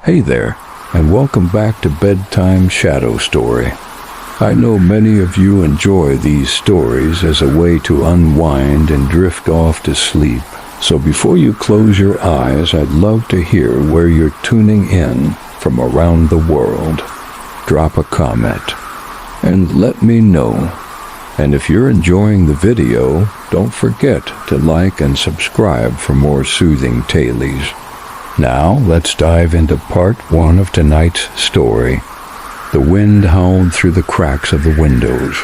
Hey there, and welcome back to Bedtime Shadow Story. I know many of you enjoy these stories as a way to unwind and drift off to sleep. So before you close your eyes, I'd love to hear where you're tuning in from around the world. Drop a comment and let me know. And if you're enjoying the video, don't forget to like and subscribe for more soothing tales. Now, let's dive into part 1 of tonight's story. The wind howled through the cracks of the windows,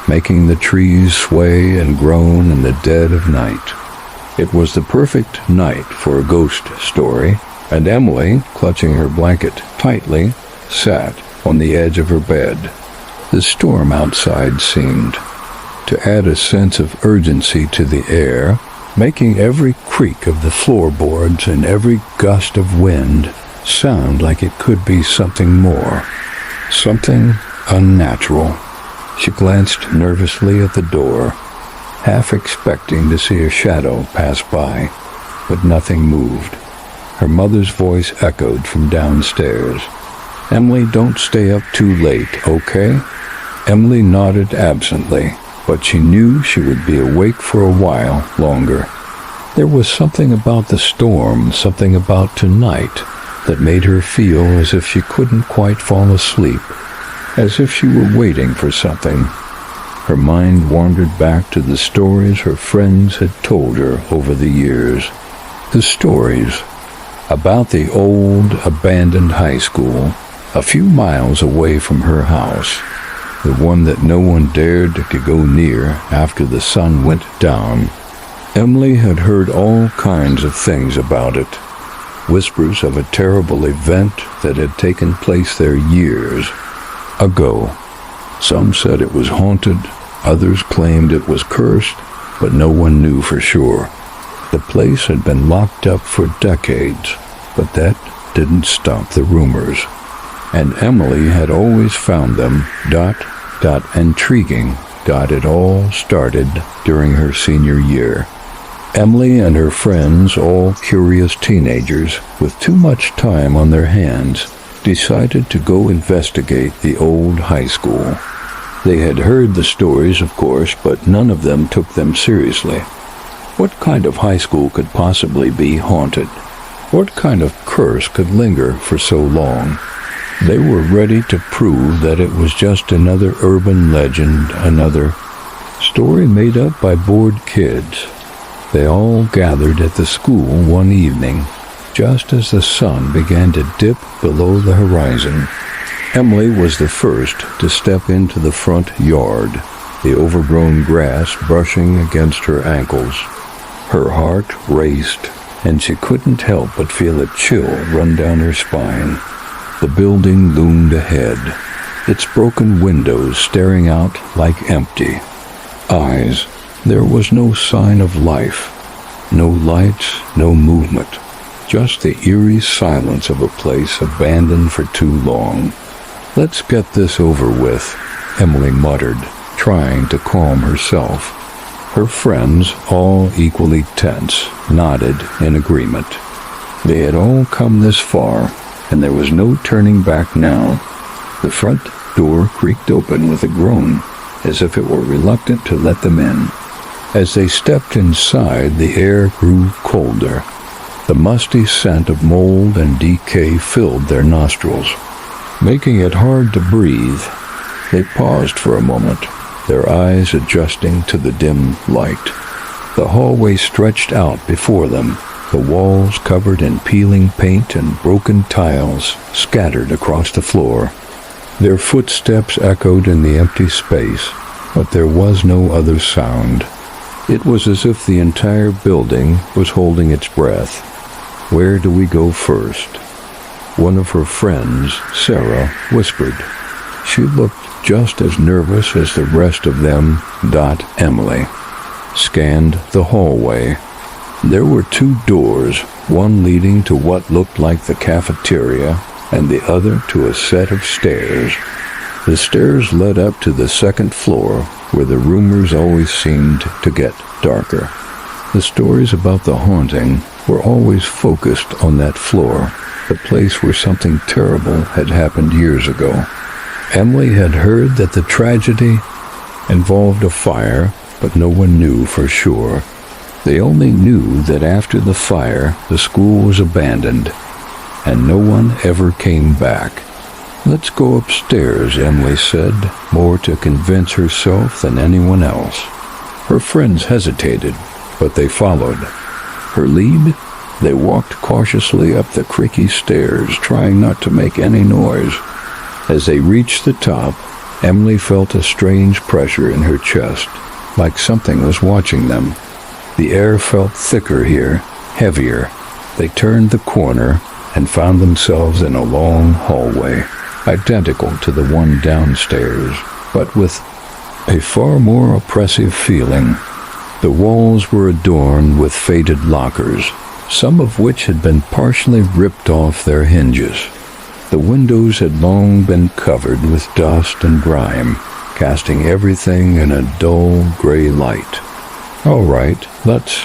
making the trees sway and groan in the dead of night. It was the perfect night for a ghost story, and Emily, clutching her blanket tightly, sat on the edge of her bed. The storm outside seemed to add a sense of urgency to the air, making every creak of the floorboards and every gust of wind sound like it could be something more, something unnatural. She glanced nervously at the door, half expecting to see a shadow pass by, but nothing moved. Her mother's voice echoed from downstairs. "Emily, don't stay up too late, okay?" Emily nodded absently, but she knew she would be awake for a while longer. There was something about the storm, something about tonight, that made her feel as if she couldn't quite fall asleep, as if she were waiting for something. Her mind wandered back to the stories her friends had told her over the years. The stories about the old, abandoned high school a few miles away from her house. The one that no one dared to go near after the sun went down. Emily had heard all kinds of things about it. Whispers of a terrible event that had taken place there years ago. Some said it was haunted, others claimed it was cursed, but no one knew for sure. The place had been locked up for decades, but that didn't stop the rumors. And Emily had always found them intriguing. It all started during her senior year. Emily and her friends, all curious teenagers with too much time on their hands, decided to go investigate the old high school. They had heard the stories, of course, but none of them took them seriously. What kind of high school could possibly be haunted? What kind of curse could linger for so long? They were ready to prove that it was just another urban legend, another story made up by bored kids. They all gathered at the school one evening, just as the sun began to dip below the horizon. Emily was the first to step into the front yard, the overgrown grass brushing against her ankles. Her heart raced, and she couldn't help but feel a chill run down her spine. The building loomed ahead, its broken windows staring out like empty eyes. There was no sign of life, no lights, no movement, just the eerie silence of a place abandoned for too long. "Let's get this over with," Emily muttered, trying to calm herself. Her friends, all equally tense, nodded in agreement. They had all come this far, and there was no turning back now. The front door creaked open with a groan, as if it were reluctant to let them in. As they stepped inside, the air grew colder. The musty scent of mold and decay filled their nostrils, making it hard to breathe. They paused for a moment, their eyes adjusting to the dim light. The hallway stretched out before them, the walls covered in peeling paint and broken tiles scattered across the floor. Their footsteps echoed in the empty space, but there was no other sound. It was as if the entire building was holding its breath. "Where do we go first?" One of her friends, Sarah, whispered. She looked just as nervous as the rest of them. Emily scanned the hallway. There were 2 doors, one leading to what looked like the cafeteria, and the other to a set of stairs. The stairs led up to the second floor, where the rumors always seemed to get darker. The stories about the haunting were always focused on that floor. the place where something terrible had happened years ago. Emily had heard that the tragedy involved a fire, but no one knew for sure. They only knew that after the fire, the school was abandoned, and no one ever came back. "Let's go upstairs," Emily said, more to convince herself than anyone else. Her friends hesitated, but they followed. Her lead? They walked cautiously up the creaky stairs, trying not to make any noise. As they reached the top, Emily felt a strange pressure in her chest, like something was watching them. The air felt thicker here, heavier. They turned the corner and found themselves in a long hallway, identical to the one downstairs, but with a far more oppressive feeling. The walls were adorned with faded lockers, some of which had been partially ripped off their hinges. The windows had long been covered with dust and grime, casting everything in a dull gray light. "All right, let's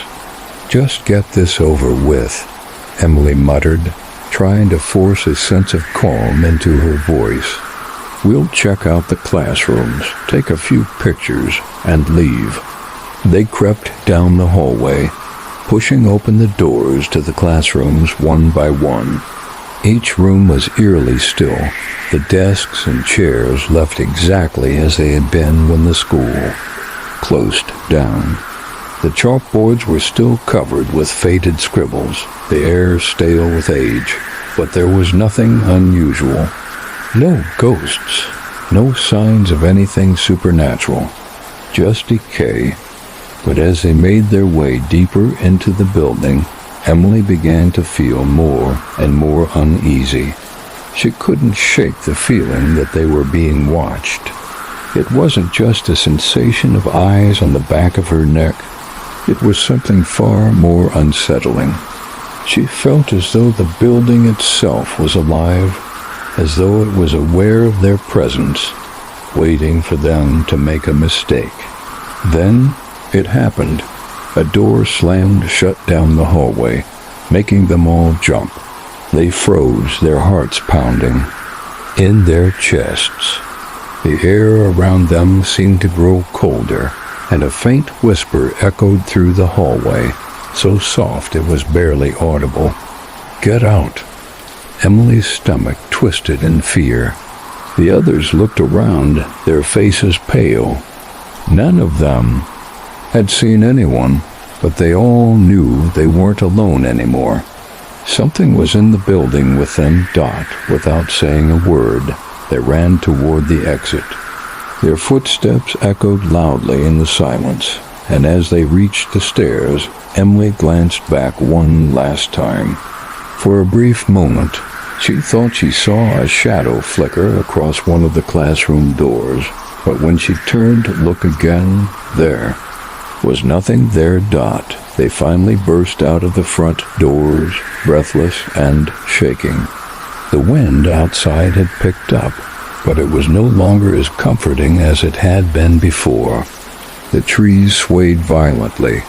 just get this over with," Emily muttered, trying to force a sense of calm into her voice. "We'll check out the classrooms, take a few pictures, and leave." They crept down the hallway, pushing open the doors to the classrooms one by one. Each room was eerily still, the desks and chairs left exactly as they had been when the school closed down. The chalkboards were still covered with faded scribbles, the air stale with age, but there was nothing unusual. No ghosts, no signs of anything supernatural, just decay. But as they made their way deeper into the building, Emily began to feel more and more uneasy. She couldn't shake the feeling that they were being watched. It wasn't just a sensation of eyes on the back of her neck. It was something far more unsettling. She felt as though the building itself was alive, as though it was aware of their presence, waiting for them to make a mistake. Then it happened. A door slammed shut down the hallway, making them all jump. They froze, their hearts pounding in their chests. The air around them seemed to grow colder, and a faint whisper echoed through the hallway, so soft it was barely audible. "Get out." Emily's stomach twisted in fear. The others looked around, their faces pale. None of them had seen anyone, but they all knew they weren't alone anymore. Something was in the building with them. Without saying a word, they ran toward the exit. Their footsteps echoed loudly in the silence, and as they reached the stairs, Emily glanced back one last time. For a brief moment, she thought she saw a shadow flicker across one of the classroom doors, but when she turned to look again, there was nothing there. They finally burst out of the front doors, breathless and shaking. The wind outside had picked up, but it was no longer as comforting as it had been before. The trees swayed violently,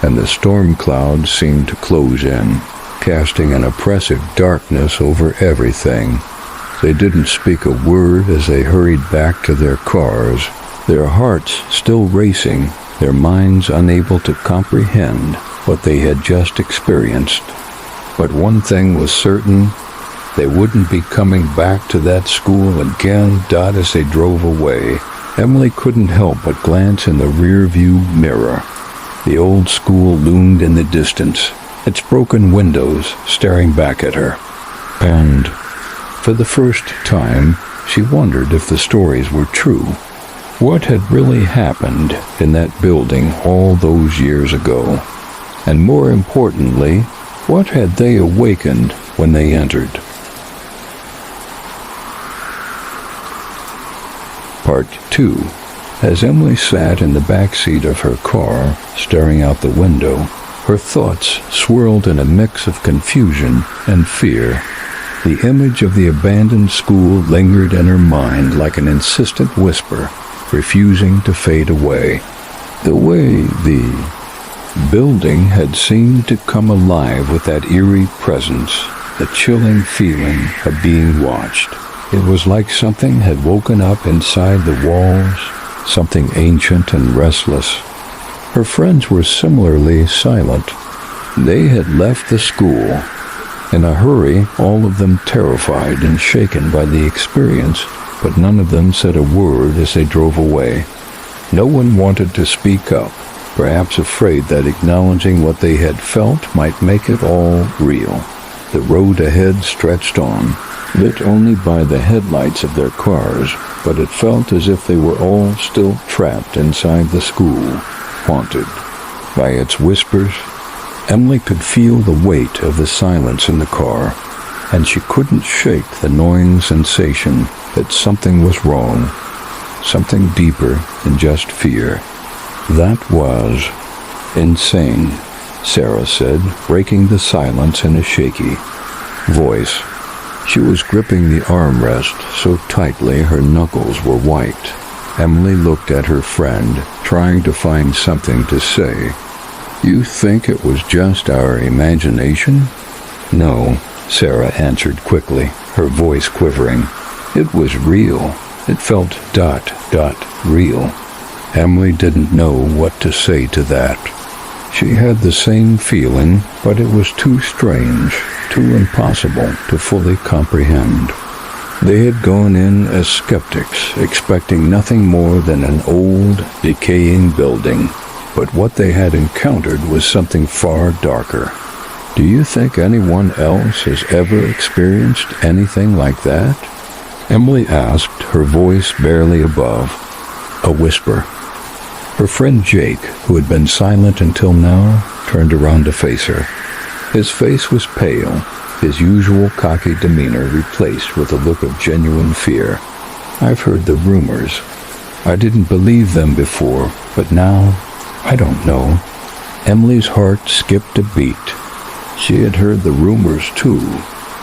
and the storm clouds seemed to close in, casting an oppressive darkness over everything. They didn't speak a word as they hurried back to their cars, their hearts still racing, their minds unable to comprehend what they had just experienced. But one thing was certain: they wouldn't be coming back to that school again. As they drove away, Emily couldn't help but glance in the rear-view mirror. The old school loomed in the distance, its broken windows staring back at her. And for the first time, she wondered if the stories were true. What had really happened in that building all those years ago? And more importantly, what had they awakened when they entered? Part 2. As Emily sat in the back seat of her car, staring out the window, her thoughts swirled in a mix of confusion and fear. The image of the abandoned school lingered in her mind like an insistent whisper, refusing to fade away. The way the building had seemed to come alive with that eerie presence, the chilling feeling of being watched. It was like something had woken up inside the walls, something ancient and restless. Her friends were similarly silent. They had left the school. In a hurry, all of them terrified and shaken by the experience, but none of them said a word as they drove away. No one wanted to speak up, perhaps afraid that acknowledging what they had felt might make it all real. The road ahead stretched on, lit only by the headlights of their cars, but it felt as if they were all still trapped inside the school, haunted by its whispers. Emily could feel the weight of the silence in the car, and she couldn't shake the gnawing sensation that something was wrong, something deeper than just fear. That was insane, Sarah said, breaking the silence in a shaky voice. She was gripping the armrest so tightly her knuckles were white. Emily looked at her friend, trying to find something to say. "You think it was just our imagination?" "No," Sarah answered quickly, her voice quivering. "It was real. It felt real." Emily didn't know what to say to that. She had the same feeling, but it was too strange, too impossible to fully comprehend. They had gone in as skeptics, expecting nothing more than an old, decaying building. But what they had encountered was something far darker. "Do you think anyone else has ever experienced anything like that?" Emily asked, her voice barely above a whisper. Her friend Jake, who had been silent until now, turned around to face her. His face was pale, his usual cocky demeanor replaced with a look of genuine fear. "I've heard the rumors. I didn't believe them before, but now, I don't know." Emily's heart skipped a beat. She had heard the rumors too,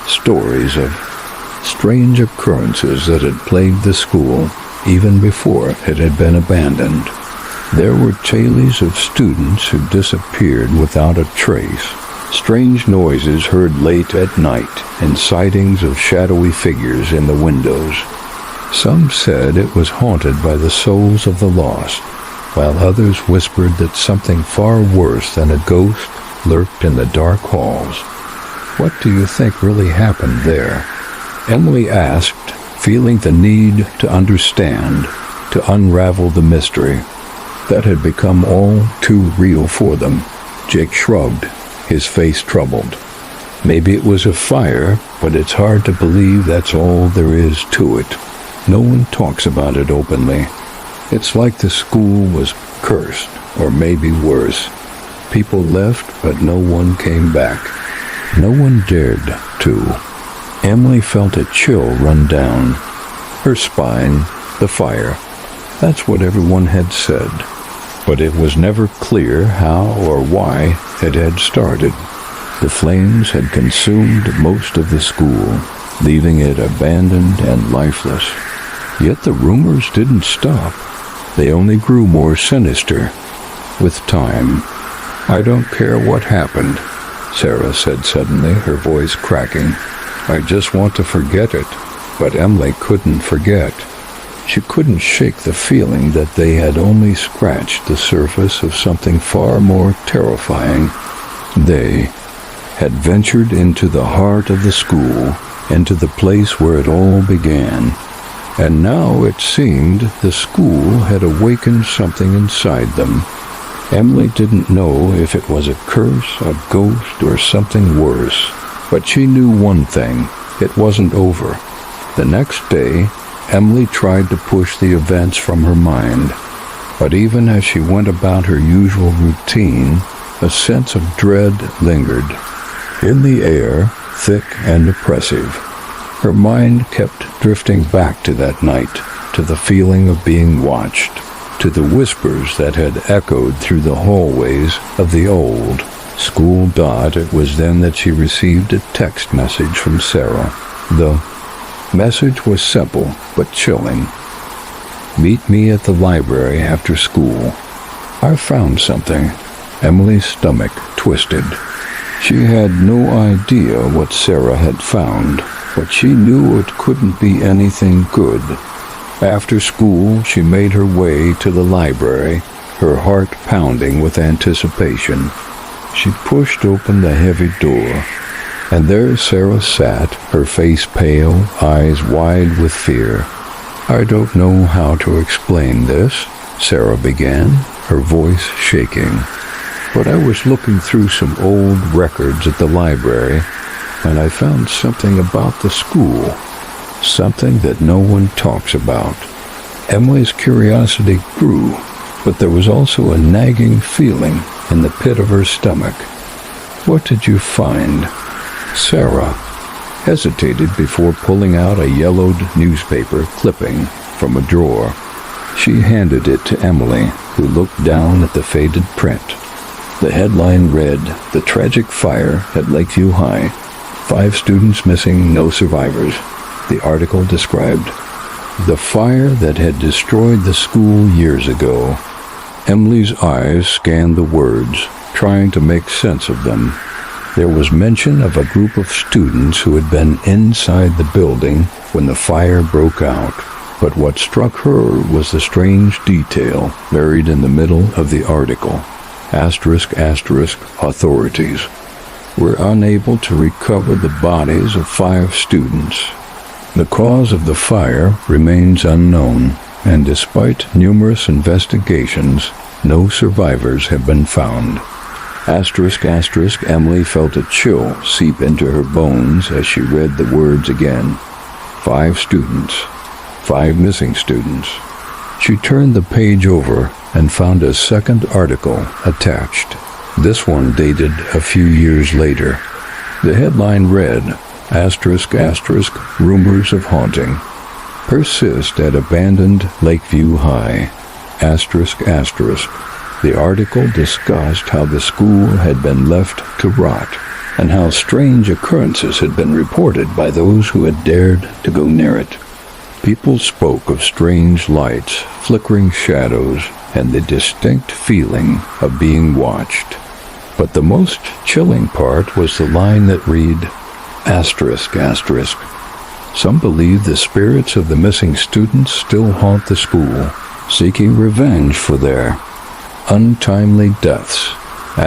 stories of strange occurrences that had plagued the school even before it had been abandoned. There were tales of students who disappeared without a trace, strange noises heard late at night, and sightings of shadowy figures in the windows. Some said it was haunted by the souls of the lost, while others whispered that something far worse than a ghost lurked in the dark halls. "What do you think really happened there?" Emily asked, feeling the need to understand, to unravel the mystery that had become all too real for them. Jake shrugged, his face troubled. "Maybe it was a fire, but it's hard to believe that's all there is to it. No one talks about it openly. It's like the school was cursed, or maybe worse. People left, but no one came back. No one dared to." Emily felt a chill run down her spine. The fire. That's what everyone had said. But it was never clear how or why it had started. The flames had consumed most of the school, leaving it abandoned and lifeless. Yet the rumors didn't stop. They only grew more sinister with time. "I don't care what happened," Sarah said suddenly, her voice cracking. "I just want to forget it." But Emily couldn't forget. She couldn't shake the feeling that they had only scratched the surface of something far more terrifying. They had ventured into the heart of the school, into the place where it all began. And now it seemed the school had awakened something inside them. Emily didn't know if it was a curse, a ghost, or something worse. But she knew one thing: it wasn't over. The next day, Emily tried to push the events from her mind. But even as she went about her usual routine, a sense of dread lingered. In the air, thick and oppressive. Her mind kept drifting back to that night, to the feeling of being watched, to the whispers that had echoed through the hallways of the old school. It was then that she received a text message from Sarah. The message was simple but chilling. "Meet me at the library after school. I've found something." Emily's stomach twisted. She had no idea what Sarah had found, but she knew it couldn't be anything good. After school, she made her way to the library, her heart pounding with anticipation. She pushed open the heavy door, and there Sarah sat, her face pale, eyes wide with fear. "I don't know how to explain this," Sarah began, her voice shaking. "But I was looking through some old records at the library, and I found something about the school, something that no one talks about." Emily's curiosity grew, but there was also a nagging feeling in the pit of her stomach. "What did you find?" Sarah hesitated before pulling out a yellowed newspaper clipping from a drawer. She handed it to Emily, who looked down at the faded print. The headline read, "The Tragic Fire at Lakeview High. 5 students missing, no survivors." The article described the fire that had destroyed the school years ago. Emily's eyes scanned the words, trying to make sense of them. There was mention of a group of students who had been inside the building when the fire broke out. But what struck her was the strange detail buried in the middle of the article. ***, authorities were unable to recover the bodies of 5 students. The cause of the fire remains unknown, and despite numerous investigations, no survivors have been found." Emily felt a chill seep into her bones as she read the words again. 5 students. 5 missing students. She turned the page over and found a second article attached. This one dated a few years later. The headline read, ***, rumors of haunting. Persist at abandoned Lakeview High. ***. The article discussed how the school had been left to rot, and how strange occurrences had been reported by those who had dared to go near it. People spoke of strange lights, flickering shadows, and the distinct feeling of being watched. But the most chilling part was the line that read, ***. Some believe the spirits of the missing students still haunt the school, seeking revenge for their untimely deaths. ***.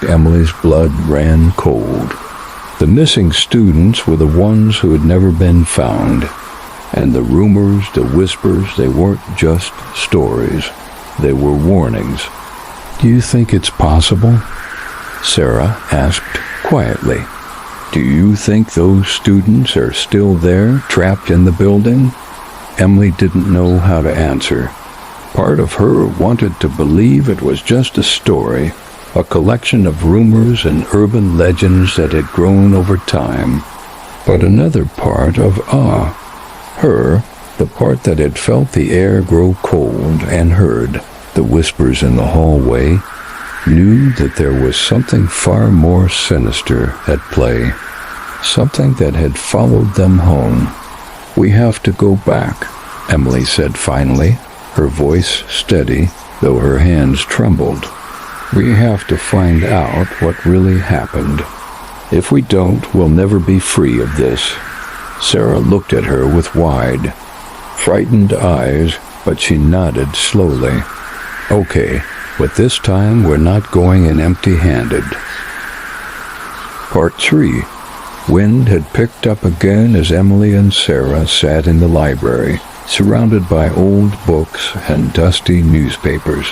Emily's blood ran cold. The missing students were the ones who had never been found. And the rumors, the whispers, they weren't just stories. They were warnings. "Do you think it's possible?" Sarah asked quietly. "Do you think those students are still there, trapped in the building?" Emily didn't know how to answer. Part of her wanted to believe it was just a story, a collection of rumors and urban legends that had grown over time. But another part of her, the part that had felt the air grow cold and heard the whispers in the hallway, knew that there was something far more sinister at play, something that had followed them home. "We have to go back," Emily said finally, her voice steady, though her hands trembled. "We have to find out what really happened. If we don't, we'll never be free of this." Sarah looked at her with wide, frightened eyes, but she nodded slowly. "Okay, but this time we're not going in empty-handed." Part 3. Wind had picked up again as Emily and Sarah sat in the library, surrounded by old books and dusty newspapers.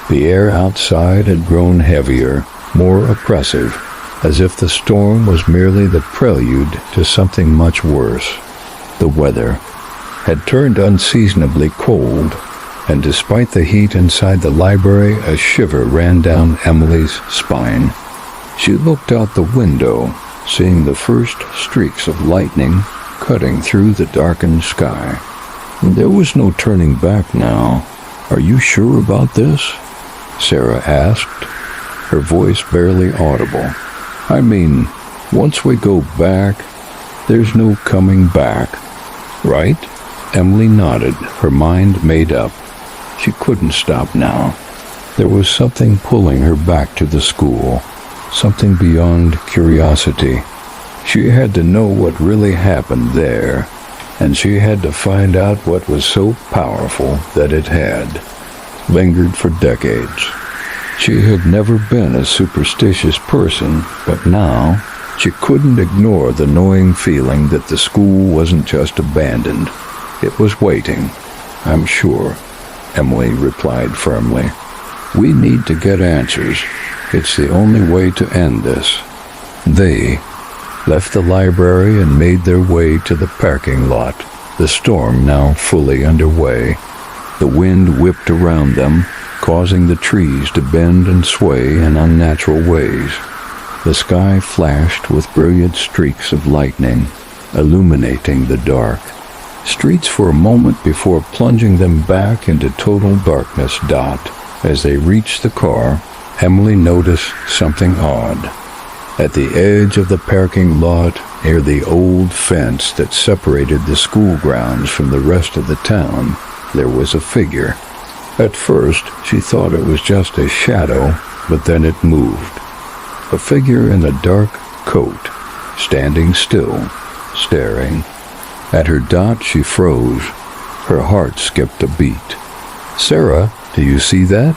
The air outside had grown heavier, more oppressive, as if the storm was merely the prelude to something much worse. The weather had turned unseasonably cold, and despite the heat inside the library, a shiver ran down Emily's spine. She looked out the window, seeing the first streaks of lightning cutting through the darkened sky. There was no turning back now. "Are you sure about this?" Sarah asked, her voice barely audible. "I mean, once we go back, there's no coming back, right?" Emily nodded, her mind made up. She couldn't stop now. There was something pulling her back to the school, something beyond curiosity. She had to know what really happened there, and she had to find out what was so powerful that it had lingered for decades. She had never been a superstitious person, but now she couldn't ignore the gnawing feeling that the school wasn't just abandoned. It was waiting, I'm sure, Emily replied firmly. We need to get answers. It's the only way to end this. They left the library and made their way to the parking lot, the storm now fully underway. The wind whipped around them, causing the trees to bend and sway in unnatural ways. The sky flashed with brilliant streaks of lightning, illuminating the dark. Streets for a moment before plunging them back into total darkness. As they reached the car, Emily noticed something odd. At the edge of the parking lot, near the old fence that separated the school grounds from the rest of the town, there was a figure. At first, she thought it was just a shadow, but then it moved. A figure in a dark coat, standing still, staring. At her dot, she froze. Her heart skipped a beat. Sarah, do you see that?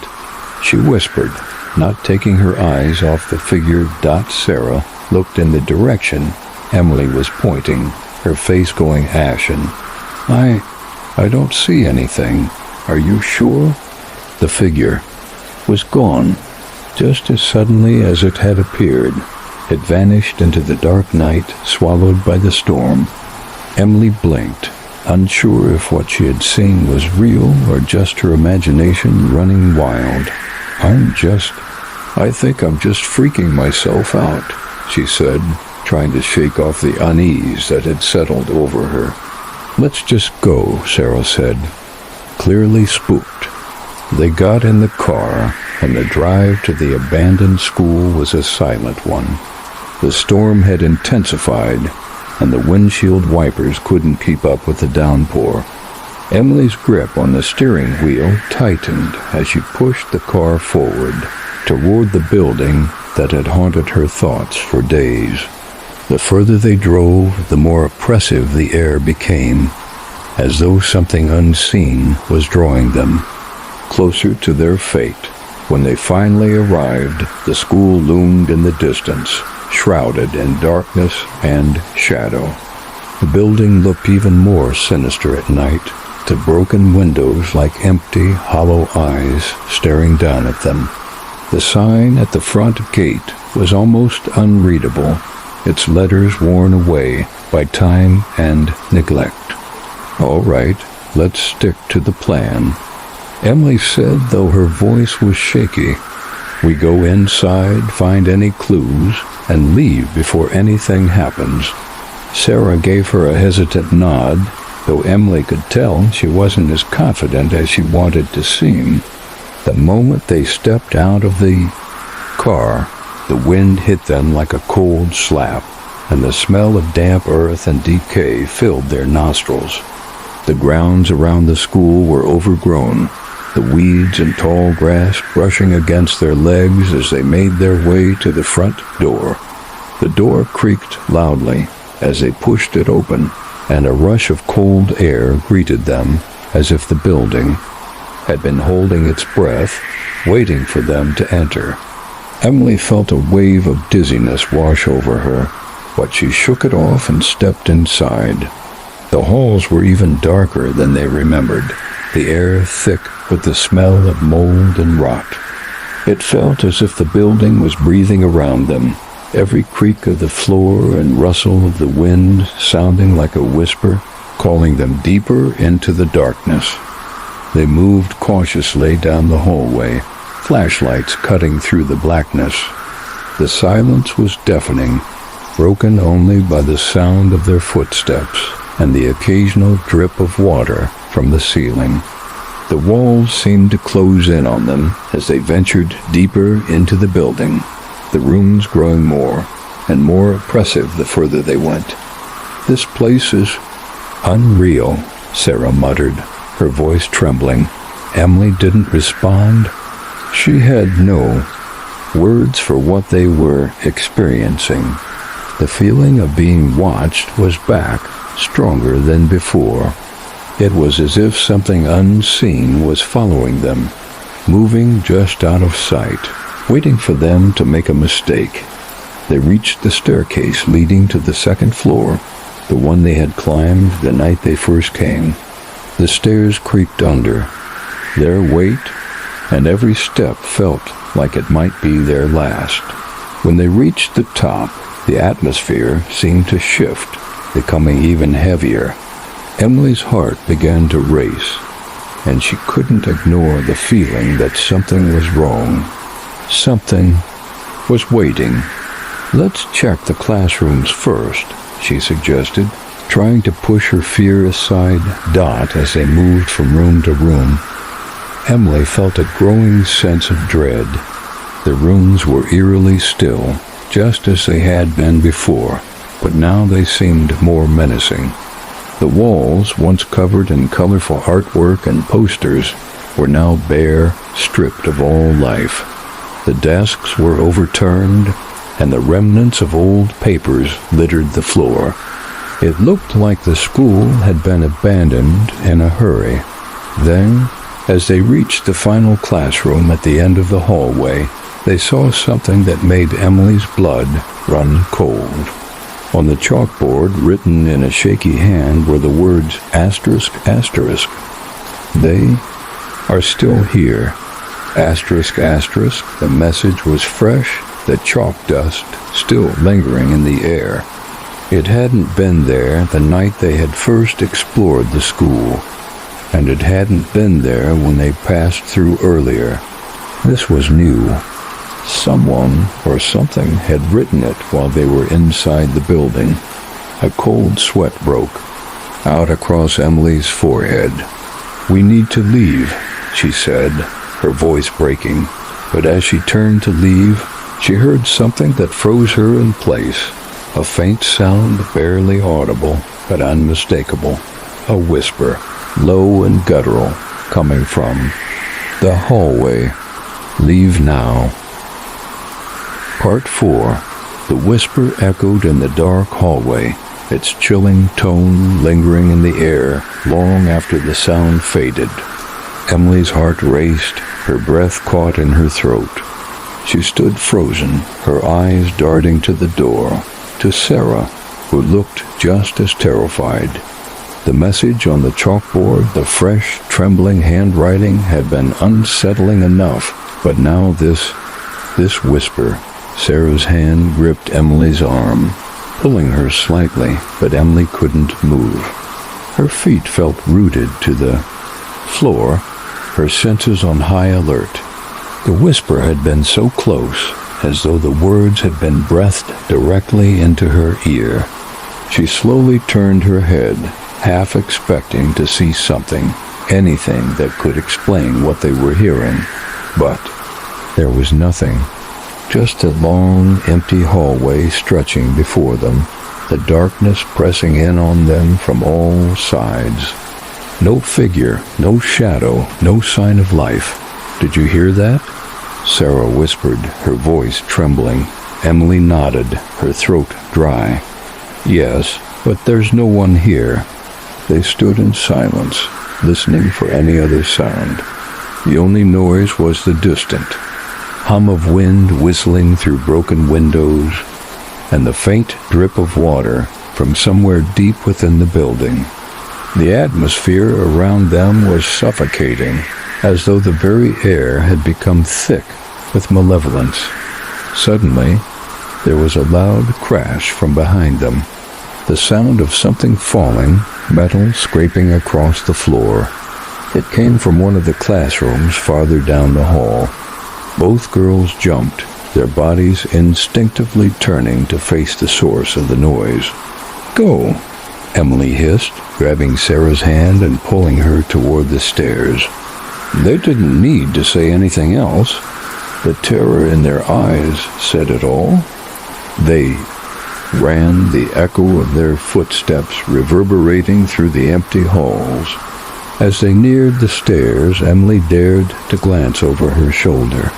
She whispered, not taking her eyes off the figure. Sarah looked in the direction Emily was pointing, her face going ashen. I don't see anything. Are you sure? The figure was gone, just as suddenly as it had appeared. It vanished into the dark night, swallowed by the storm. Emily blinked, unsure if what she had seen was real or just her imagination running wild. I think I'm just freaking myself out, she said, trying to shake off the unease that had settled over her. Let's just go, Sarah said, clearly spooked. They got in the car, and the drive to the abandoned school was a silent one. The storm had intensified, and the windshield wipers couldn't keep up with the downpour. Emily's grip on the steering wheel tightened as she pushed the car forward toward the building that had haunted her thoughts for days. The further they drove, the more oppressive the air became, as though something unseen was drawing them closer to their fate. When they finally arrived, the school loomed in the distance, shrouded in darkness and shadow. The building looked even more sinister at night, the broken windows like empty, hollow eyes staring down at them. The sign at the front gate was almost unreadable, its letters worn away by time and neglect. All right, let's stick to the plan, Emily said, though her voice was shaky. We go inside, find any clues, and leave before anything happens. Sarah gave her a hesitant nod, though Emily could tell she wasn't as confident as she wanted to seem. The moment they stepped out of the car, the wind hit them like a cold slap, and the smell of damp earth and decay filled their nostrils. The grounds around the school were overgrown, the weeds and tall grass brushing against their legs as they made their way to the front door. The door creaked loudly as they pushed it open, and a rush of cold air greeted them, as if the building had been holding its breath, waiting for them to enter. Emily felt a wave of dizziness wash over her, but she shook it off and stepped inside. The halls were even darker than they remembered, the air thick with the smell of mold and rot. It felt as if the building was breathing around them, every creak of the floor and rustle of the wind sounding like a whisper, calling them deeper into the darkness. They moved cautiously down the hallway, flashlights cutting through the blackness. The silence was deafening, broken only by the sound of their footsteps and the occasional drip of water from the ceiling. The walls seemed to close in on them as they ventured deeper into the building, the rooms growing more and more oppressive the further they went. This place is unreal, Sarah muttered, her voice trembling. Emily didn't respond. She had no words for what they were experiencing. The feeling of being watched was back, stronger than before. It was as if something unseen was following them, moving just out of sight, waiting for them to make a mistake. They reached the staircase leading to the second floor, the one they had climbed the night they first came. The stairs creaked under. Their weight and every step felt like it might be their last. When they reached the top, the atmosphere seemed to shift, becoming even heavier. Emily's heart began to race, and she couldn't ignore the feeling that something was wrong. Something was waiting. "Let's check the classrooms first," she suggested, trying to push her fear aside. As they moved from room to room, Emily felt a growing sense of dread. The rooms were eerily still, just as they had been before, but now they seemed more menacing. The walls, once covered in colorful artwork and posters, were now bare, stripped of all life. The desks were overturned, and the remnants of old papers littered the floor. It looked like the school had been abandoned in a hurry. Then, as they reached the final classroom at the end of the hallway, they saw something that made Emily's blood run cold. On the chalkboard, written in a shaky hand, were the words asterisk, asterisk. "They are still here. Asterisk, asterisk." The message was fresh, the chalk dust still lingering in the air. It hadn't been there the night they had first explored the school, and it hadn't been there when they passed through earlier. This was new. Someone or something had written it while they were inside the building. A cold sweat broke out across Emily's forehead. "We need to leave," she said, her voice breaking. But as she turned to leave, she heard something that froze her in place. A faint sound, barely audible, but unmistakable. A whisper, low and guttural, coming from the hallway. "Leave now." Part 4. The whisper echoed in the dark hallway, its chilling tone lingering in the air long after the sound faded. Emily's heart raced, her breath caught in her throat. She stood frozen, her eyes darting to the door, to Sarah, who looked just as terrified. The message on the chalkboard, the fresh, trembling handwriting, had been unsettling enough, but now this whisper. Sarah's hand gripped Emily's arm, pulling her slightly, but Emily couldn't move. Her feet felt rooted to the floor, her senses on high alert. The whisper had been so close, as though the words had been breathed directly into her ear. She slowly turned her head, half expecting to see something, anything that could explain what they were hearing. But there was nothing. Just a long, empty hallway stretching before them, the darkness pressing in on them from all sides. No figure, no shadow, no sign of life. "Did you hear that?" Sarah whispered, her voice trembling. Emily nodded, her throat dry. "Yes, but there's no one here." They stood in silence, listening for any other sound. The only noise was the distant hum of wind whistling through broken windows, and the faint drip of water from somewhere deep within the building. The atmosphere around them was suffocating, as though the very air had become thick with malevolence. Suddenly, there was a loud crash from behind them, the sound of something falling, metal scraping across the floor. It came from one of the classrooms farther down the hall. Both girls jumped, their bodies instinctively turning to face the source of the noise. "Go," Emily hissed, grabbing Sarah's hand and pulling her toward the stairs. They didn't need to say anything else. The terror in their eyes said it all. They ran, the echo of their footsteps reverberating through the empty halls. As they neared the stairs, Emily dared to glance over her shoulder.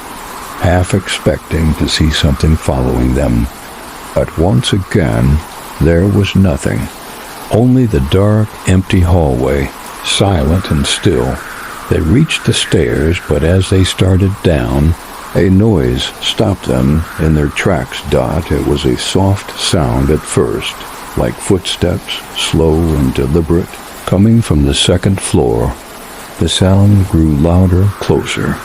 half expecting to see something following them. But once again, there was nothing. Only the dark, empty hallway, silent and still. They reached the stairs, but as they started down, a noise stopped them in their tracks. It was a soft sound at first, like footsteps, slow and deliberate, coming from the second floor. The sound grew louder, closer.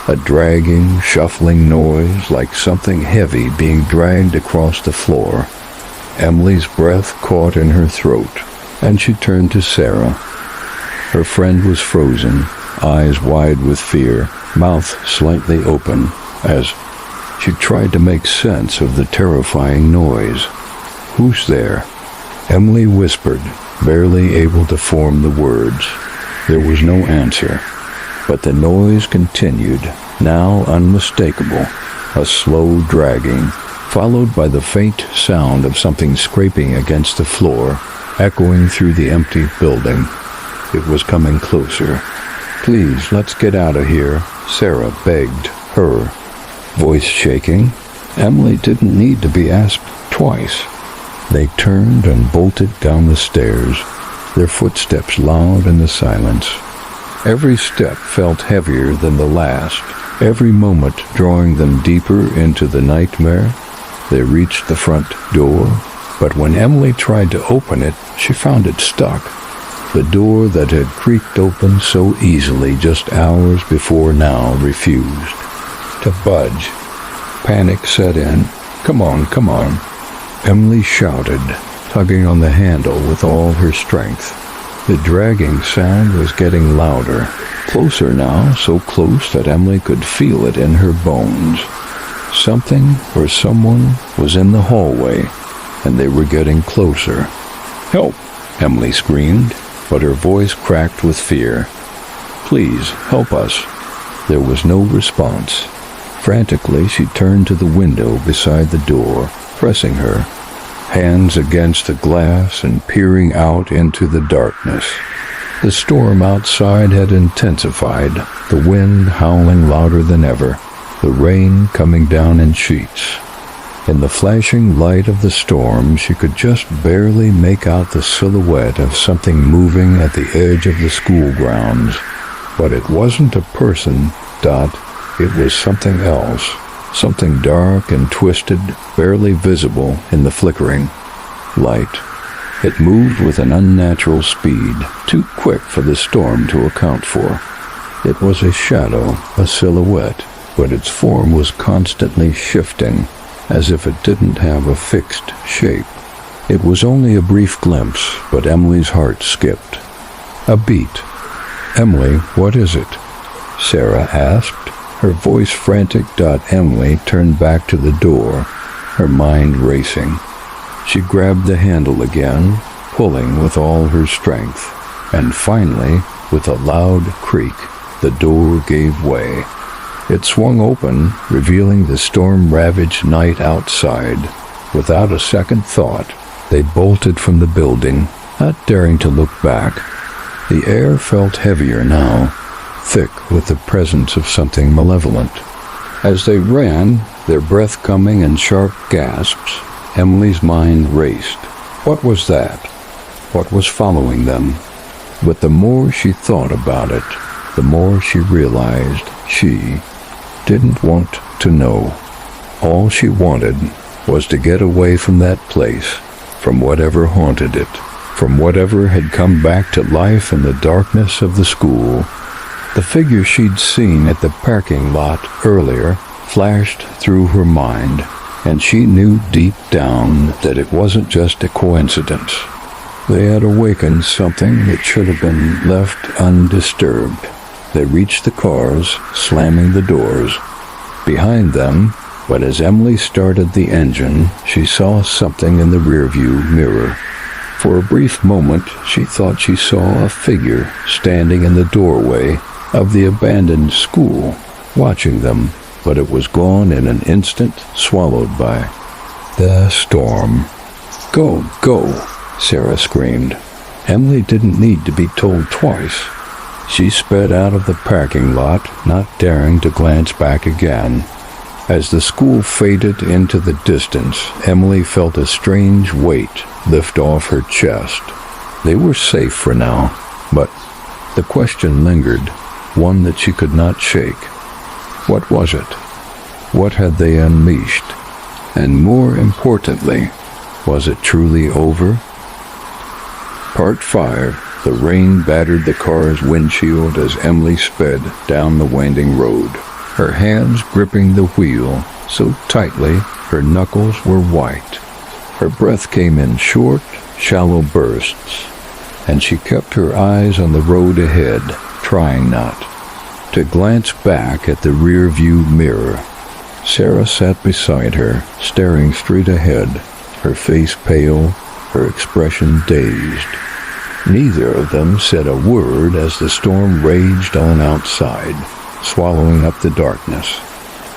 A dragging, shuffling noise, like something heavy being dragged across the floor. Emily's breath caught in her throat, and she turned to Sarah. Her friend was frozen, eyes wide with fear, mouth slightly open, as she tried to make sense of the terrifying noise. "Who's there?" Emily whispered, barely able to form the words. There was no answer, but the noise continued, now unmistakable, a slow dragging, followed by the faint sound of something scraping against the floor, echoing through the empty building. It was coming closer. "Please, let's get out of here," Sarah begged, her voice shaking. Emily didn't need to be asked twice. They turned and bolted down the stairs, their footsteps loud in the silence. Every step felt heavier than the last, every moment drawing them deeper into the nightmare. They reached the front door, but when Emily tried to open it, she found it stuck. The door that had creaked open so easily just hours before now refused to budge. Panic set in. Come on. Emily shouted, tugging on the handle with all her strength. The dragging sound was getting louder, closer now, so close that Emily could feel it in her bones. Something or someone was in the hallway, and they were getting closer. "Help!" Emily screamed, but her voice cracked with fear. "Please, help us." There was no response. Frantically, she turned to the window beside the door, pressing her hands against the glass and peering out into the darkness. The storm outside had intensified, the wind howling louder than ever, the rain coming down in sheets. In the flashing light of the storm, she could just barely make out the silhouette of something moving at the edge of the school grounds. But it wasn't a person, it was something else. Something dark and twisted, barely visible in the flickering light. It moved with an unnatural speed, too quick for the storm to account for. It was a shadow, a silhouette, but its form was constantly shifting, as if it didn't have a fixed shape. It was only a brief glimpse, but Emily's heart skipped. A beat. "Emily, what is it?" Sarah asked, her voice frantic. Emily turned back to the door, her mind racing. She grabbed the handle again, pulling with all her strength, and finally, with a loud creak, the door gave way. It swung open, revealing the storm-ravaged night outside. Without a second thought, they bolted from the building, not daring to look back. The air felt heavier now, thick with the presence of something malevolent. As they ran, their breath coming in sharp gasps, Emily's mind raced. What was that? What was following them? But the more she thought about it, the more she realized she didn't want to know. All she wanted was to get away from that place, from whatever haunted it, from whatever had come back to life in the darkness of the school. The figure she'd seen at the parking lot earlier flashed through her mind, and she knew deep down that it wasn't just a coincidence. They had awakened something that should have been left undisturbed. They reached the cars, slamming the doors behind them, but as Emily started the engine, she saw something in the rearview mirror. For a brief moment, she thought she saw a figure standing in the doorway of the abandoned school, watching them, but it was gone in an instant, swallowed by the storm. "Go, go," Sarah screamed. Emily didn't need to be told twice. She sped out of the parking lot, not daring to glance back again. As the school faded into the distance, Emily felt a strange weight lift off her chest. They were safe for now, but the question lingered, one that she could not shake. What was it? What had they unleashed? And more importantly, was it truly over? Part 5. The rain battered the car's windshield as Emily sped down the winding road, her hands gripping the wheel so tightly her knuckles were white. Her breath came in short, shallow bursts, and she kept her eyes on the road ahead, trying not to glance back at the rear-view mirror. Sarah sat beside her, staring straight ahead, her face pale, her expression dazed. Neither of them said a word as the storm raged on outside, swallowing up the darkness.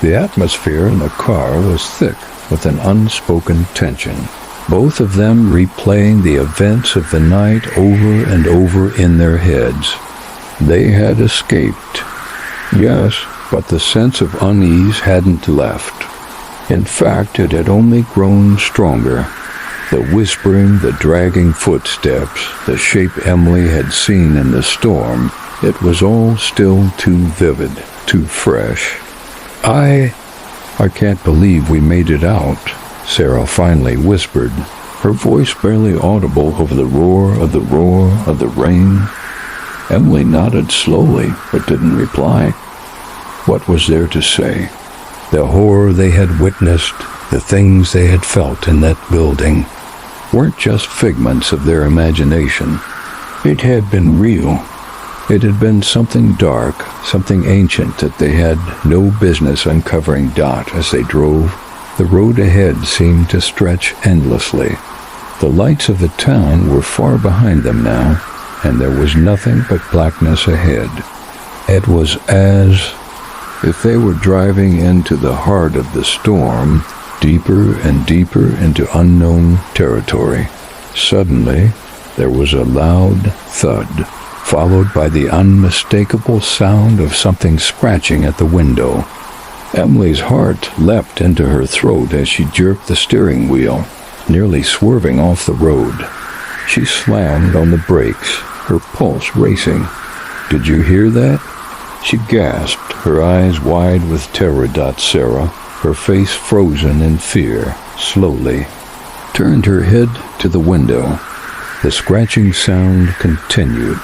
The atmosphere in the car was thick with an unspoken tension, both of them replaying the events of the night over and over in their heads. They had escaped. Yes, but the sense of unease hadn't left. In fact, it had only grown stronger. The whispering, the dragging footsteps, the shape Emily had seen in the storm, it was all still too vivid, too fresh. I can't believe we made it out, Sarah finally whispered, her voice barely audible over the roar of the rain. Emily nodded slowly, but didn't reply. What was there to say? The horror they had witnessed, the things they had felt in that building, weren't just figments of their imagination. It had been real. It had been something dark, something ancient that they had no business uncovering. As they drove, the road ahead seemed to stretch endlessly. The lights of the town were far behind them now, and there was nothing but blackness ahead. It was as if they were driving into the heart of the storm, deeper and deeper into unknown territory. Suddenly, there was a loud thud, followed by the unmistakable sound of something scratching at the window. Emily's heart leapt into her throat as she jerked the steering wheel, nearly swerving off the road. She slammed on the brakes, her pulse racing. "Did you hear that?" She gasped, her eyes wide with terror. Sarah, her face frozen in fear, slowly turned her head to the window. The scratching sound continued,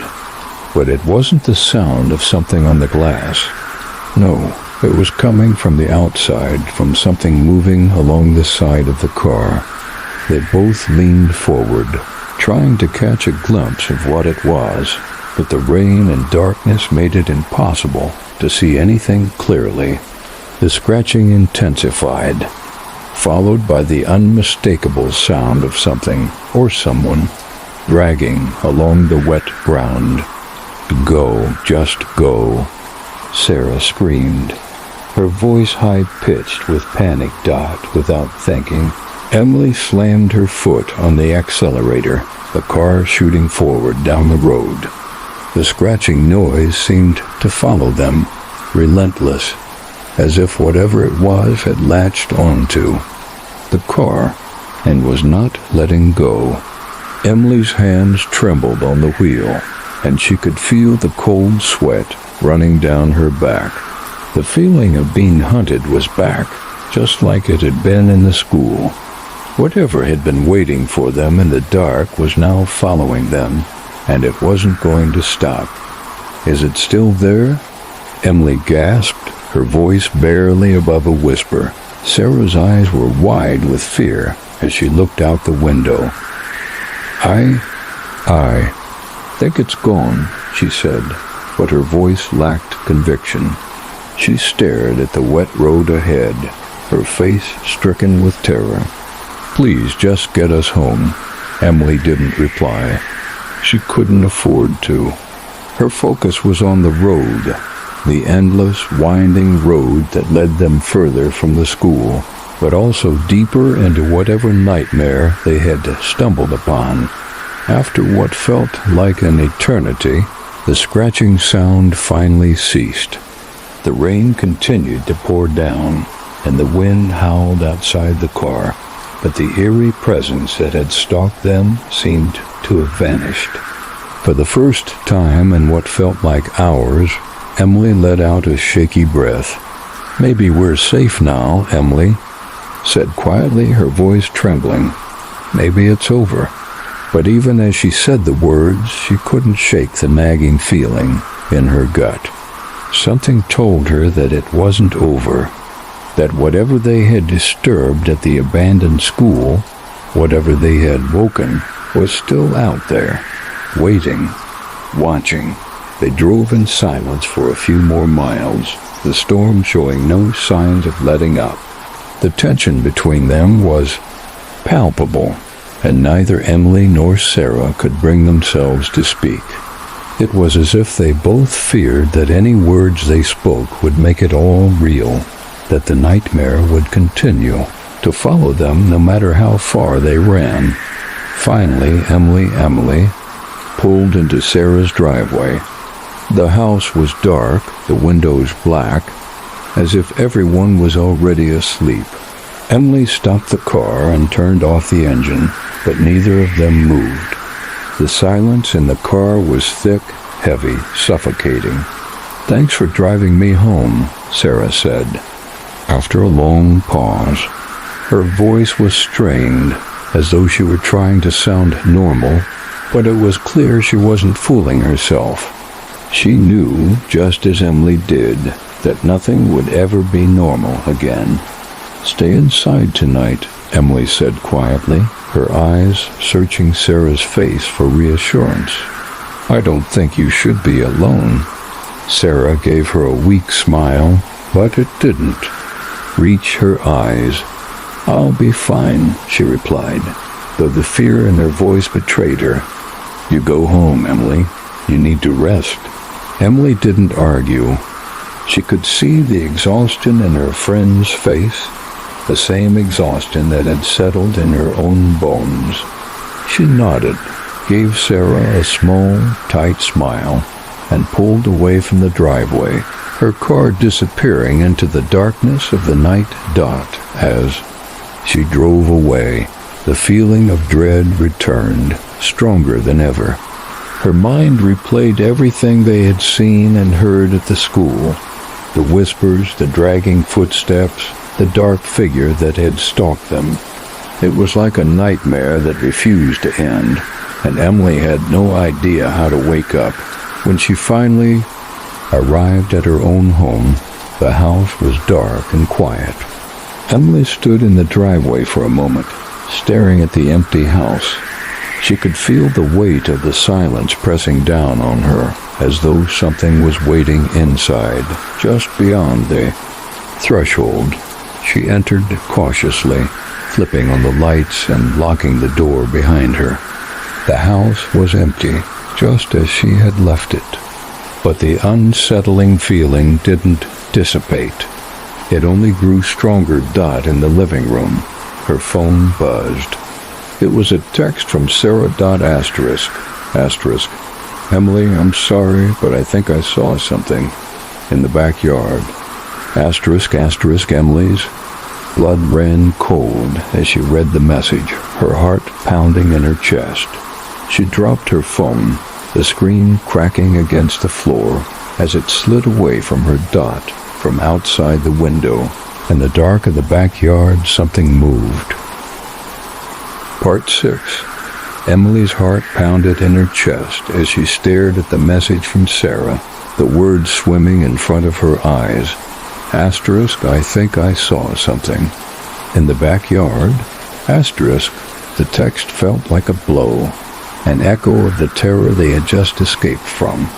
but it wasn't the sound of something on the glass. No, it was coming from the outside, from something moving along the side of the car. They both leaned forward, trying to catch a glimpse of what it was, but the rain and darkness made it impossible to see anything clearly. The scratching intensified, followed by the unmistakable sound of something or someone dragging along the wet ground. "Go, just go," Sarah screamed, her voice high-pitched with panic. Without thinking, Emily slammed her foot on the accelerator, the car shooting forward down the road. The scratching noise seemed to follow them, relentless, as if whatever it was had latched onto the car and was not letting go. Emily's hands trembled on the wheel, and she could feel the cold sweat running down her back. The feeling of being hunted was back, just like it had been in the school. Whatever had been waiting for them in the dark was now following them, and it wasn't going to stop. "Is it still there?" Emily gasped, her voice barely above a whisper. Sarah's eyes were wide with fear as she looked out the window. I think it's gone," she said, but her voice lacked conviction. She stared at the wet road ahead, her face stricken with terror. "Please just get us home." Emily didn't reply. She couldn't afford to. Her focus was on the road, the endless, winding road that led them further from the school, but also deeper into whatever nightmare they had stumbled upon. After what felt like an eternity, the scratching sound finally ceased. The rain continued to pour down, and the wind howled outside the car, but the eerie presence that had stalked them seemed to have vanished. For the first time in what felt like hours, Emily let out a shaky breath. "Maybe we're safe now, Emily," said quietly, her voice trembling. "Maybe it's over." But even as she said the words, she couldn't shake the nagging feeling in her gut. Something told her that it wasn't over, that whatever they had disturbed at the abandoned school, whatever they had woken, was still out there, waiting, watching. They drove in silence for a few more miles, the storm showing no signs of letting up. The tension between them was palpable, and neither Emily nor Sarah could bring themselves to speak. It was as if they both feared that any words they spoke would make it all real, that the nightmare would continue to follow them no matter how far they ran. Finally, Emily pulled into Sarah's driveway. The house was dark, the windows black, as if everyone was already asleep. Emily stopped the car and turned off the engine, but neither of them moved. The silence in the car was thick, heavy, suffocating. "Thanks for driving me home," Sarah said. After a long pause, her voice was strained, as though she were trying to sound normal, but it was clear she wasn't fooling herself. She knew, just as Emily did, that nothing would ever be normal again. "Stay inside tonight," Emily said quietly, her eyes searching Sarah's face for reassurance. "I don't think you should be alone." Sarah gave her a weak smile, but it didn't reach her eyes. "I'll be fine," she replied, though the fear in her voice betrayed her. "You go home, Emily. You need to rest." Emily didn't argue. She could see the exhaustion in her friend's face, the same exhaustion that had settled in her own bones. She nodded, gave Sarah a small, tight smile, and pulled away from the driveway, her car disappearing into the darkness of the night dot as she drove away. The feeling of dread returned, stronger than ever. Her mind replayed everything they had seen and heard at the school, the whispers, the dragging footsteps, the dark figure that had stalked them. It was like a nightmare that refused to end, and Emily had no idea how to wake up. When she finally arrived at her own home, the house was dark and quiet. Emily stood in the driveway for a moment, staring at the empty house. She could feel the weight of the silence pressing down on her, as though something was waiting inside, just beyond the threshold. She entered cautiously, flipping on the lights and locking the door behind her. The house was empty, just as she had left it. But the unsettling feeling didn't dissipate. It only grew stronger. Dot in the living room. Her phone buzzed. It was a text from Sarah. Asterisk. "Emily, I'm sorry, but I think I saw something in the backyard." Asterisk, Emily's blood ran cold as she read the message, her heart pounding in her chest. She dropped her phone, the screen cracking against the floor as it slid away from her. Dot. From outside the window, in the dark of the backyard, something moved. Part 6. Emily's heart pounded in her chest as she stared at the message from Sarah, the words swimming in front of her eyes. Asterisk, I think I saw something. In the backyard. Asterisk, the text felt like a blow, an echo of the terror they had just escaped from,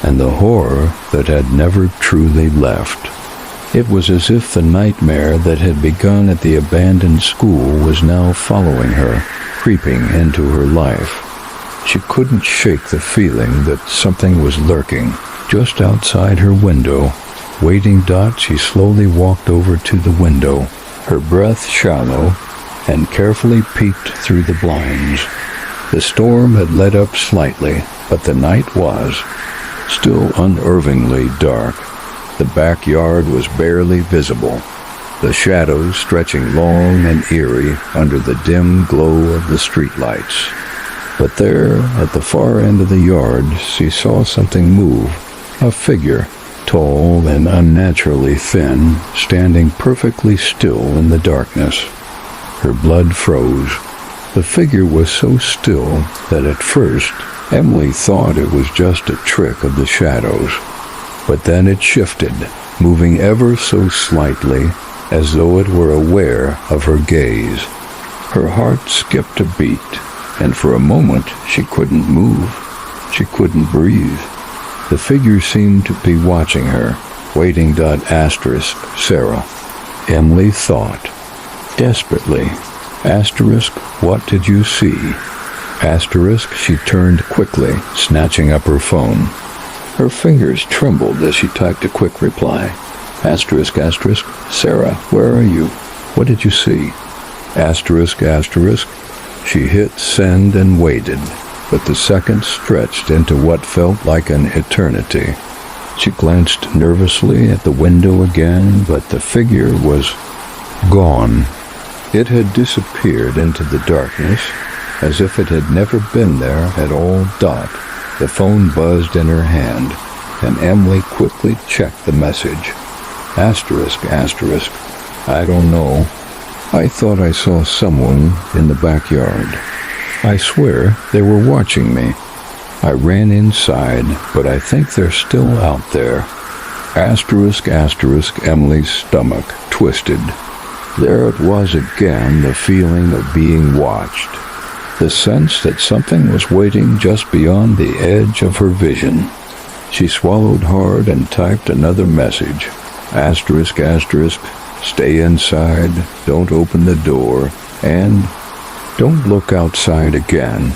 and the horror that had never truly left. It was as if the nightmare that had begun at the abandoned school was now following her, creeping into her life. She couldn't shake the feeling that something was lurking just outside her window. Waiting. Dot. She slowly walked over to the window, her breath shallow, and carefully peeked through the blinds. The storm had let up slightly, but the night was still unnervingly dark. The backyard was barely visible. the shadows stretching long and eerie under the dim glow of the streetlights. But there, at the far end of the yard, she saw something move, a figure, tall and unnaturally thin, standing perfectly still in the darkness. Her blood froze. The figure was so still that at first Emily thought it was just a trick of the shadows. But then it shifted, moving ever so slightly, as though it were aware of her gaze. Her heart skipped a beat, and for a moment she couldn't move. She couldn't breathe. The figure seemed to be watching her, waiting. Sarah. Emily thought, desperately, what did you see? She turned quickly, snatching up her phone. Her fingers trembled as she typed a quick reply. Sarah, where are you? What did you see? She hit send and waited, but the seconds stretched into what felt like an eternity. She glanced nervously at the window again, but the figure was gone. It had disappeared into the darkness, as if it had never been there at all. The phone buzzed in her hand, and Emily quickly checked the message. I don't know. I thought I saw someone in the backyard. I swear they were watching me. I ran inside, but I think they're still out there. Emily's stomach twisted. There it was again, the feeling of being watched. The sense that something was waiting just beyond the edge of her vision. She swallowed hard and typed another message. Stay inside, don't open the door, and don't look outside again.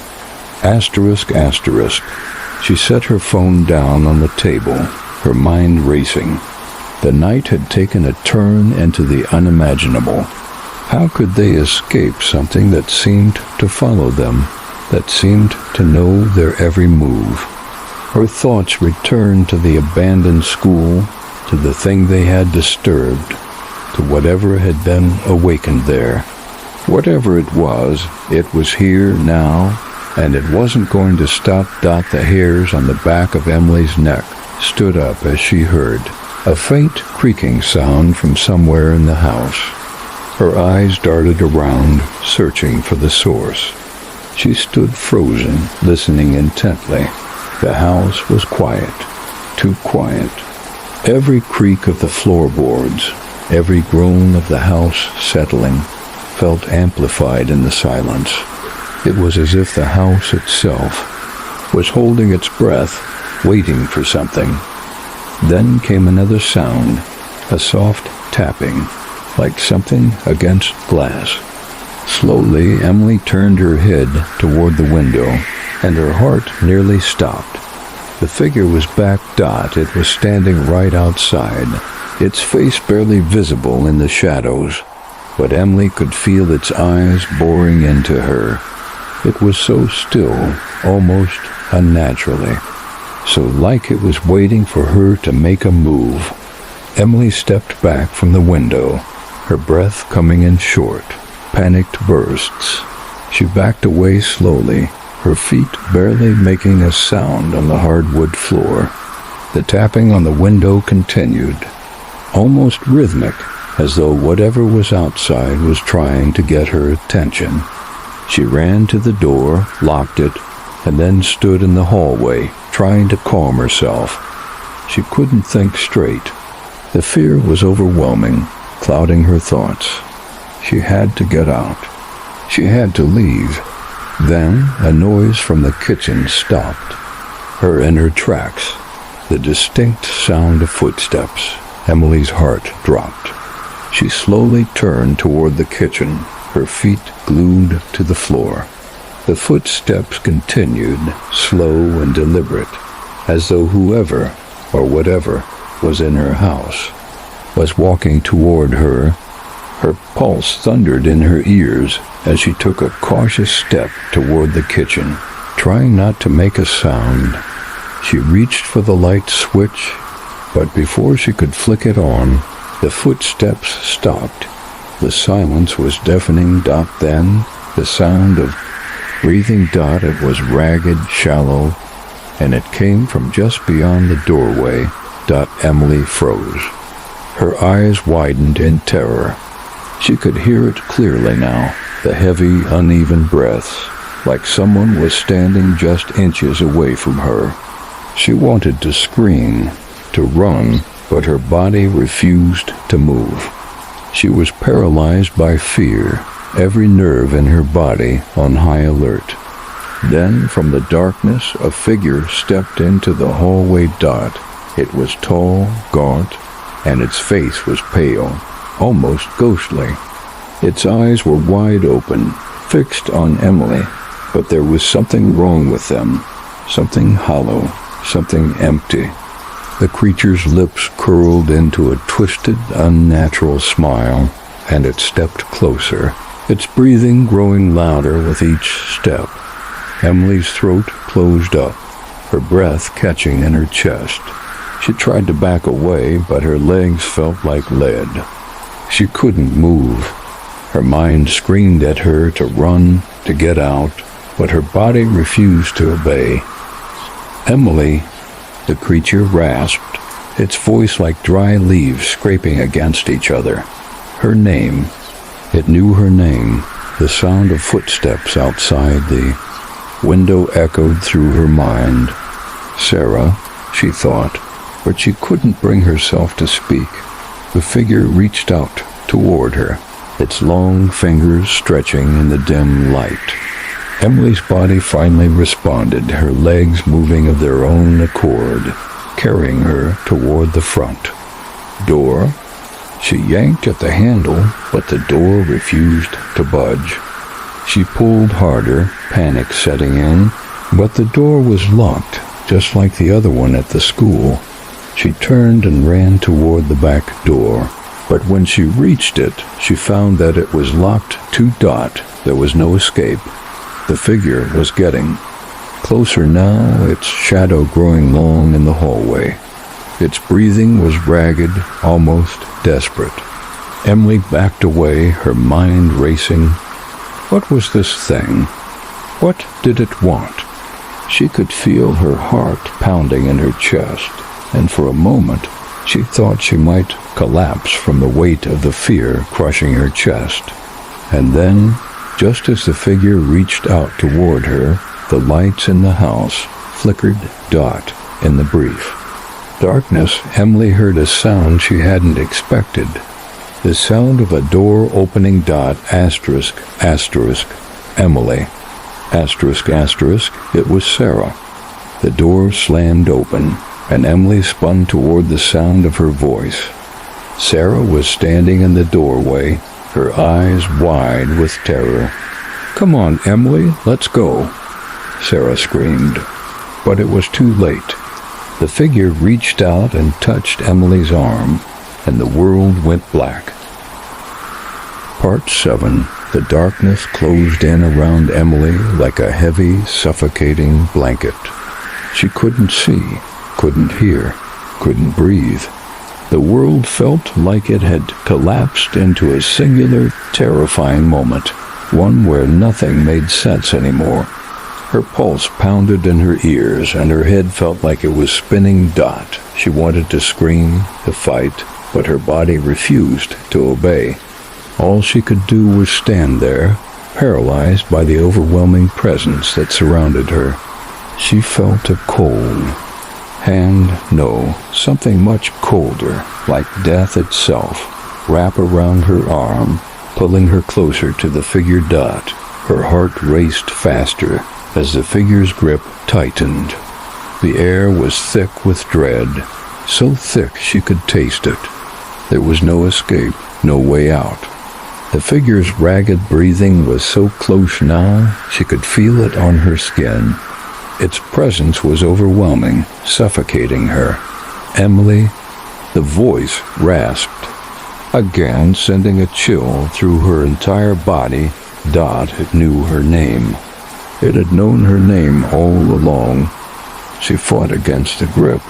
She set her phone down on the table, her mind racing. The night had taken a turn into the unimaginable. How could they escape something that seemed to follow them, that seemed to know their every move? Her thoughts returned to the abandoned school, to the thing they had disturbed, to whatever had been awakened there. Whatever it was here now, and it wasn't going to stop. The hairs on the back of Emily's neck stood up as she heard a faint creaking sound from somewhere in the house. Her eyes darted around, searching for the source. She stood frozen, listening intently. The house was quiet, too quiet. Every creak of the floorboards, every groan of the house settling, felt amplified in the silence. It was as if the house itself was holding its breath, waiting for something. Then came another sound, a soft tapping, like something against glass. Slowly, Emily turned her head toward the window, and her heart nearly stopped. The figure was back. It was standing right outside, its face barely visible in the shadows, but Emily could feel its eyes boring into her. It was so still, almost unnaturally, so like it was waiting for her to make a move. Emily stepped back from the window, her breath coming in short, panicked bursts. She backed away slowly, her feet barely making a sound on the hardwood floor. The tapping on the window continued, almost rhythmic, as though whatever was outside was trying to get her attention. She ran to the door, locked it, and then stood in the hallway, trying to calm herself. She couldn't think straight. The fear was overwhelming, clouding her thoughts. She had to get out. She had to leave. Then a noise from the kitchen stopped her in her tracks. The distinct sound of footsteps. Emily's heart dropped. She slowly turned toward the kitchen, her feet glued to the floor. The footsteps continued, slow and deliberate, as though whoever or whatever was in her house was walking toward her. Her pulse thundered in her ears as she took a cautious step toward the kitchen, trying not to make a sound. She reached for the light switch, but before she could flick it on, The footsteps stopped. The silence was deafening. Then the sound of breathing. It was ragged, shallow, and it came from just beyond the doorway. Emily froze. Her eyes widened in terror. She could hear it clearly now, the heavy, uneven breaths, like someone was standing just inches away from her. She wanted to scream, to run, but her body refused to move. She was paralyzed by fear, every nerve in her body on high alert. Then, from the darkness, a figure stepped into the hallway. It was tall, gaunt, and its face was pale, almost ghostly. Its eyes were wide open, fixed on Emily, but there was something wrong with them, something hollow, something empty. The creature's lips curled into a twisted, unnatural smile, and it stepped closer, its breathing growing louder with each step. Emily's throat closed up, her breath catching in her chest. She tried to back away, but her legs felt like lead. She couldn't move. Her mind screamed at her to run, to get out, but her body refused to obey. "Emily," the creature rasped, its voice like dry leaves scraping against each other. Her name. It knew her name. The sound of footsteps outside the window echoed through her mind. Sarah, she thought, but she couldn't bring herself to speak. The figure reached out toward her, its long fingers stretching in the dim light. Emily's body finally responded, her legs moving of their own accord, carrying her toward the front. Door? She yanked at the handle, but the door refused to budge. She pulled harder, panic setting in, but the door was locked, just like the other one at the school. She turned and ran toward the back door, but when she reached it, she found that it was locked too. There was no escape. The figure was getting closer now, its shadow growing long in the hallway. Its breathing was ragged, almost desperate. Emily backed away, her mind racing. What was this thing? What did it want? She could feel her heart pounding in her chest, and for a moment she thought she might collapse from the weight of the fear crushing her chest. And then, just as the figure reached out toward her, the lights in the house flickered. In the brief darkness, Emily heard a sound she hadn't expected. The sound of a door opening. Emily. It was Sarah. The door slammed open, and Emily spun toward the sound of her voice. Sarah was standing in the doorway, her eyes wide with terror. "Come on, Emily, let's go," Sarah screamed. But it was too late. The figure reached out and touched Emily's arm, and the world went black. Part 7. The darkness closed in around Emily like a heavy, suffocating blanket. She couldn't see, couldn't hear, couldn't breathe. The world felt like it had collapsed into a singular, terrifying moment, one where nothing made sense anymore. Her pulse pounded in her ears, and her head felt like it was spinning. She wanted to scream, to fight, but her body refused to obey. All she could do was stand there, paralyzed by the overwhelming presence that surrounded her. She felt a cold hand, no, something much colder, like death itself, wrap around her arm, pulling her closer to the figure. Her heart raced faster as the figure's grip tightened. The air was thick with dread, so thick she could taste it. There was no escape, no way out. The figure's ragged breathing was so close now, she could feel it on her skin. Its presence was overwhelming, suffocating her. "Emily," the voice rasped, again sending a chill through her entire body. It knew her name. It had known her name all along. She fought against the grip,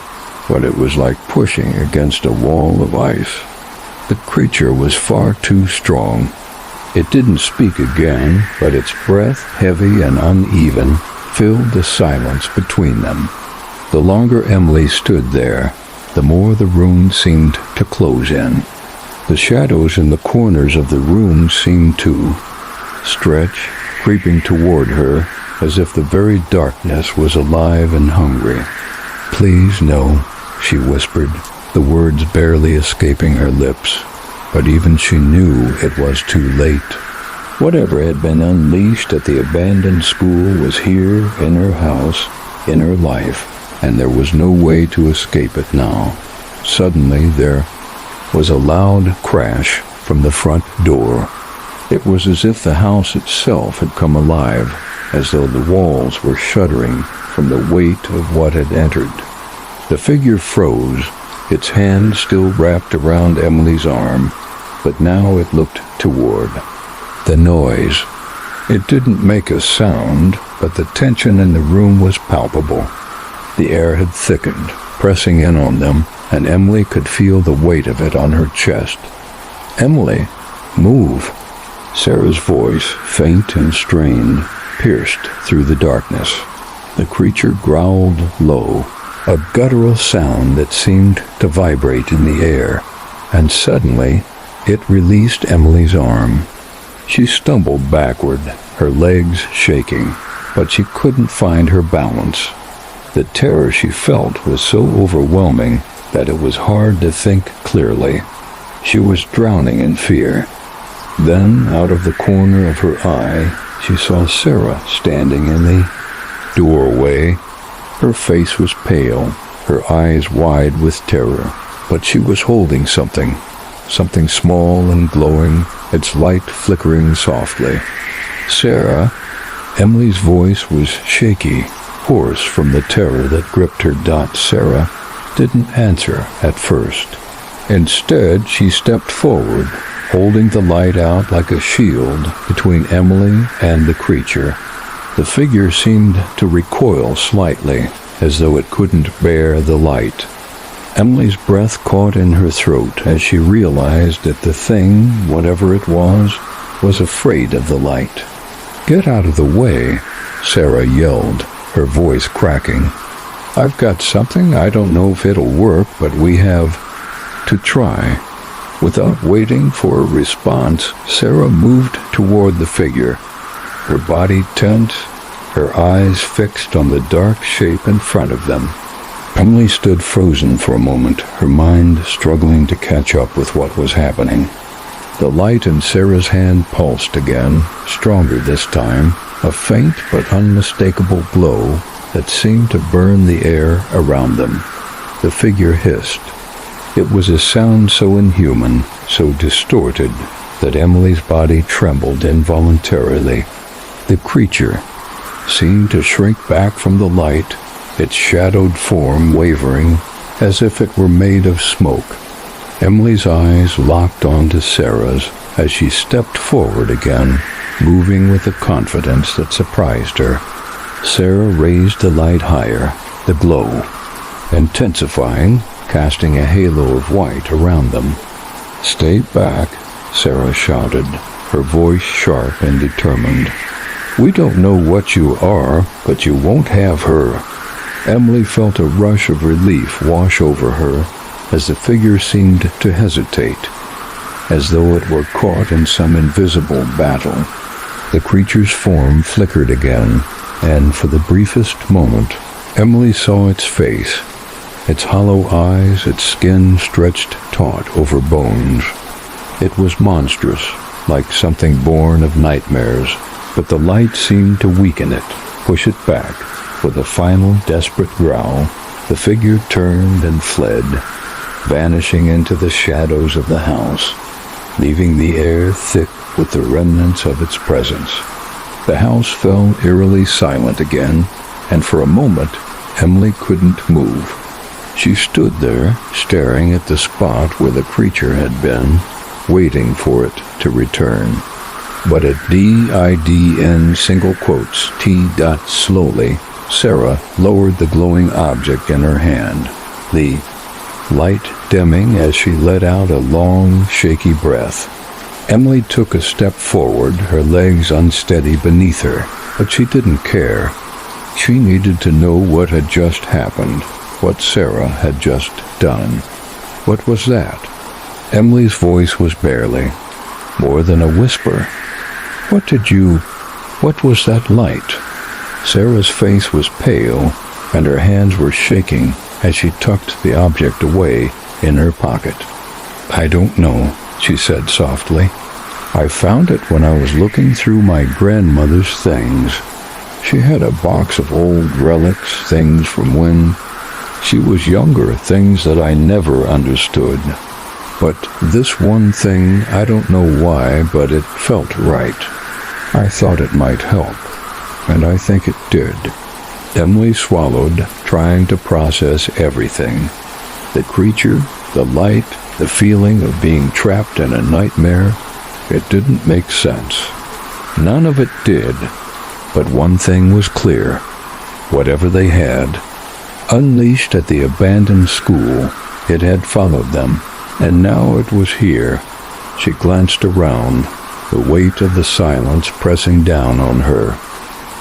but it was like pushing against a wall of ice. The creature was far too strong. It didn't speak again, but its breath, heavy and uneven, filled the silence between them. The longer Emily stood there, the more the room seemed to close in. The shadows in the corners of the room seemed to stretch, creeping toward her, as if the very darkness was alive and hungry. "Please, no," she whispered, the words barely escaping her lips. But even she knew it was too late. Whatever had been unleashed at the abandoned school was here, in her house, in her life, and there was no way to escape it now. Suddenly there was a loud crash from the front door. It was as if the house itself had come alive, as though the walls were shuddering from the weight of what had entered. The figure froze, its hand still wrapped around Emily's arm, but now it looked toward. The noise. It didn't make a sound, but the tension in the room was palpable. The air had thickened, pressing in on them, and Emily could feel the weight of it on her chest. "Emily, move!" Sarah's voice, faint and strained, pierced through the darkness. The creature growled low, a guttural sound that seemed to vibrate in the air, and suddenly it released Emily's arm. She stumbled backward, her legs shaking, but she couldn't find her balance. The terror she felt was so overwhelming that it was hard to think clearly. She was drowning in fear. Then, out of the corner of her eye, she saw Sarah standing in the doorway. Her face was pale, her eyes wide with terror, but she was holding something small and glowing, its light flickering softly. "Sarah?" Emily's voice was shaky, hoarse from the terror that gripped her. Sarah didn't answer at first. Instead, she stepped forward, holding the light out like a shield between Emily and the creature. The figure seemed to recoil slightly, as though it couldn't bear the light. Emily's breath caught in her throat as she realized that the thing, whatever it was afraid of the light. "Get out of the way," Sarah yelled, her voice cracking. "I've got something. I don't know if it'll work, but we have to try." Without waiting for a response, Sarah moved toward the figure, her body tense, her eyes fixed on the dark shape in front of them. Emily stood frozen for a moment, her mind struggling to catch up with what was happening. The light in Sarah's hand pulsed again, stronger this time, a faint but unmistakable glow that seemed to burn the air around them. The figure hissed. It was a sound so inhuman, so distorted, that Emily's body trembled involuntarily. The creature seemed to shrink back from the light, its shadowed form wavering as if it were made of smoke. Emily's eyes locked onto Sarah's as she stepped forward again, moving with a confidence that surprised her. Sarah raised the light higher, the glow intensifying, casting a halo of white around them. "Stay back," Sarah shouted, her voice sharp and determined. "We don't know what you are, but you won't have her." Emily felt a rush of relief wash over her as the figure seemed to hesitate, as though it were caught in some invisible battle. The creature's form flickered again, and for the briefest moment, Emily saw its face, its hollow eyes, its skin stretched taut over bones. It was monstrous, like something born of nightmares, but the light seemed to weaken it, push it back. With a final desperate growl, the figure turned and fled, vanishing into the shadows of the house, leaving the air thick with the remnants of its presence. The house fell eerily silent again, and for a moment, Emily couldn't move. She stood there, staring at the spot where the creature had been, waiting for it to return. But at DIDN single quotes T. Slowly, Sarah lowered the glowing object in her hand. The light dimming as she let out a long, shaky breath. Emily took a step forward, her legs unsteady beneath her, but she didn't care. She needed to know what had just happened, what Sarah had just done. What was that? Emily's voice was barely more than a whisper. What was that light? Sarah's face was pale, and her hands were shaking as she tucked the object away in her pocket. I don't know, she said softly. I found it when I was looking through my grandmother's things. She had a box of old relics, things from when she was younger, things that I never understood. But this one thing, I don't know why, but it felt right. I thought it might help, and I think it did. Emily swallowed, trying to process everything. The creature, the light, the feeling of being trapped in a nightmare. It didn't make sense. None of it did. But one thing was clear. Whatever they had, unleashed at the abandoned school, it had followed them, and now it was here. She glanced around, the weight of the silence pressing down on her.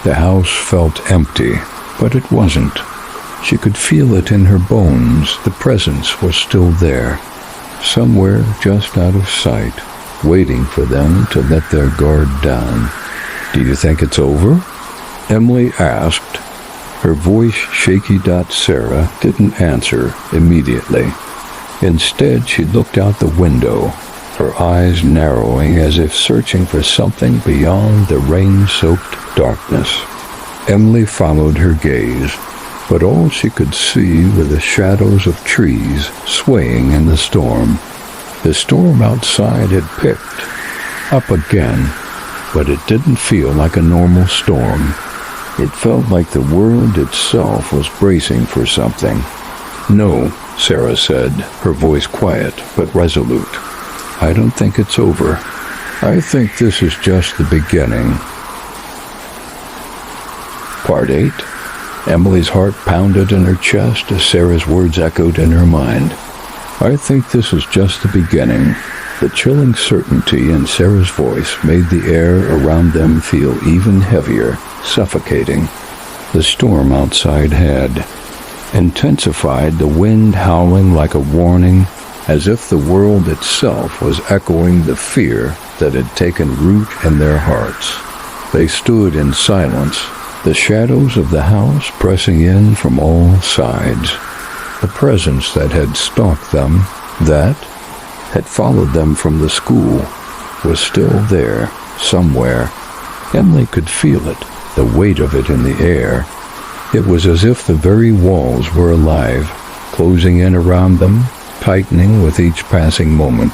The house felt empty, but it wasn't. She could feel it in her bones. The presence was still there, somewhere just out of sight, waiting for them to let their guard down. Do you think it's over? Emily asked. Her voice shaky. Sarah didn't answer immediately. Instead, she looked out the window, her eyes narrowing as if searching for something beyond the rain-soaked darkness. Emily followed her gaze, but all she could see were the shadows of trees swaying in the storm. The storm outside had picked up again, but it didn't feel like a normal storm. It felt like the world itself was bracing for something. No, Sarah said, her voice quiet but resolute. I don't think it's over. I think this is just the beginning. Part 8. Emily's heart pounded in her chest as Sarah's words echoed in her mind. I think this is just the beginning. The chilling certainty in Sarah's voice made the air around them feel even heavier, suffocating. The storm outside had intensified, the wind howling like a warning, as if the world itself was echoing the fear that had taken root in their hearts. They stood in silence, the shadows of the house pressing in from all sides. The presence that had stalked them, that had followed them from the school, was still there, somewhere. Emily could feel it, the weight of it in the air. It was as if the very walls were alive, closing in around them, tightening with each passing moment.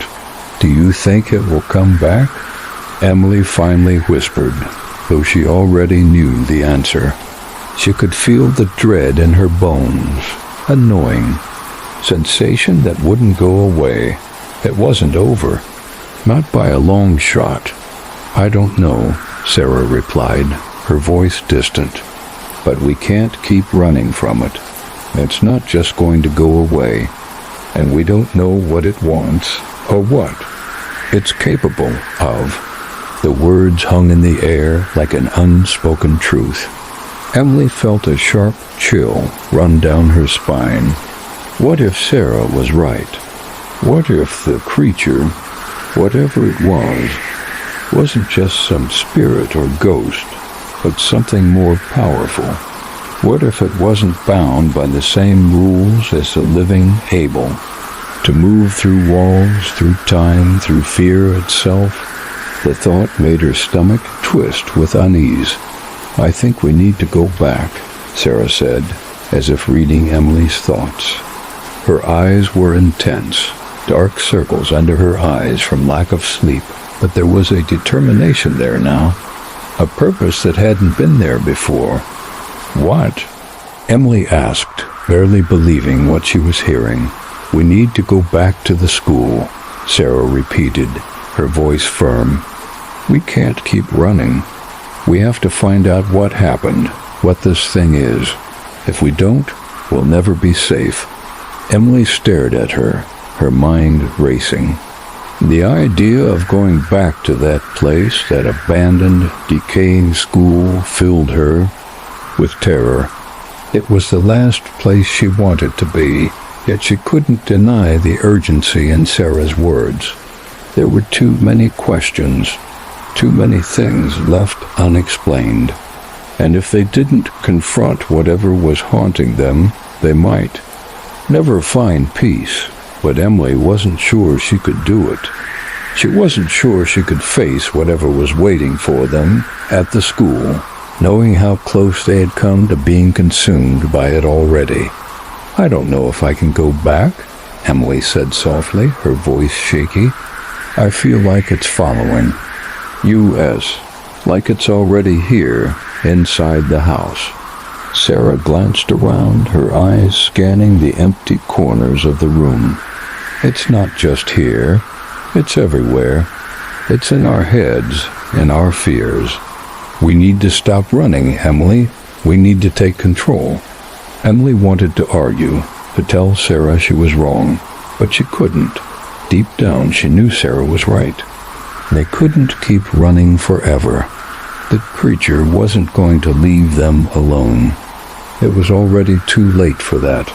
Do you think it will come back? Emily finally whispered, though she already knew the answer. She could feel the dread in her bones, a gnawing sensation that wouldn't go away. It wasn't over, not by a long shot. I don't know, Sarah replied, her voice distant. But we can't keep running from it. It's not just going to go away, and we don't know what it wants or what it's capable of. The words hung in the air like an unspoken truth. Emily felt a sharp chill run down her spine. What if Sarah was right? What if the creature, whatever it was, wasn't just some spirit or ghost, but something more powerful? What if it wasn't bound by the same rules as the living Abel, to move through walls, through time, through fear itself? The thought made her stomach twist with unease. I think we need to go back, Sarah said, as if reading Emily's thoughts. Her eyes were intense, dark circles under her eyes from lack of sleep, but there was a determination there now, a purpose that hadn't been there before. What? Emily asked, barely believing what she was hearing. We need to go back to the school, Sarah repeated, her voice firm. We can't keep running. We have to find out what happened, what this thing is. If we don't, we'll never be safe. Emily stared at her, her mind racing. The idea of going back to that place, that abandoned, decaying school, filled her with terror. It was the last place she wanted to be, yet she couldn't deny the urgency in Sarah's words. There were too many questions, too many things left unexplained. And if they didn't confront whatever was haunting them, they might never find peace. But Emily wasn't sure she could do it. She wasn't sure she could face whatever was waiting for them at the school, knowing how close they had come to being consumed by it already. "I don't know if I can go back," Emily said softly, her voice shaky. "I feel like it's following. U.S., like it's already here, inside the house." Sarah glanced around, her eyes scanning the empty corners of the room. "It's not just here. It's everywhere. It's in our heads, in our fears. We need to stop running, Emily. We need to take control." Emily wanted to argue, to tell Sarah she was wrong, but she couldn't. Deep down, she knew Sarah was right. They couldn't keep running forever. The creature wasn't going to leave them alone. It was already too late for that.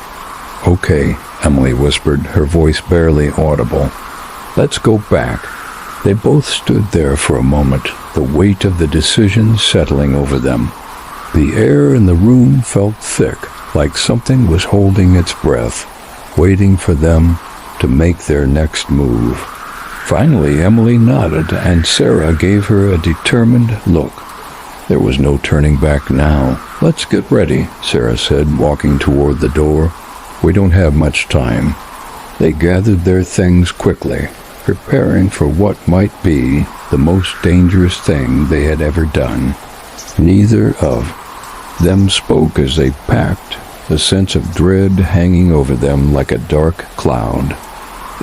"Okay," Emily whispered, her voice barely audible. "Let's go back." They both stood there for a moment, the weight of the decision settling over them. The air in the room felt thick, like something was holding its breath, waiting for them to make their next move. Finally, Emily nodded, and Sarah gave her a determined look. There was no turning back now. "Let's get ready," Sarah said, walking toward the door. "We don't have much time." They gathered their things quickly, preparing for what might be the most dangerous thing they had ever done. Neither of them spoke as they packed, a sense of dread hanging over them like a dark cloud.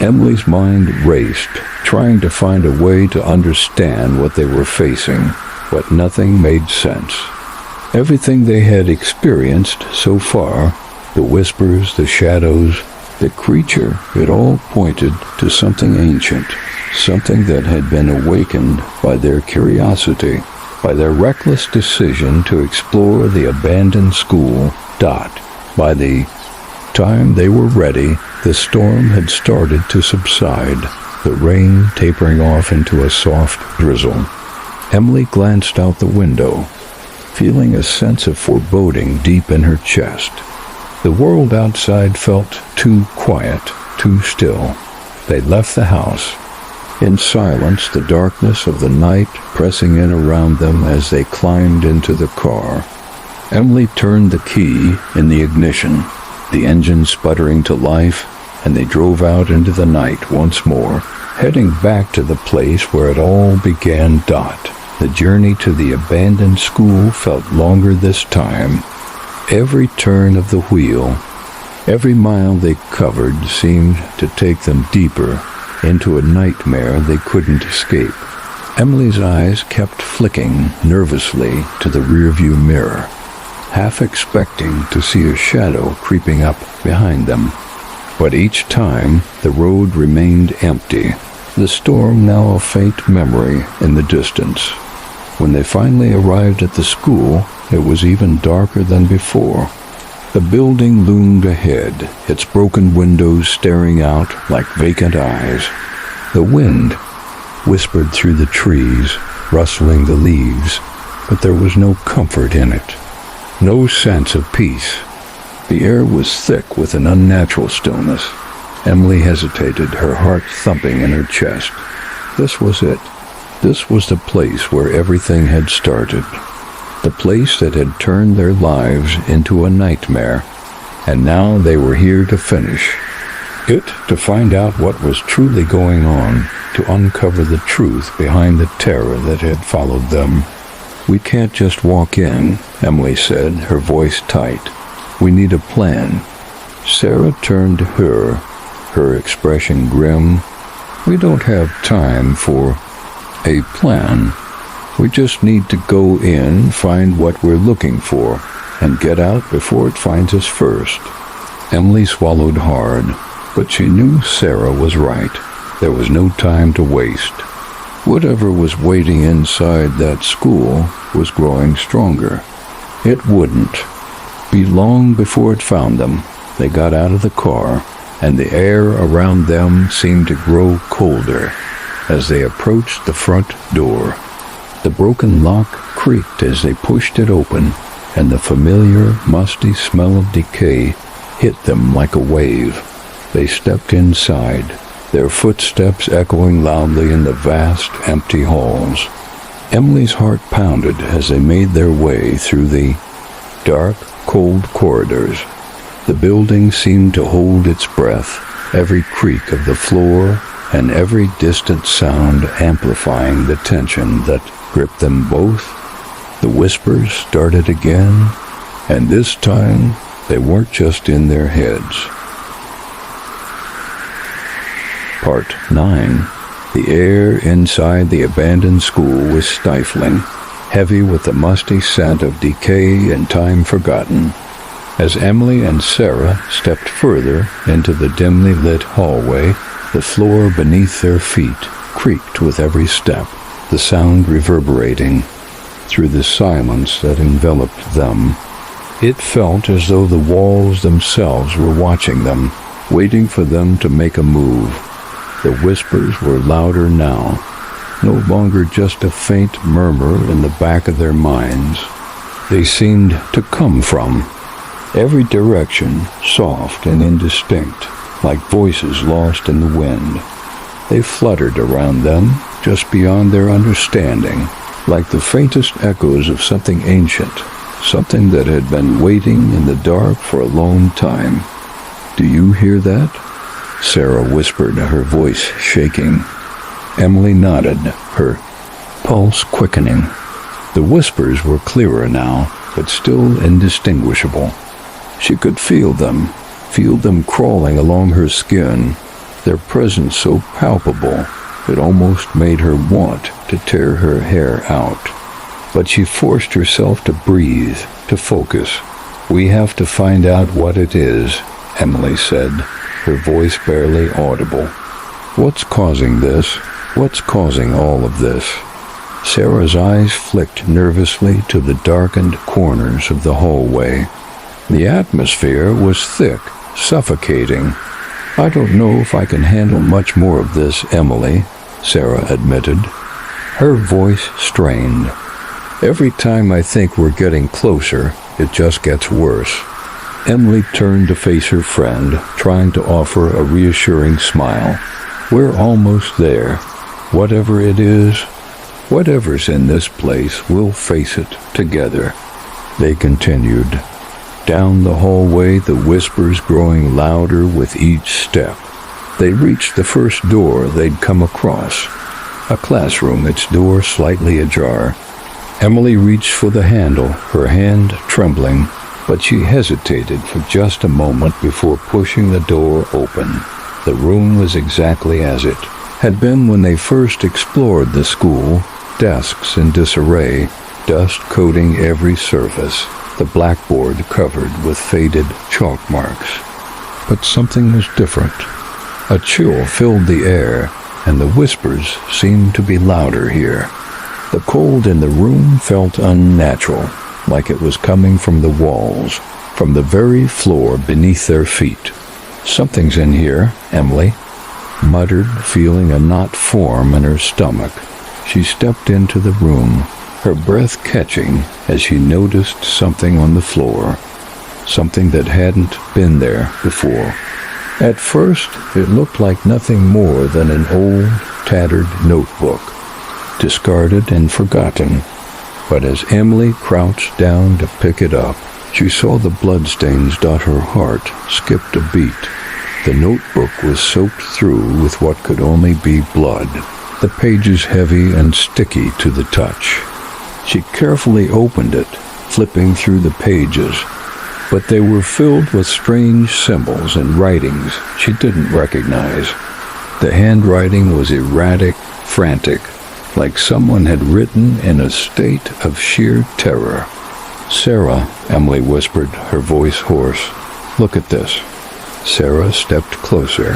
Emily's mind raced, trying to find a way to understand what they were facing, but nothing made sense. Everything they had experienced so far, the whispers, the shadows, the creature, it all pointed to something ancient, something that had been awakened by their curiosity, by their reckless decision to explore the abandoned school. By the time they were ready, the storm had started to subside, the rain tapering off into a soft drizzle. Emily glanced out the window, feeling a sense of foreboding deep in her chest. The world outside felt too quiet, too still. They left the house. In silence, the darkness of the night pressing in around them as they climbed into the car. Emily turned the key in the ignition, the engine sputtering to life, and they drove out into the night once more, heading back to the place where it all began. The journey to the abandoned school felt longer this time. Every turn of the wheel, every mile they covered seemed to take them deeper into a nightmare they couldn't escape. Emily's eyes kept flicking nervously to the rearview mirror, half expecting to see a shadow creeping up behind them. But each time, the road remained empty, the storm now a faint memory in the distance. When they finally arrived at the school, it was even darker than before. The building loomed ahead, its broken windows staring out like vacant eyes. The wind whispered through the trees, rustling the leaves, but there was no comfort in it, no sense of peace. The air was thick with an unnatural stillness. Emily hesitated, her heart thumping in her chest. This was it. This was the place where everything had started. The place that had turned their lives into a nightmare, and now they were here to finish it, to find out what was truly going on, to uncover the truth behind the terror that had followed them. "We can't just walk in," Emily said, her voice tight. "We need a plan." Sarah turned to her, her expression grim. "We don't have time for a plan. We just need to go in, find what we're looking for, and get out before it finds us first." Emily swallowed hard, but she knew Sarah was right. There was no time to waste. Whatever was waiting inside that school was growing stronger. It wouldn't be long before it found them. They got out of the car, and the air around them seemed to grow colder as they approached the front door. The broken lock creaked as they pushed it open, and the familiar, musty smell of decay hit them like a wave. They stepped inside, their footsteps echoing loudly in the vast, empty halls. Emily's heart pounded as they made their way through the dark, cold corridors. The building seemed to hold its breath, every creak of the floor and every distant sound amplifying the tension that gripped them both. The whispers started again, and this time they weren't just in their heads. Part 9. The air inside the abandoned school was stifling, heavy with the musty scent of decay and time forgotten. As Emily and Sarah stepped further into the dimly lit hallway, the floor beneath their feet creaked with every step, the sound reverberating through the silence that enveloped them. It felt as though the walls themselves were watching them, waiting for them to make a move. The whispers were louder now, no longer just a faint murmur in the back of their minds. They seemed to come from every direction, soft and indistinct, like voices lost in the wind. They fluttered around them, just beyond their understanding, like the faintest echoes of something ancient, something that had been waiting in the dark for a long time. "Do you hear that?" Sarah whispered, her voice shaking. Emily nodded, her pulse quickening. The whispers were clearer now, but still indistinguishable. She could feel them crawling along her skin, their presence so palpable it almost made her want to tear her hair out. But she forced herself to breathe, to focus. "We have to find out what it is," Emily said, her voice barely audible. "What's causing this? What's causing all of this?" Sarah's eyes flicked nervously to the darkened corners of the hallway. The atmosphere was thick, suffocating. "I don't know if I can handle much more of this, Emily," Sarah admitted, her voice strained. "Every time I think we're getting closer, it just gets worse." Emily turned to face her friend, trying to offer a reassuring smile. "We're almost there. Whatever it is, whatever's in this place, we'll face it together." They continued. Down the hallway, the whispers growing louder with each step. They reached the first door they'd come across, a classroom, its door slightly ajar. Emily reached for the handle, her hand trembling, but she hesitated for just a moment before pushing the door open. The room was exactly as it had been when they first explored the school, desks in disarray, dust coating every surface, the blackboard covered with faded chalk marks. But something was different. A chill filled the air, and the whispers seemed to be louder here. The cold in the room felt unnatural, like it was coming from the walls, from the very floor beneath their feet. "Something's in here," Emily muttered, feeling a knot form in her stomach. She stepped into the room, her breath catching as she noticed something on the floor, something that hadn't been there before. At first, it looked like nothing more than an old, tattered notebook, discarded and forgotten. But as Emily crouched down to pick it up, she saw the bloodstains dot her heart, skipped a beat. The notebook was soaked through with what could only be blood, the pages heavy and sticky to the touch. She carefully opened it, flipping through the pages, but they were filled with strange symbols and writings she didn't recognize. The handwriting was erratic, frantic, like someone had written in a state of sheer terror. "Sarah," Emily whispered, her voice hoarse, "look at this." Sarah stepped closer,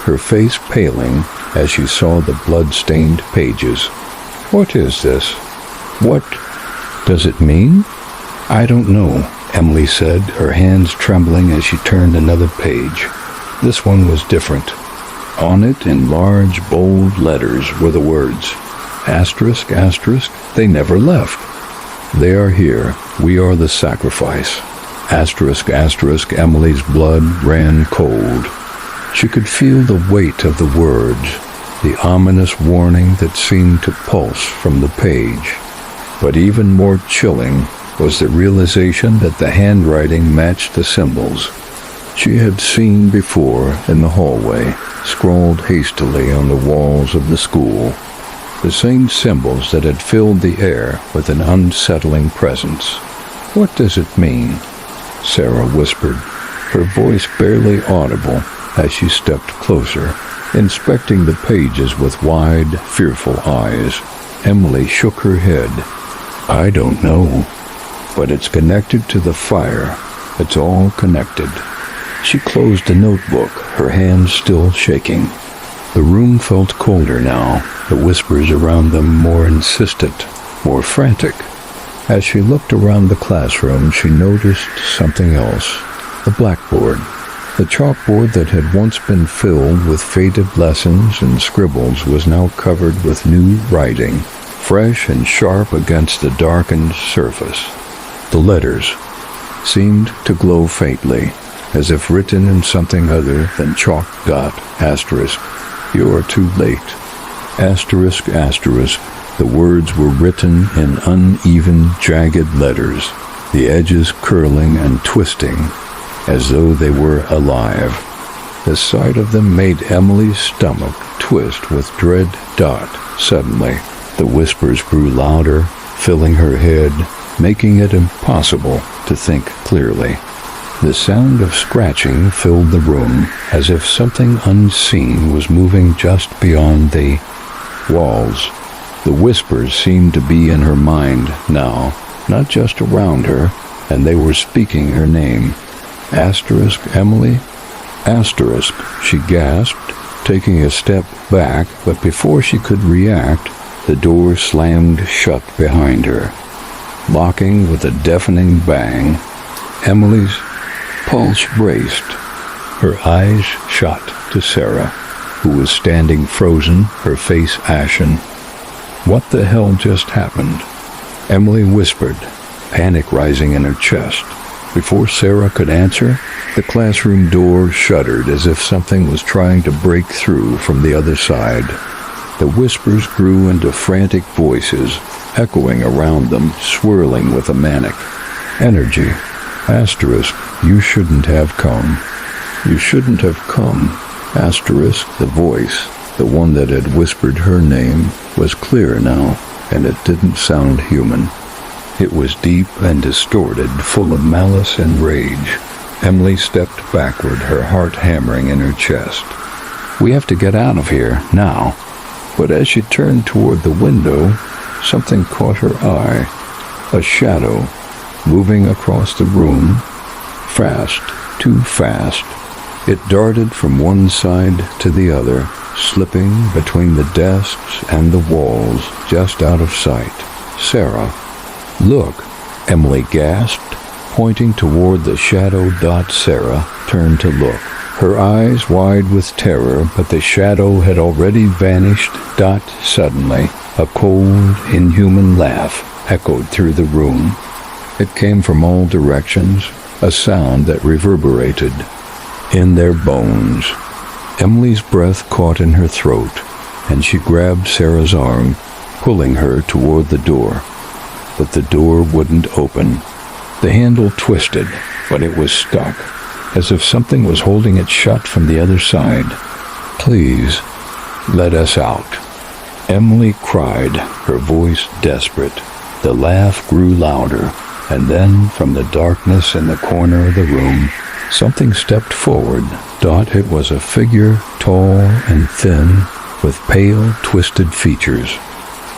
her face paling as she saw the blood-stained pages. "What is this? What does it mean?" "I don't know," Emily said, her hands trembling as she turned another page. This one was different. On it, in large, bold letters, were the words, "Asterisk, asterisk, they never left. They are here. We are the sacrifice." Asterisk, asterisk, Emily's blood ran cold. She could feel the weight of the words, the ominous warning that seemed to pulse from the page. But even more chilling was the realization that the handwriting matched the symbols she had seen before in the hallway, scrawled hastily on the walls of the school. The same symbols that had filled the air with an unsettling presence. "What does it mean?" Sarah whispered, her voice barely audible as she stepped closer, inspecting the pages with wide, fearful eyes. Emily shook her head. "I don't know, but it's connected to the fire. It's all connected." She closed the notebook, her hands still shaking. The room felt colder now, the whispers around them more insistent, more frantic. As she looked around the classroom, she noticed something else. The blackboard. The chalkboard that had once been filled with faded lessons and scribbles was now covered with new writing, fresh and sharp against the darkened surface. The letters seemed to glow faintly, as if written in something other than chalk dot asterisk. "You are too late." Asterisk, asterisk. The words were written in uneven, jagged letters, the edges curling and twisting, as though they were alive. The sight of them made Emily's stomach twist with dread. Suddenly, the whispers grew louder, filling her head, making it impossible to think clearly. The sound of scratching filled the room, as if something unseen was moving just beyond the walls. The whispers seemed to be in her mind now, not just around her, and they were speaking her name. "Asterisk, Emily?" "Asterisk," she gasped, taking a step back, but before she could react, the door slammed shut behind her, locking with a deafening bang. Emily's pulse raced. Her eyes shot to Sarah, who was standing frozen, her face ashen. "What the hell just happened?" Emily whispered, panic rising in her chest. Before Sarah could answer, the classroom door shuddered as if something was trying to break through from the other side. The whispers grew into frantic voices, echoing around them, swirling with a manic energy. Asterisk, "You shouldn't have come. You shouldn't have come." Asterisk, the voice, the one that had whispered her name, was clear now, and it didn't sound human. It was deep and distorted, full of malice and rage. Emily stepped backward, her heart hammering in her chest. "We have to get out of here, now." But as she turned toward the window, something caught her eye. A shadow, moving across the room, fast, too fast. It darted from one side to the other, slipping between the desks and the walls, just out of sight. "Sarah, look," Emily gasped, pointing toward the shadow. Sarah turned to look, her eyes wide with terror, but the shadow had already vanished. Suddenly, a cold, inhuman laugh echoed through the room. It came from all directions, a sound that reverberated in their bones. Emily's breath caught in her throat, and she grabbed Sarah's arm, pulling her toward the door. But the door wouldn't open. The handle twisted, but it was stuck, as if something was holding it shut from the other side. "Please, let us out," Emily cried, her voice desperate. The laugh grew louder, and then, from the darkness in the corner of the room, something stepped forward. It was a figure, tall and thin, with pale, twisted features.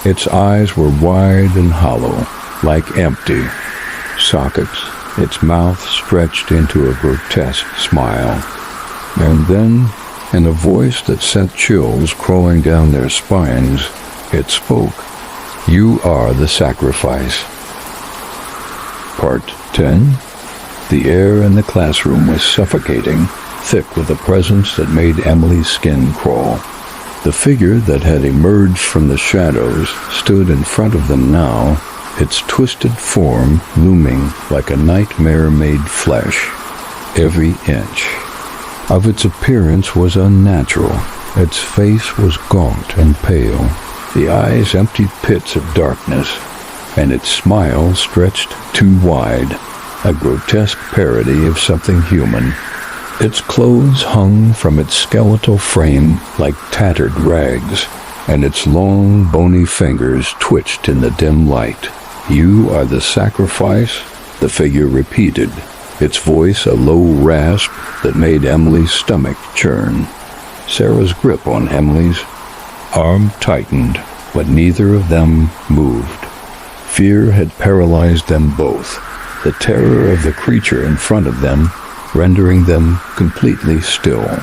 Its eyes were wide and hollow, like empty sockets. Its mouth stretched into a grotesque smile. And then, in a voice that sent chills crawling down their spines, it spoke. "You are the sacrifice." Part 10. The air in the classroom was suffocating, thick with a presence that made Emily's skin crawl. The figure that had emerged from the shadows stood in front of them now, its twisted form looming like a nightmare-made flesh. Every inch of its appearance was unnatural. Its face was gaunt and pale, the eyes empty pits of darkness, and its smile stretched too wide, a grotesque parody of something human. Its clothes hung from its skeletal frame like tattered rags, and its long, bony fingers twitched in the dim light. "You are the sacrifice," the figure repeated, its voice a low rasp that made Emily's stomach churn. Sarah's grip on Emily's arm tightened, but neither of them moved. Fear had paralyzed them both, the terror of the creature in front of them rendering them completely still.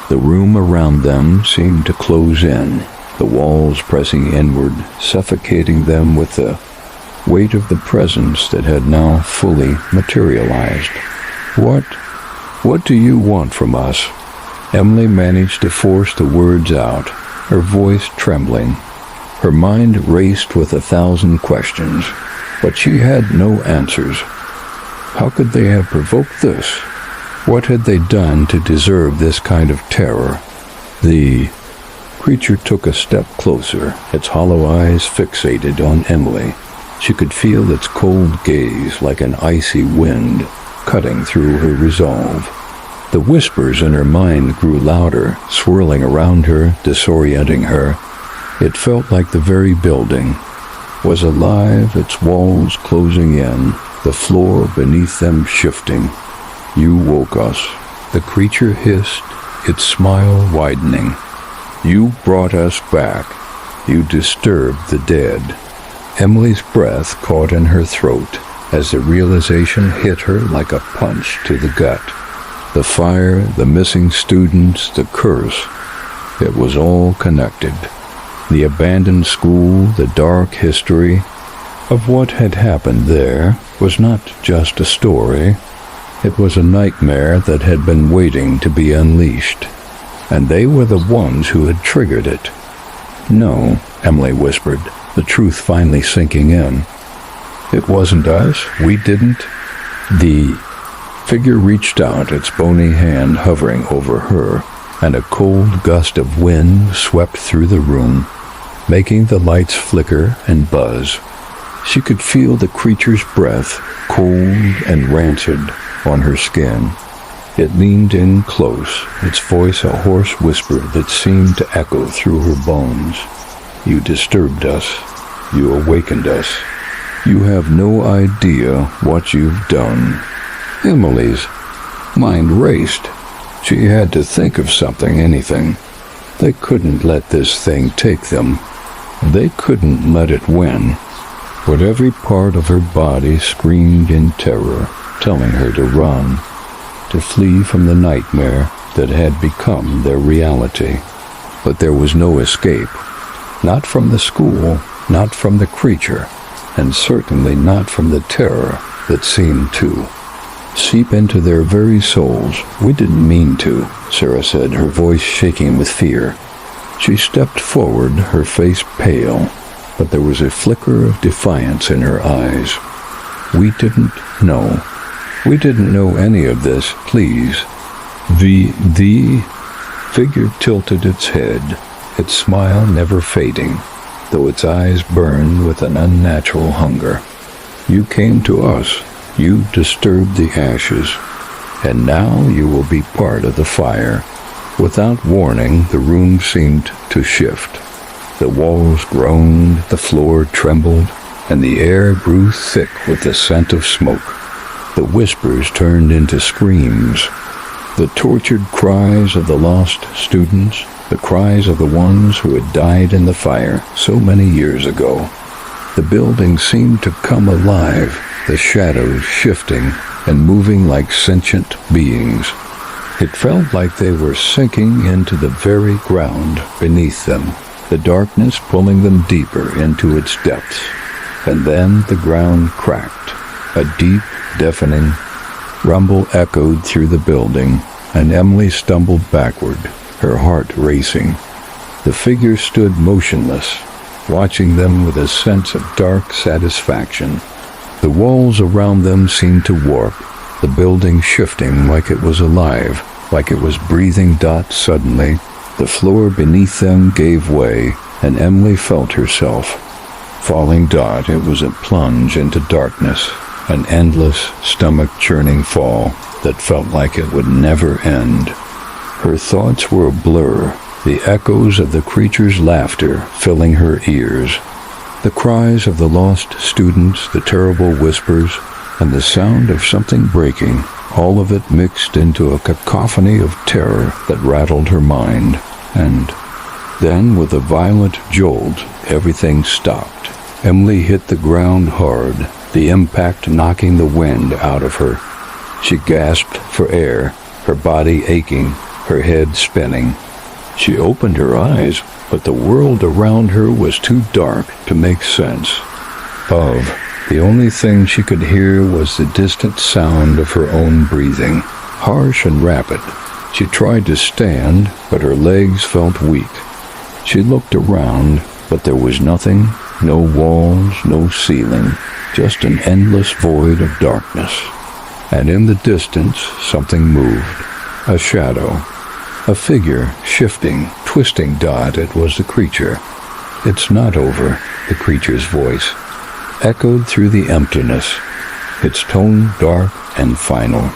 The room around them seemed to close in, the walls pressing inward, suffocating them with the weight of the presence that had now fully materialized. What do you want from us?" Emily managed to force the words out, her voice trembling. Her mind raced with 1,000 questions, but she had no answers. How could they have provoked this? What had they done to deserve this kind of terror? The creature took a step closer, its hollow eyes fixated on Emily. She could feel its cold gaze like an icy wind cutting through her resolve. The whispers in her mind grew louder, swirling around her, disorienting her. It felt like the very building was alive, its walls closing in, the floor beneath them shifting. "You woke us," the creature hissed, its smile widening. "You brought us back. You disturbed the dead." Emily's breath caught in her throat as the realization hit her like a punch to the gut. The fire, the missing students, the curse, it was all connected. The abandoned school, the dark history of what had happened there was not just a story. It was a nightmare that had been waiting to be unleashed, and they were the ones who had triggered it. "No," Emily whispered, the truth finally sinking in. "It wasn't us. We didn't." The figure reached out, its bony hand hovering over her, and a cold gust of wind swept through the room, making the lights flicker and buzz. She could feel the creature's breath, cold and rancid, on her skin. It leaned in close, its voice a hoarse whisper that seemed to echo through her bones. "You disturbed us. You awakened us. You have no idea what you've done." Emily's mind raced. She had to think of something, anything. They couldn't let this thing take them. They couldn't let it win. But every part of her body screamed in terror, telling her to run, to flee from the nightmare that had become their reality. But there was no escape. Not from the school, not from the creature, and certainly not from the terror that seemed to seep into their very souls. "We didn't mean to," Sarah said, her voice shaking with fear. She stepped forward, her face pale, but there was a flicker of defiance in her eyes. "We didn't know. We didn't know any of this, please." The figure tilted its head, its smile never fading, though its eyes burned with an unnatural hunger. "You came to us. You disturbed the ashes, and now you will be part of the fire." Without warning, the room seemed to shift. The walls groaned, the floor trembled, and the air grew thick with the scent of smoke. The whispers turned into screams, the tortured cries of the lost students, the cries of the ones who had died in the fire so many years ago. The building seemed to come alive, the shadows shifting and moving like sentient beings. It felt like they were sinking into the very ground beneath them, the darkness pulling them deeper into its depths. And then the ground cracked. A deep, deafening rumble echoed through the building, and Emily stumbled backward, her heart racing. The figure stood motionless, watching them with a sense of dark satisfaction. The walls around them seemed to warp, the building shifting like it was alive, like it was breathing. Suddenly, the floor beneath them gave way, and Emily felt herself falling. It was a plunge into darkness, an endless, stomach-churning fall that felt like it would never end. Her thoughts were a blur, the echoes of the creature's laughter filling her ears. The cries of the lost students, the terrible whispers, and the sound of something breaking, all of it mixed into a cacophony of terror that rattled her mind. And then, with a violent jolt, everything stopped. Emily hit the ground hard, the impact knocking the wind out of her. She gasped for air, her body aching, her head spinning. She opened her eyes, but the world around her was too dark to make sense of. The only thing she could hear was the distant sound of her own breathing, harsh and rapid. She tried to stand, but her legs felt weak. She looked around, but there was nothing, no walls, no ceiling, just an endless void of darkness. And in the distance, something moved, a shadow, a figure shifting, twisting. It was the creature. "It's not over," the creature's voice echoed through the emptiness, its tone dark and final.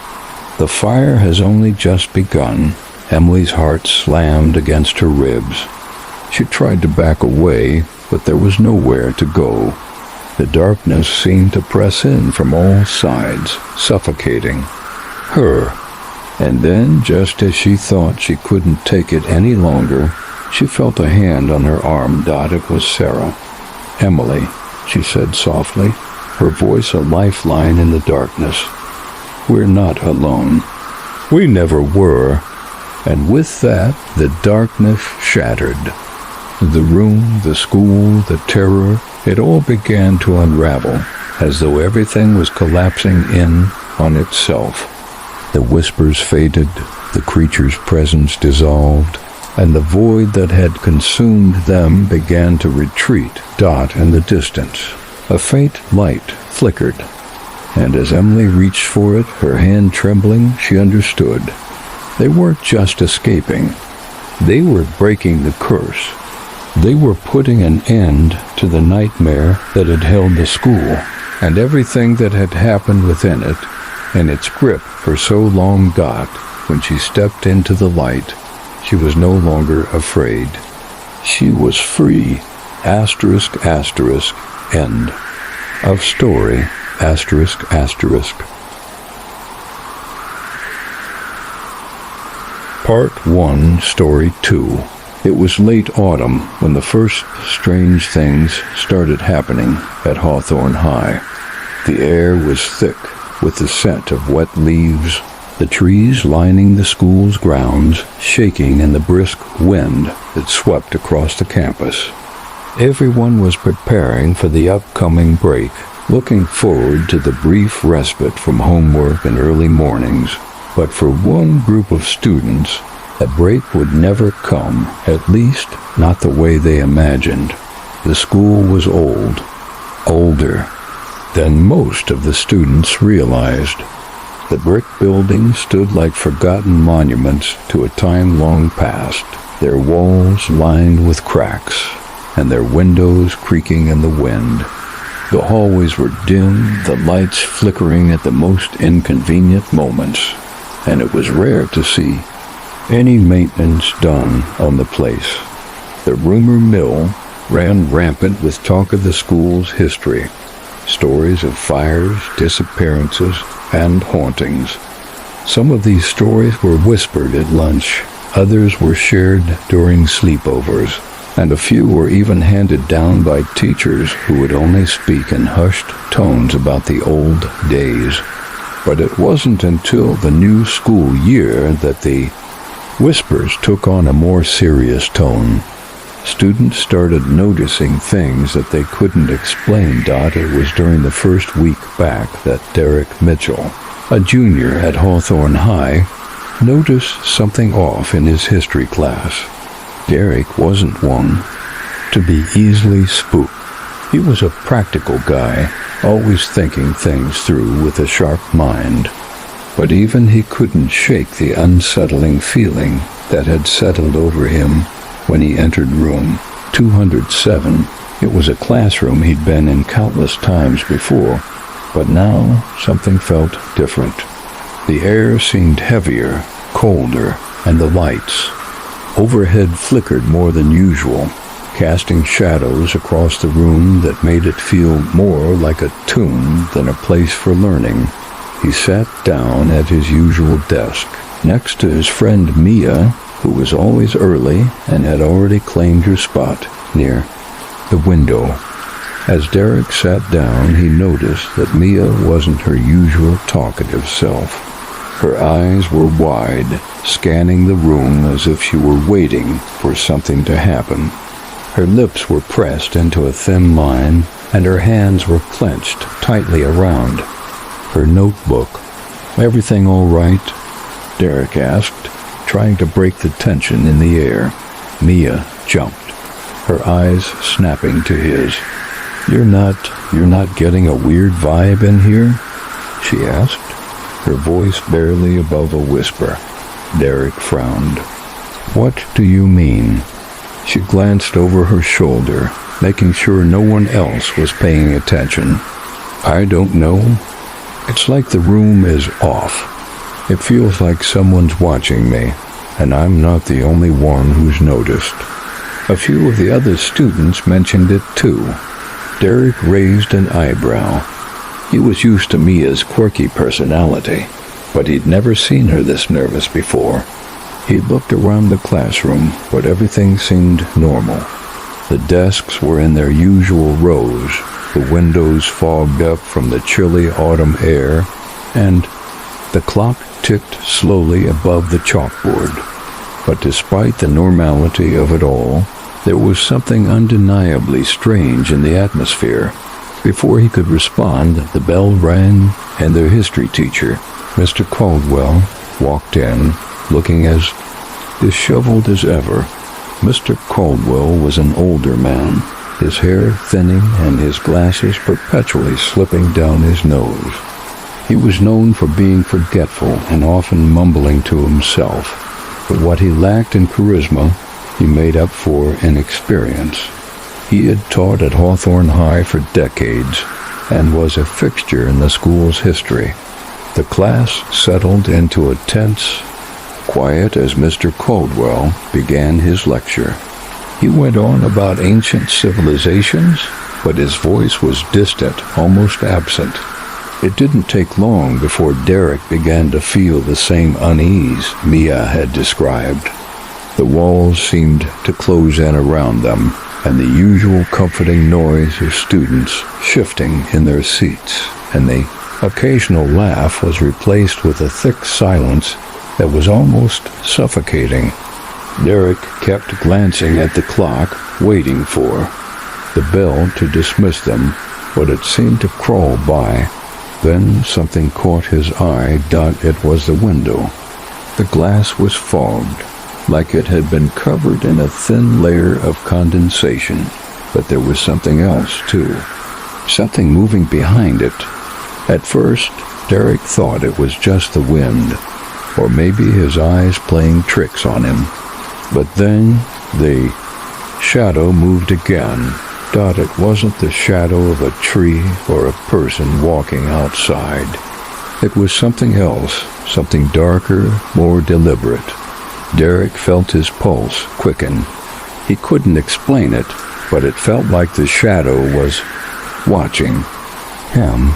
"The fire has only just begun." Emily's heart slammed against her ribs. She tried to back away, but there was nowhere to go. The darkness seemed to press in from all sides, suffocating her. And then, just as she thought she couldn't take it any longer, she felt a hand on her arm. It was Sarah. "Emily," she said softly, her voice a lifeline in the darkness. "We're not alone. We never were." And with that, the darkness shattered. The room, the school, the terror, it all began to unravel, as though everything was collapsing in on itself. The whispers faded, the creature's presence dissolved, and the void that had consumed them began to retreat. In the distance, a faint light flickered, and as Emily reached for it, her hand trembling, she understood. They weren't just escaping. They were breaking the curse. They were putting an end to the nightmare that had held the school, and everything that had happened within it, and its grip for so long. When she stepped into the light, she was no longer afraid. She was free. Asterisk, asterisk, end of story, asterisk, asterisk. Part 1, Story 2. It was late autumn when the first strange things started happening at Hawthorne High. The air was thick with the scent of wet leaves, the trees lining the school's grounds shaking in the brisk wind that swept across the campus. Everyone was preparing for the upcoming break, looking forward to the brief respite from homework and early mornings. But for one group of students, a break would never come, at least not the way they imagined. The school was old, older than most of the students realized. The brick buildings stood like forgotten monuments to a time long past, their walls lined with cracks, and their windows creaking in the wind. The hallways were dim, the lights flickering at the most inconvenient moments, and it was rare to see any maintenance done on the place. The rumor mill ran rampant with talk of the school's history, stories of fires, disappearances, and hauntings. Some of these stories were whispered at lunch, others were shared during sleepovers, and a few were even handed down by teachers who would only speak in hushed tones about the old days. But it wasn't until the new school year that the whispers took on a more serious tone. Students started noticing things that they couldn't explain. It was during the first week back that Derek Mitchell, a junior at Hawthorne High, noticed something off in his history class. Derek wasn't one to be easily spooked. He was a practical guy, always thinking things through with a sharp mind. But even he couldn't shake the unsettling feeling that had settled over him when he entered room 207. It was a classroom he'd been in countless times before, but now something felt different. The air seemed heavier, colder, and the lights overhead flickered more than usual, casting shadows across the room that made it feel more like a tomb than a place for learning. He sat down at his usual desk, next to his friend Mia, who was always early and had already claimed her spot near the window. As Derek sat down, he noticed that Mia wasn't her usual talkative self. Her eyes were wide, scanning the room as if she were waiting for something to happen. Her lips were pressed into a thin line, and her hands were clenched tightly around her notebook. "Everything all right?" Derek asked, trying to break the tension in the air. Mia jumped, her eyes snapping to his. You're not getting a weird vibe in here?" she asked, her voice barely above a whisper. Derek frowned. "What do you mean?" She glanced over her shoulder, making sure no one else was paying attention. "I don't know. It's like the room is off. It feels like someone's watching me, and I'm not the only one who's noticed." A few of the other students mentioned it too. Derek raised an eyebrow. He was used to Mia's quirky personality, but he'd never seen her this nervous before. He looked around the classroom, but everything seemed normal. The desks were in their usual rows, the windows fogged up from the chilly autumn air, and the clock ticked slowly above the chalkboard. But despite the normality of it all, there was something undeniably strange in the atmosphere. Before he could respond, the bell rang, and their history teacher, Mr. Caldwell, walked in, looking as disheveled as ever. Mr. Caldwell was an older man, his hair thinning and his glasses perpetually slipping down his nose. He was known for being forgetful and often mumbling to himself, but what he lacked in charisma, he made up for in experience. He had taught at Hawthorne High for decades and was a fixture in the school's history. The class settled into a tense quiet as Mr. Caldwell began his lecture. He went on about ancient civilizations, but his voice was distant, almost absent. It didn't take long before Derek began to feel the same unease Mia had described. The walls seemed to close in around them, and the usual comforting noise of students shifting in their seats, and the occasional laugh was replaced with a thick silence that was almost suffocating. Derek kept glancing at the clock, waiting for the bell to dismiss them, but it seemed to crawl by. Then something caught his eye. It was the window. The glass was fogged, like it had been covered in a thin layer of condensation, but there was something else, too. Something moving behind it. At first, Derek thought it was just the wind, or maybe his eyes playing tricks on him. But then the shadow moved again. It wasn't the shadow of a tree or a person walking outside. It was something else, something darker, more deliberate. Derek felt his pulse quicken. He couldn't explain it, but it felt like the shadow was watching him.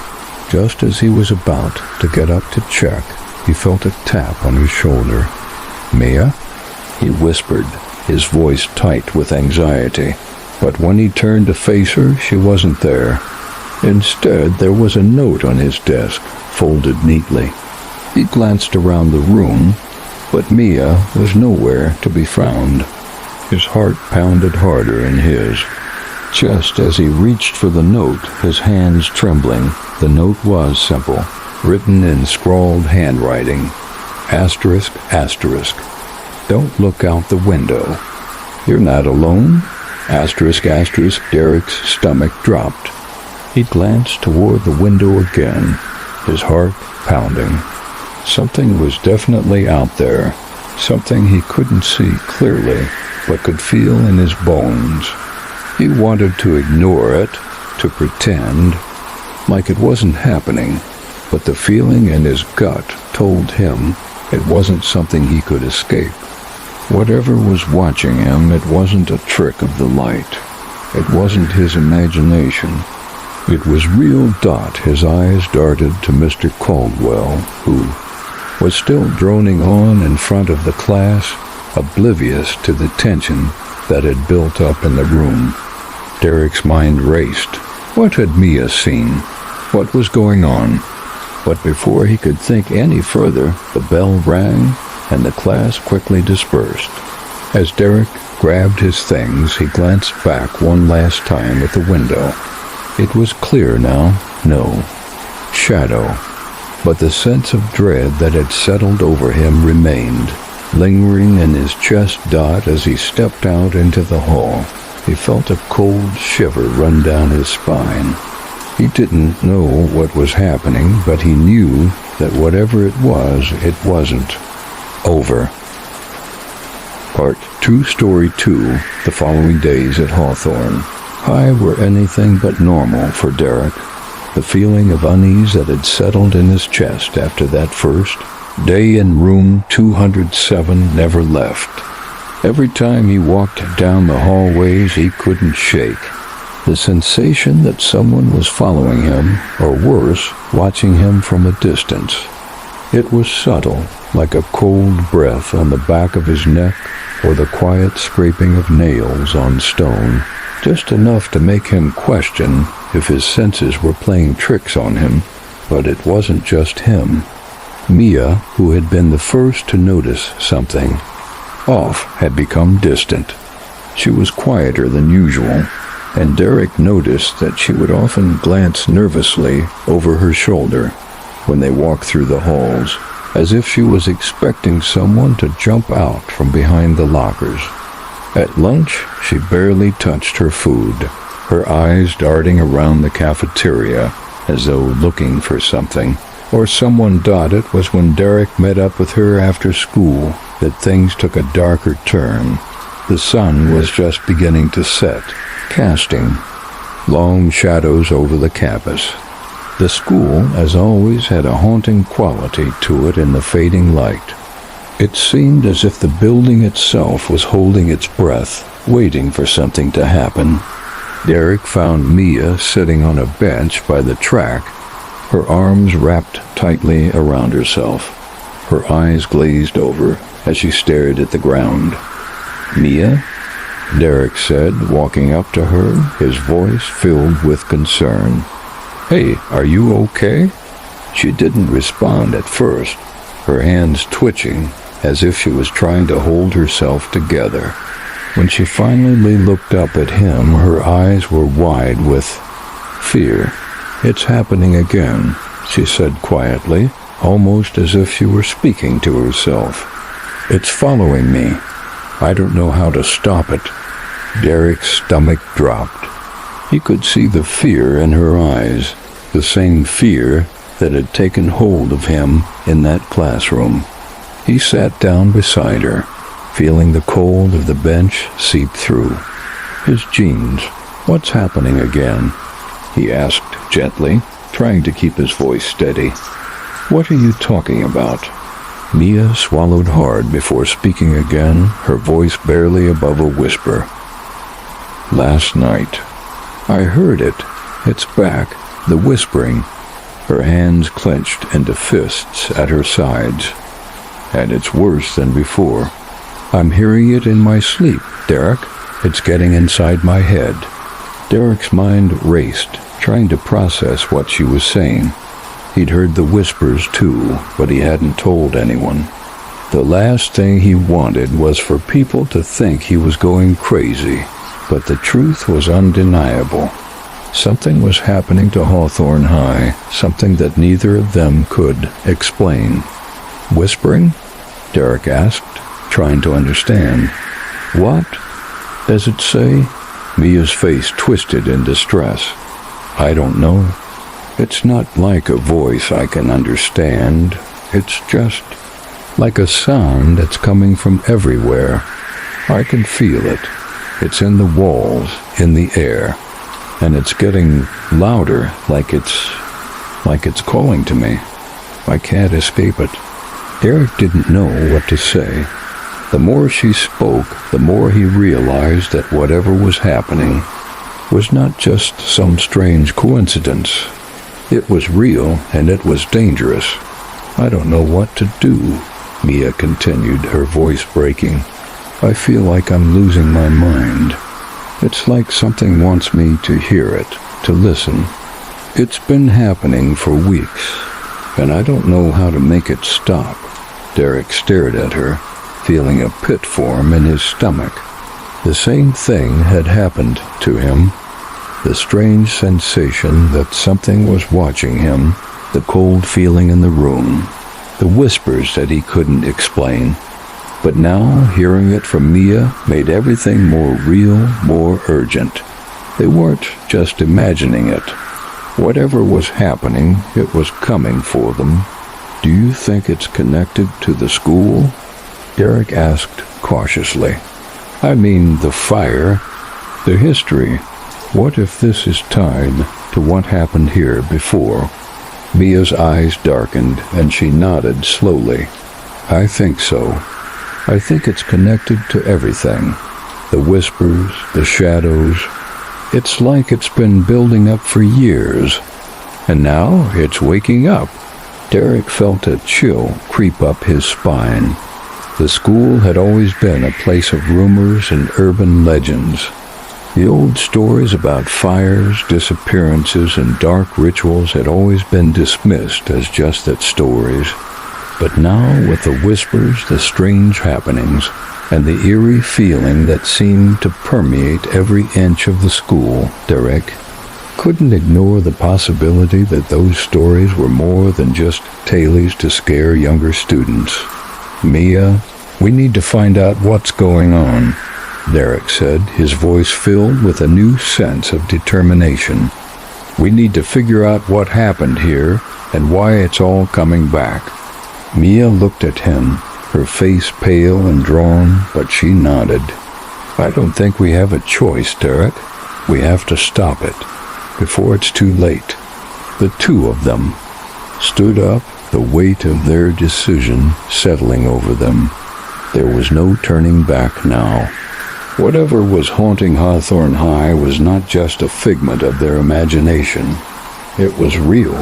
Just as he was about to get up to check, he felt a tap on his shoulder. "Mia?" he whispered, his voice tight with anxiety. But when he turned to face her, she wasn't there. Instead, there was a note on his desk, folded neatly. He glanced around the room, but Mia was nowhere to be found. His heart pounded harder in his. Just as he reached for the note, his hands trembling, the note was simple, written in scrawled handwriting. Asterisk, asterisk. Don't look out the window. You're not alone. Asterisk, asterisk. Derek's stomach dropped. He glanced toward the window again, his heart pounding. Something was definitely out there, something he couldn't see clearly, but could feel in his bones. He wanted to ignore it, to pretend, like it wasn't happening, but the feeling in his gut told him it wasn't something he could escape. Whatever was watching him, it wasn't a trick of the light. It wasn't his imagination. It was real. His eyes darted to Mr. Caldwell, who was still droning on in front of the class, oblivious to the tension that had built up in the room. Derek's mind raced. What had Mia seen? What was going on? But before he could think any further, the bell rang, and the class quickly dispersed. As Derek grabbed his things, he glanced back one last time at the window. It was clear now. No shadow. But the sense of dread that had settled over him remained, lingering in his chest. As he stepped out into the hall, he felt a cold shiver run down his spine. He didn't know what was happening, but he knew that whatever it wasn't over. Part 2, Story 2, the following days at Hawthorne. High were anything but normal for Derek. The feeling of unease that had settled in his chest after that first day in room 207 never left. Every time he walked down the hallways, he couldn't shake the sensation that someone was following him, or worse, watching him from a distance. It was subtle, like a cold breath on the back of his neck, or the quiet scraping of nails on stone, just enough to make him question if his senses were playing tricks on him. But it wasn't just him. Mia, who had been the first to notice something off, had become distant. She was quieter than usual, and Derek noticed that she would often glance nervously over her shoulder when they walked through the halls, as if she was expecting someone to jump out from behind the lockers. At lunch, she barely touched her food, her eyes darting around the cafeteria as though looking for something, or someone. It was when Derek met up with her after school that things took a darker turn. The sun was just beginning to set, casting long shadows over the campus. The school, as always, had a haunting quality to it in the fading light. It seemed as if the building itself was holding its breath, waiting for something to happen. Derek found Mia sitting on a bench by the track, her arms wrapped tightly around herself, her eyes glazed over as she stared at the ground. "Mia?" Derek said, walking up to her, his voice filled with concern. "Hey, are you okay?" She didn't respond at first, her hands twitching as if she was trying to hold herself together. When she finally looked up at him, her eyes were wide with fear. "It's happening again," she said quietly, almost as if she were speaking to herself. "It's following me. I don't know how to stop it." Derek's stomach dropped. He could see the fear in her eyes, the same fear that had taken hold of him in that classroom. He sat down beside her, feeling the cold of the bench seep through his jeans. "What's happening again?" he asked gently, trying to keep his voice steady. "What are you talking about?" Mia swallowed hard before speaking again, her voice barely above a whisper. "Last night. I heard it. It's back, the whispering." Her hands clenched into fists at her sides. "And it's worse than before. I'm hearing it in my sleep, Derek. It's getting inside my head." Derek's mind raced, trying to process what she was saying. He'd heard the whispers too, but he hadn't told anyone. The last thing he wanted was for people to think he was going crazy, but the truth was undeniable. Something was happening to Hawthorne High, something that neither of them could explain. Whispering? Derek asked, trying to understand. What does it say? Mia's face twisted in distress. I don't know. It's not like a voice I can understand. It's just like a sound that's coming from everywhere. I can feel it. It's in the walls, in the air, and it's getting louder, like it's calling to me. I can't escape it. Derek didn't know what to say. The more she spoke, the more he realized that whatever was happening was not just some strange coincidence. It was real, and it was dangerous. I don't know what to do, Mia continued, her voice breaking. I feel like I'm losing my mind. It's like something wants me to hear it, to listen. It's been happening for weeks, and I don't know how to make it stop. Derek stared at her, feeling a pit form in his stomach. The same thing had happened to him. The strange sensation that something was watching him, the cold feeling in the room, the whispers that he couldn't explain. But now, hearing it from Mia made everything more real, more urgent. They weren't just imagining it. Whatever was happening, it was coming for them. Do you think it's connected to the school? Derek asked cautiously. I mean the fire, the history. What if this is tied to what happened here before? Mia's eyes darkened, and she nodded slowly. I think so. I think it's connected to everything. The whispers, the shadows. It's like it's been building up for years. And now it's waking up. Derek felt a chill creep up his spine. The school had always been a place of rumors and urban legends. The old stories about fires, disappearances, and dark rituals had always been dismissed as just that stories. But now, with the whispers, the strange happenings, and the eerie feeling that seemed to permeate every inch of the school, Derek couldn't ignore the possibility that those stories were more than just tales to scare younger students. Mia, we need to find out what's going on, Derek said, his voice filled with a new sense of determination. We need to figure out what happened here and why it's all coming back. Mia looked at him, her face pale and drawn, but she nodded. I don't think we have a choice, Derek. We have to stop it, before it's too late. The two of them stood up, the weight of their decision settling over them. There was no turning back now. Whatever was haunting Hawthorne High was not just a figment of their imagination. It was real.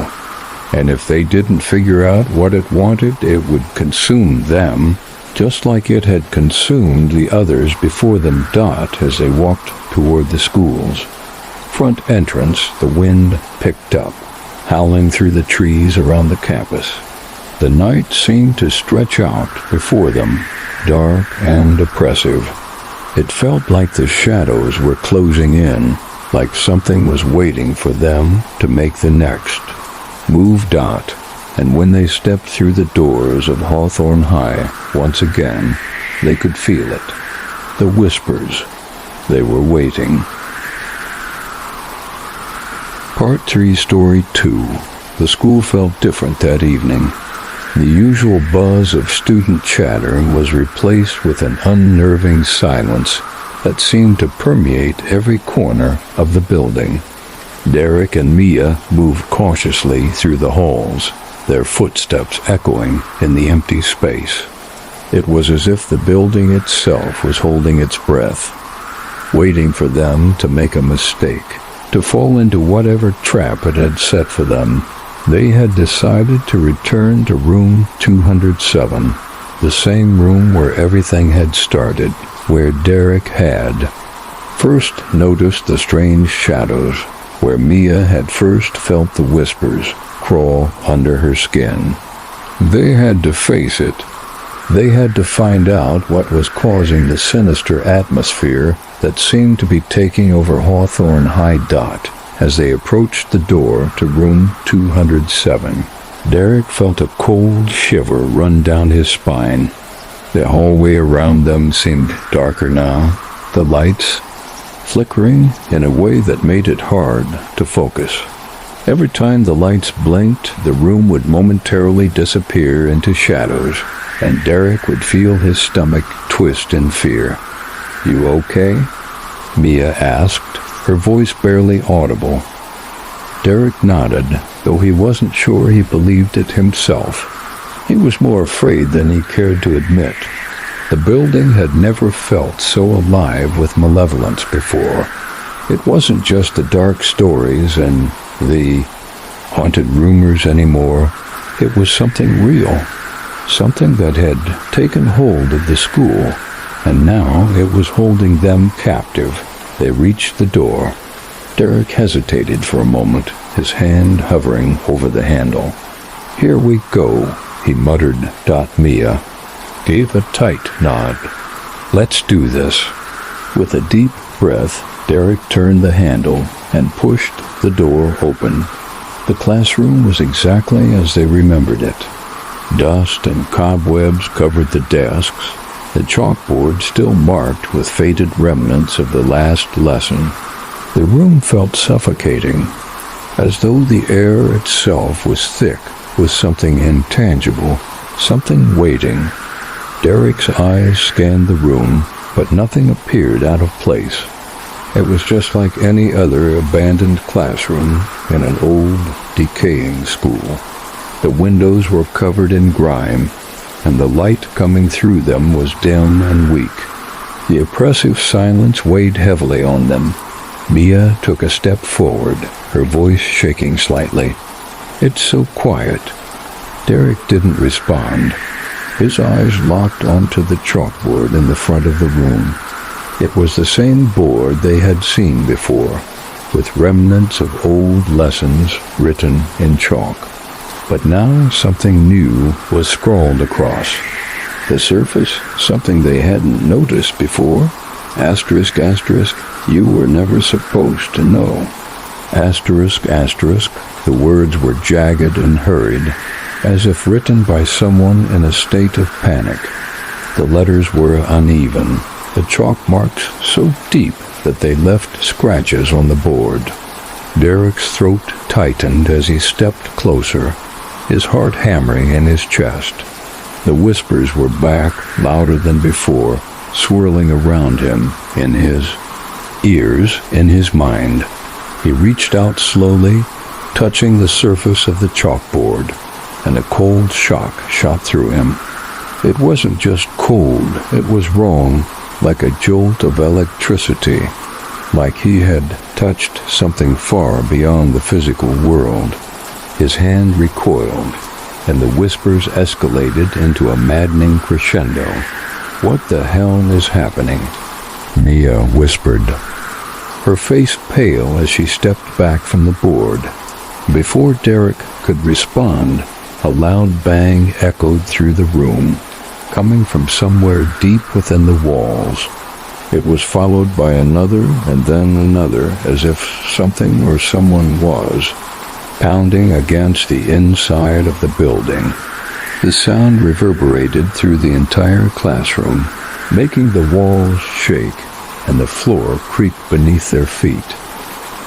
And if they didn't figure out what it wanted, it would consume them, just like it had consumed the others before them. As they walked toward the school's front entrance, the wind picked up, howling through the trees around the campus. The night seemed to stretch out before them, dark and oppressive. It felt like the shadows were closing in, like something was waiting for them to make the next move. And when they stepped through the doors of Hawthorne High once again, they could feel it. The whispers. They were waiting. Part 3, Story 2. The school felt different that evening. The usual buzz of student chatter was replaced with an unnerving silence that seemed to permeate every corner of the building. Derek and Mia moved cautiously through the halls, their footsteps echoing in the empty space. It was as if the building itself was holding its breath, waiting for them to make a mistake, to fall into whatever trap it had set for them. They had decided to return to room 207, the same room where everything had started, where Derek had first noticed the strange shadows, where Mia had first felt the whispers crawl under her skin. They had to face it. They had to find out what was causing the sinister atmosphere that seemed to be taking over Hawthorne High Dot as they approached the door to room 207. Derek felt a cold shiver run down his spine. The hallway around them seemed darker now, the lights flickering in a way that made it hard to focus. Every time the lights blinked, the room would momentarily disappear into shadows, and Derek would feel his stomach twist in fear. "You okay?" Mia asked, her voice barely audible. Derek nodded, though he wasn't sure he believed it himself. He was more afraid than he cared to admit. The building had never felt so alive with malevolence before. It wasn't just the dark stories and the haunted rumors anymore. It was something real, something that had taken hold of the school, and now it was holding them captive. They reached the door. Derek hesitated for a moment, his hand hovering over the handle. "Here we go," he muttered. Mia gave a tight nod. "Let's do this." With a deep breath, Derek turned the handle and pushed the door open. The classroom was exactly as they remembered it. Dust and cobwebs covered the desks, the chalkboard still marked with faded remnants of the last lesson. The room felt suffocating, as though the air itself was thick with something intangible, something waiting. Derek's eyes scanned the room, but nothing appeared out of place. It was just like any other abandoned classroom in an old, decaying school. The windows were covered in grime, and the light coming through them was dim and weak. The oppressive silence weighed heavily on them. Mia took a step forward, her voice shaking slightly. "It's so quiet." Derek didn't respond. His eyes locked onto the chalkboard in the front of the room. It was the same board they had seen before, with remnants of old lessons written in chalk. But now something new was scrawled across. The surface, something they hadn't noticed before. Asterisk, asterisk, you were never supposed to know. Asterisk, asterisk, the words were jagged and hurried, as if written by someone in a state of panic. The letters were uneven, the chalk marks so deep that they left scratches on the board. Derek's throat tightened as he stepped closer, his heart hammering in his chest. The whispers were back, louder than before, swirling around him, in his ears, in his mind. He reached out slowly, touching the surface of the chalkboard, and a cold shock shot through him. It wasn't just cold, it was wrong, like a jolt of electricity, like he had touched something far beyond the physical world. His hand recoiled, and the whispers escalated into a maddening crescendo. "What the hell is happening?" Mia whispered, her face pale as she stepped back from the board. Before Derek could respond, a loud bang echoed through the room, coming from somewhere deep within the walls. It was followed by another and then another, as if something or someone was pounding against the inside of the building. The sound reverberated through the entire classroom, making the walls shake and the floor creak beneath their feet.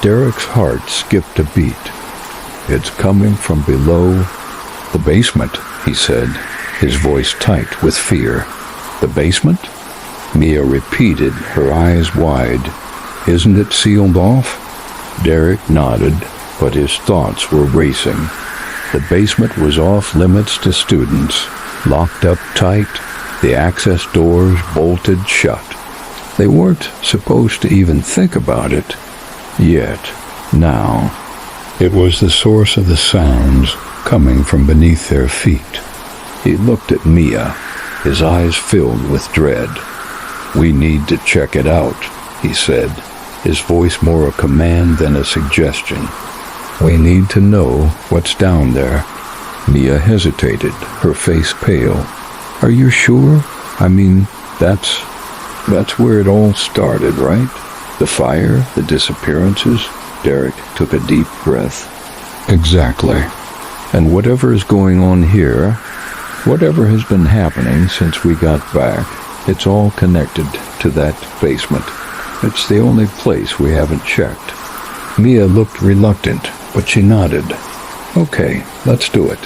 Derek's heart skipped a beat. "It's coming from below the basement," he said, his voice tight with fear. "The basement?" Mia repeated, her eyes wide. "Isn't it sealed off?" Derek nodded, but his thoughts were racing. The basement was off limits to students, locked up tight, the access doors bolted shut. They weren't supposed to even think about it. Yet, now, it was the source of the sounds coming from beneath their feet. He looked at Mia, his eyes filled with dread. "We need to check it out," he said, his voice more a command than a suggestion. "We need to know what's down there." Mia hesitated, her face pale. "Are you sure? I mean, that's where it all started, right? The fire, the disappearances." Derek took a deep breath. "Exactly. And whatever is going on here, whatever has been happening since we got back, it's all connected to that basement. It's the only place we haven't checked." Mia looked reluctant, but she nodded. "Okay, let's do it."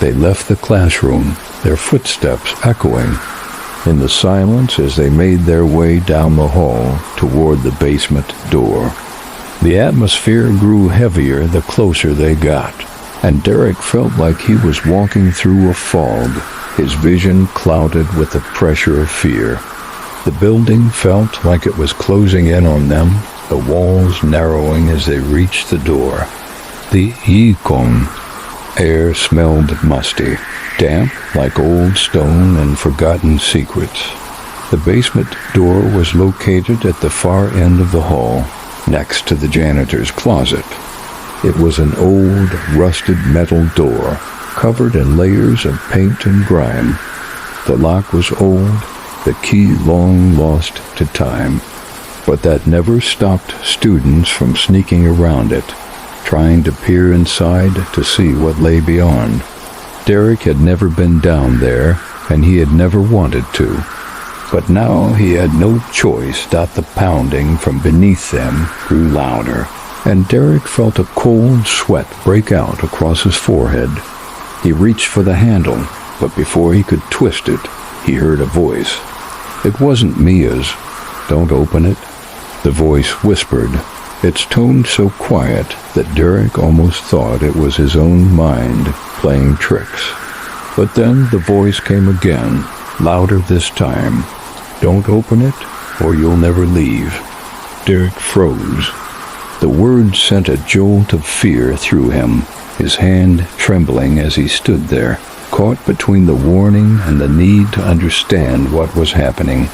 They left the classroom, their footsteps echoing in the silence as they made their way down the hall toward the basement door. The atmosphere grew heavier the closer they got, and Derek felt like he was walking through a fog, his vision clouded with the pressure of fear. The building felt like it was closing in on them, the walls narrowing as they reached the door. The Yikon air smelled musty, damp like old stone and forgotten secrets. The basement door was located at the far end of the hall, next to the janitor's closet. It was an old, rusted metal door, covered in layers of paint and grime. The lock was old, the key long lost to time, but that never stopped students from sneaking around it, trying to peer inside to see what lay beyond. Derek had never been down there, and he had never wanted to. But now he had no choice that the pounding from beneath them grew louder, and Derek felt a cold sweat break out across his forehead. He reached for the handle, but before he could twist it, he heard a voice. It wasn't Mia's. "Don't open it," the voice whispered, its tone so quiet that Derek almost thought it was his own mind playing tricks. But then the voice came again, louder this time. "Don't open it, or you'll never leave." Derek froze. The words sent a jolt of fear through him, his hand trembling as he stood there, caught between the warning and the need to understand what was happening.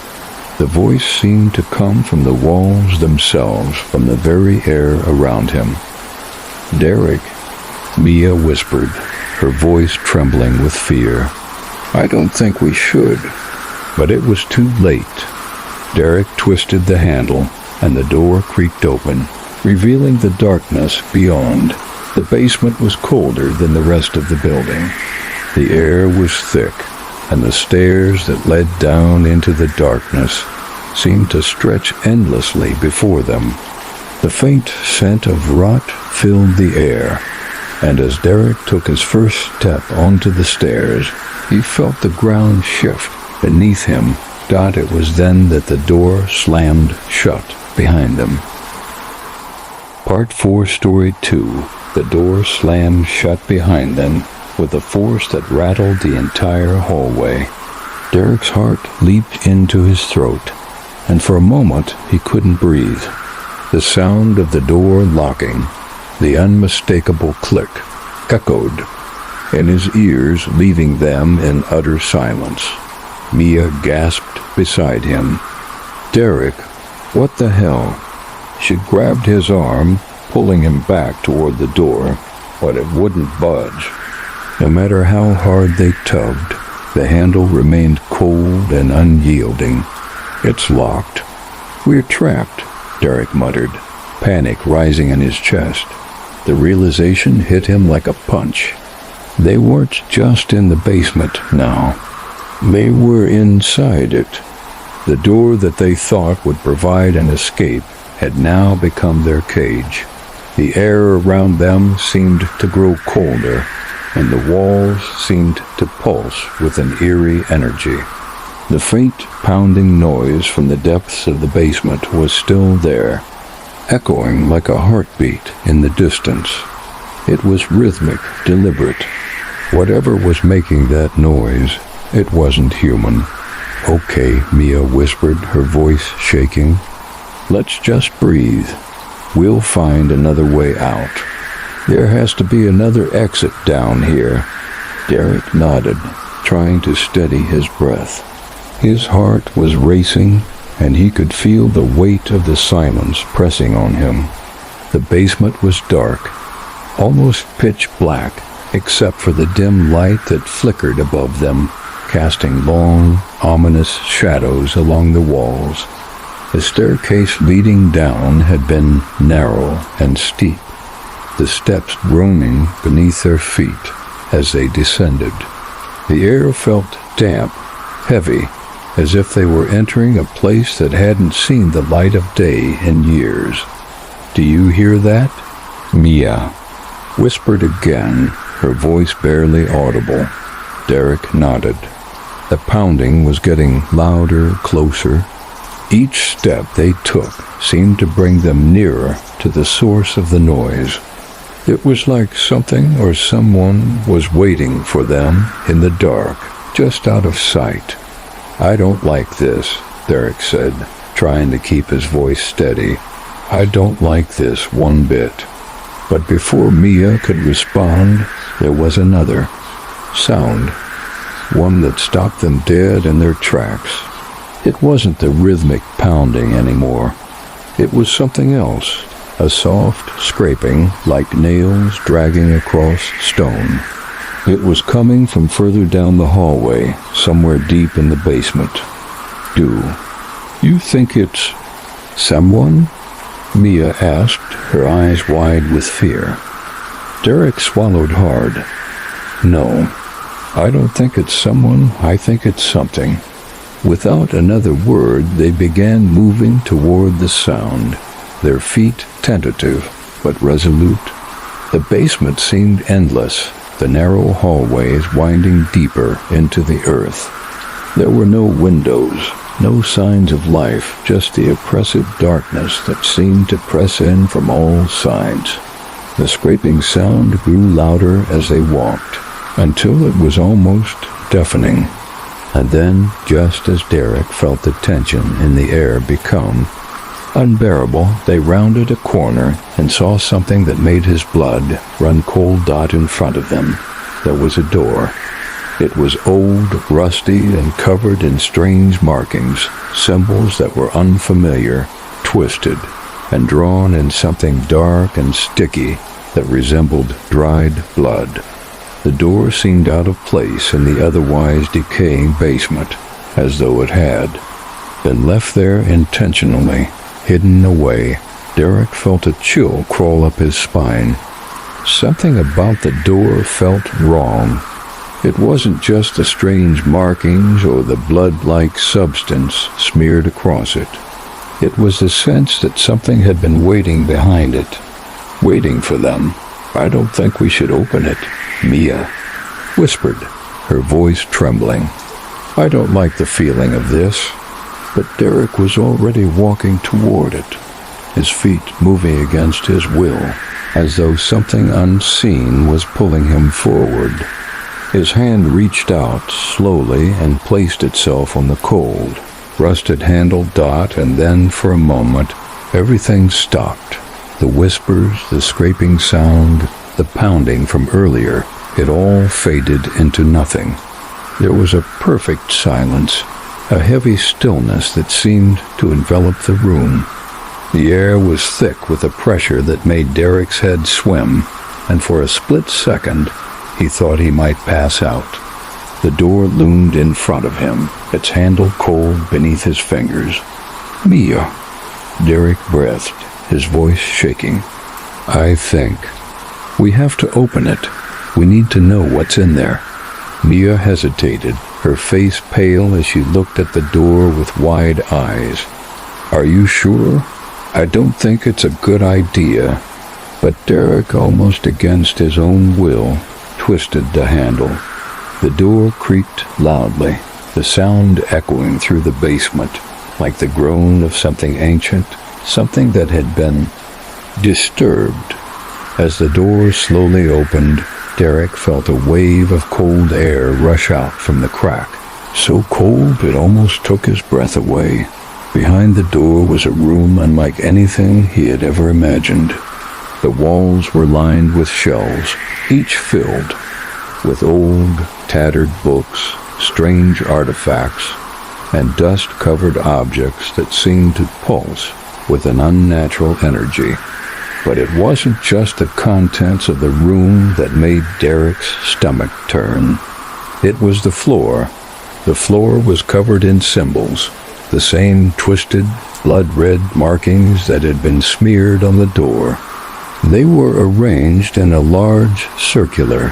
The voice seemed to come from the walls themselves, from the very air around him. "Derek," Mia whispered, her voice trembling with fear. "I don't think we should." But it was too late. Derek twisted the handle, and the door creaked open, revealing the darkness beyond. The basement was colder than the rest of the building. The air was thick, and the stairs that led down into the darkness seemed to stretch endlessly before them. The faint scent of rot filled the air, and as Derek took his first step onto the stairs, he felt the ground shift beneath him. It was then that the door slammed shut behind them. Part 4, Story 2. The door slammed shut behind them with a force that rattled the entire hallway. Derek's heart leaped into his throat, and for a moment he couldn't breathe. The sound of the door locking, the unmistakable click, echoed in his ears, leaving them in utter silence. Mia gasped beside him. "Derek, what the hell?" She grabbed his arm, pulling him back toward the door, but it wouldn't budge. No matter how hard they tugged, the handle remained cold and unyielding. "It's locked. We're trapped," Derek muttered, panic rising in his chest. The realization hit him like a punch. They weren't just in the basement now. They were inside it. The door that they thought would provide an escape had now become their cage. The air around them seemed to grow colder, and the walls seemed to pulse with an eerie energy. The faint pounding noise from the depths of the basement was still there, echoing like a heartbeat in the distance. It was rhythmic, deliberate. Whatever was making that noise, it wasn't human. "Okay," Mia whispered, her voice shaking. "Let's just breathe. We'll find another way out. There has to be another exit down here." Derek nodded, trying to steady his breath. His heart was racing, and he could feel the weight of the silence pressing on him. The basement was dark, almost pitch black, except for the dim light that flickered above them, casting long, ominous shadows along the walls. The staircase leading down had been narrow and steep, the steps groaning beneath their feet as they descended. The air felt damp, heavy, as if they were entering a place that hadn't seen the light of day in years. "Do you hear that?" Mia whispered again, her voice barely audible. Derek nodded. The pounding was getting louder, closer. Each step they took seemed to bring them nearer to the source of the noise. It was like something or someone was waiting for them in the dark, just out of sight. "I don't like this," Derek said, trying to keep his voice steady. "I don't like this one bit." But before Mia could respond, there was another sound, one that stopped them dead in their tracks. It wasn't the rhythmic pounding anymore. It was something else, a soft scraping like nails dragging across stone. It was coming from further down the hallway, somewhere deep in the basement. "Do you think it's someone?" Mia asked, her eyes wide with fear. Derek swallowed hard. "No, I don't think it's someone. I think it's something." Without another word, they began moving toward the sound, their feet tentative but resolute. The basement seemed endless, the narrow hallways winding deeper into the earth. There were no windows, no signs of life, just the oppressive darkness that seemed to press in from all sides. The scraping sound grew louder as they walked, until it was almost deafening. And then, just as Derek felt the tension in the air become unbearable, they rounded a corner and saw something that made his blood run cold in front of them. There was a door. It was old, rusty, and covered in strange markings, symbols that were unfamiliar, twisted, and drawn in something dark and sticky that resembled dried blood. The door seemed out of place in the otherwise decaying basement, as though it had been left there intentionally, hidden away. Derek felt a chill crawl up his spine. Something about the door felt wrong. It wasn't just the strange markings or the blood-like substance smeared across it. It was the sense that something had been waiting behind it, waiting for them. "I don't think we should open it," Mia whispered, her voice trembling. "I don't like the feeling of this." But Derek was already walking toward it, his feet moving against his will, as though something unseen was pulling him forward. His hand reached out slowly and placed itself on the cold, rusted-handled dot, and then, for a moment, everything stopped. The whispers, the scraping sound, the pounding from earlier, it all faded into nothing. There was a perfect silence, a heavy stillness that seemed to envelop the room. The air was thick with a pressure that made Derek's head swim, and for a split second, he thought he might pass out. The door loomed in front of him, its handle cold beneath his fingers. "Mia," Derek breathed, his voice shaking. "I think we have to open it. We need to know what's in there." Mia hesitated, her face pale as she looked at the door with wide eyes. "Are you sure? I don't think it's a good idea." But Derek, almost against his own will, twisted the handle. The door creaked loudly, the sound echoing through the basement, like the groan of something ancient, something that had been disturbed. As the door slowly opened, Derek felt a wave of cold air rush out from the crack, so cold it almost took his breath away. Behind the door was a room unlike anything he had ever imagined. The walls were lined with shelves, each filled with old, tattered books, strange artifacts. and dust-covered objects that seemed to pulse with an unnatural energy. But it wasn't just the contents of the room that made Derek's stomach turn. It was the floor. The floor was covered in symbols, the same twisted, blood-red markings that had been smeared on the door. They were arranged in a large circular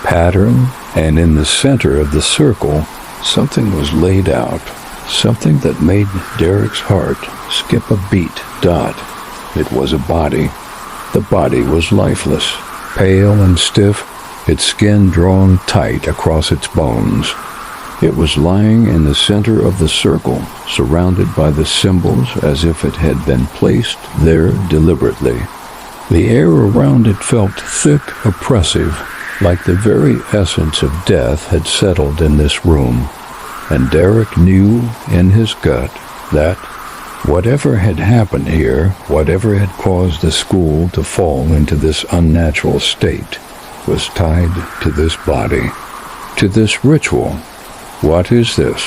pattern, and in the center of the circle, something was laid out, something that made Derek's heart skip a beat. It was a body. The body was lifeless, pale and stiff, its skin drawn tight across its bones. It was lying in the center of the circle, surrounded by the symbols as if it had been placed there deliberately. The air around it felt thick, oppressive, like the very essence of death had settled in this room. And Derek knew in his gut that whatever had happened here, whatever had caused the school to fall into this unnatural state, was tied to this body, to this ritual. "What is this?"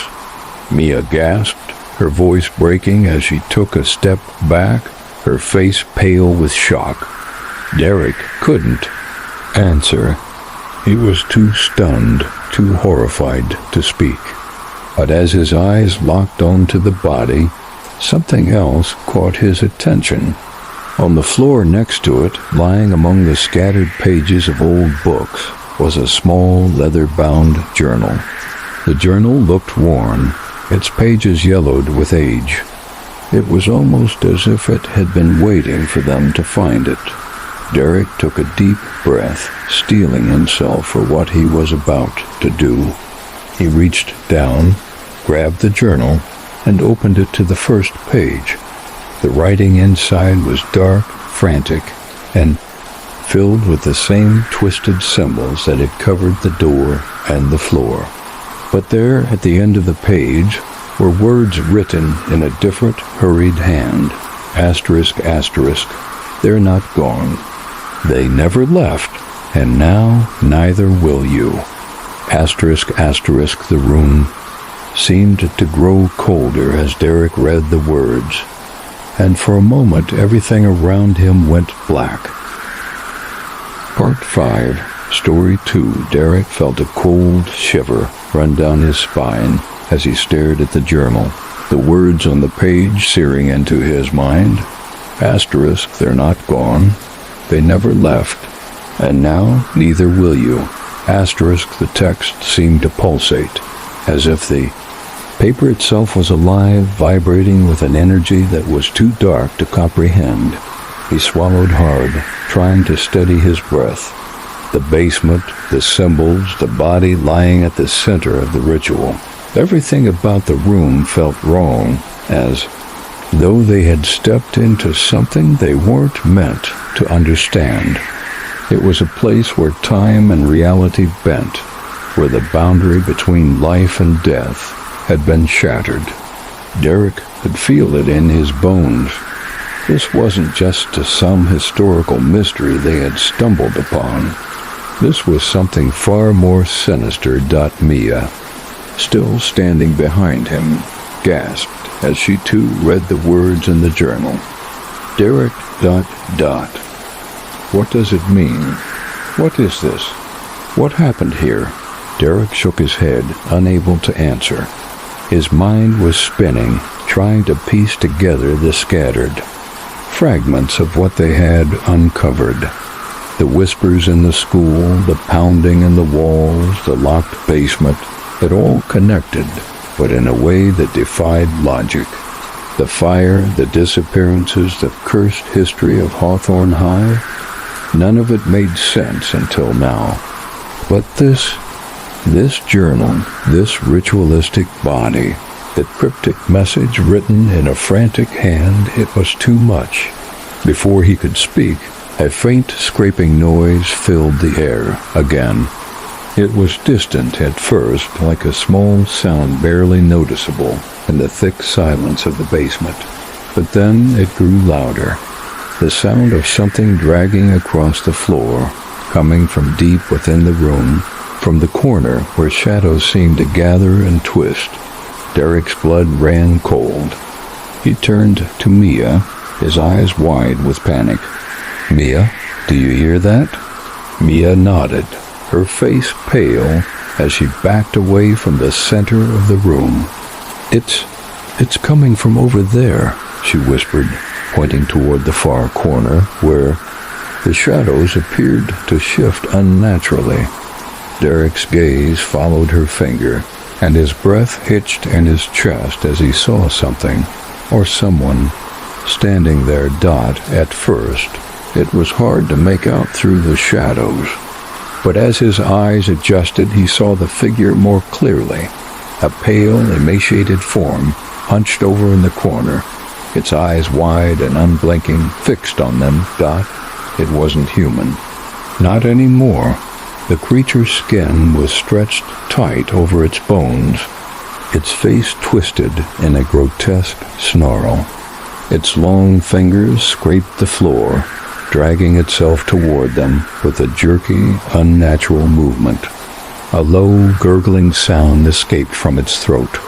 Mia gasped, her voice breaking as she took a step back, her face pale with shock. Derek couldn't answer. He was too stunned, too horrified to speak. But as his eyes locked onto the body, something else caught his attention. On the floor next to it, lying among the scattered pages of old books, was a small leather-bound journal. The journal looked worn, its pages yellowed with age. It was almost as if it had been waiting for them to find it. Derek took a deep breath, steeling himself for what he was about to do. He reached down, grabbed the journal, and opened it to the first page. The writing inside was dark, frantic, and filled with the same twisted symbols that had covered the door and the floor. But there, at the end of the page, were words written in a different, hurried hand. Asterisk, asterisk, they're not gone. They never left, and now neither will you. Asterisk, asterisk, the room seemed to grow colder as Derek read the words, and for a moment everything around him went black. Part 5, Story 2. Derek felt a cold shiver run down his spine as he stared at the journal, the words on the page searing into his mind. Asterisk, they're not gone. They never left, and now neither will you. Asterisk, the text seemed to pulsate, as if the paper itself was alive, vibrating with an energy that was too dark to comprehend. He swallowed hard, trying to steady his breath. The basement, the symbols, the body lying at the center of the ritual. Everything about the room felt wrong, as though they had stepped into something they weren't meant to understand. It was a place where time and reality bent, where the boundary between life and death had been shattered. Derek could feel it in his bones. This wasn't just some historical mystery they had stumbled upon. This was something far more sinister. Mia, still standing behind him, gasped as she too read the words in the journal. Derek ... What does it mean? What is this? What happened here? Derek shook his head, unable to answer. His mind was spinning, trying to piece together the scattered fragments of what they had uncovered. The whispers in the school, the pounding in the walls, the locked basement, it all connected, but in a way that defied logic. The fire, the disappearances, the cursed history of Hawthorne High, none of it made sense until now. But this journal, this ritualistic body, the cryptic message written in a frantic hand, it was too much. Before he could speak, a faint scraping noise filled the air again. It was distant at first, like a small sound barely noticeable in the thick silence of the basement. But then it grew louder, the sound of something dragging across the floor, coming from deep within the room, from the corner where shadows seemed to gather and twist. Derek's blood ran cold. He turned to Mia, his eyes wide with panic. "Mia, do you hear that?" Mia nodded, her face pale as she backed away from the center of the room. It's coming from over there," she whispered, pointing toward the far corner where the shadows appeared to shift unnaturally. Derek's gaze followed her finger, and his breath hitched in his chest as he saw something, or someone, standing there. At first, it was hard to make out through the shadows, but as his eyes adjusted, he saw the figure more clearly. A pale, emaciated form, hunched over in the corner, its eyes wide and unblinking, fixed on them. It wasn't human. Not anymore. The creature's skin was stretched tight over its bones, its face twisted in a grotesque snarl. Its long fingers scraped the floor, dragging itself toward them with a jerky, unnatural movement. A low, gurgling sound escaped from its throat,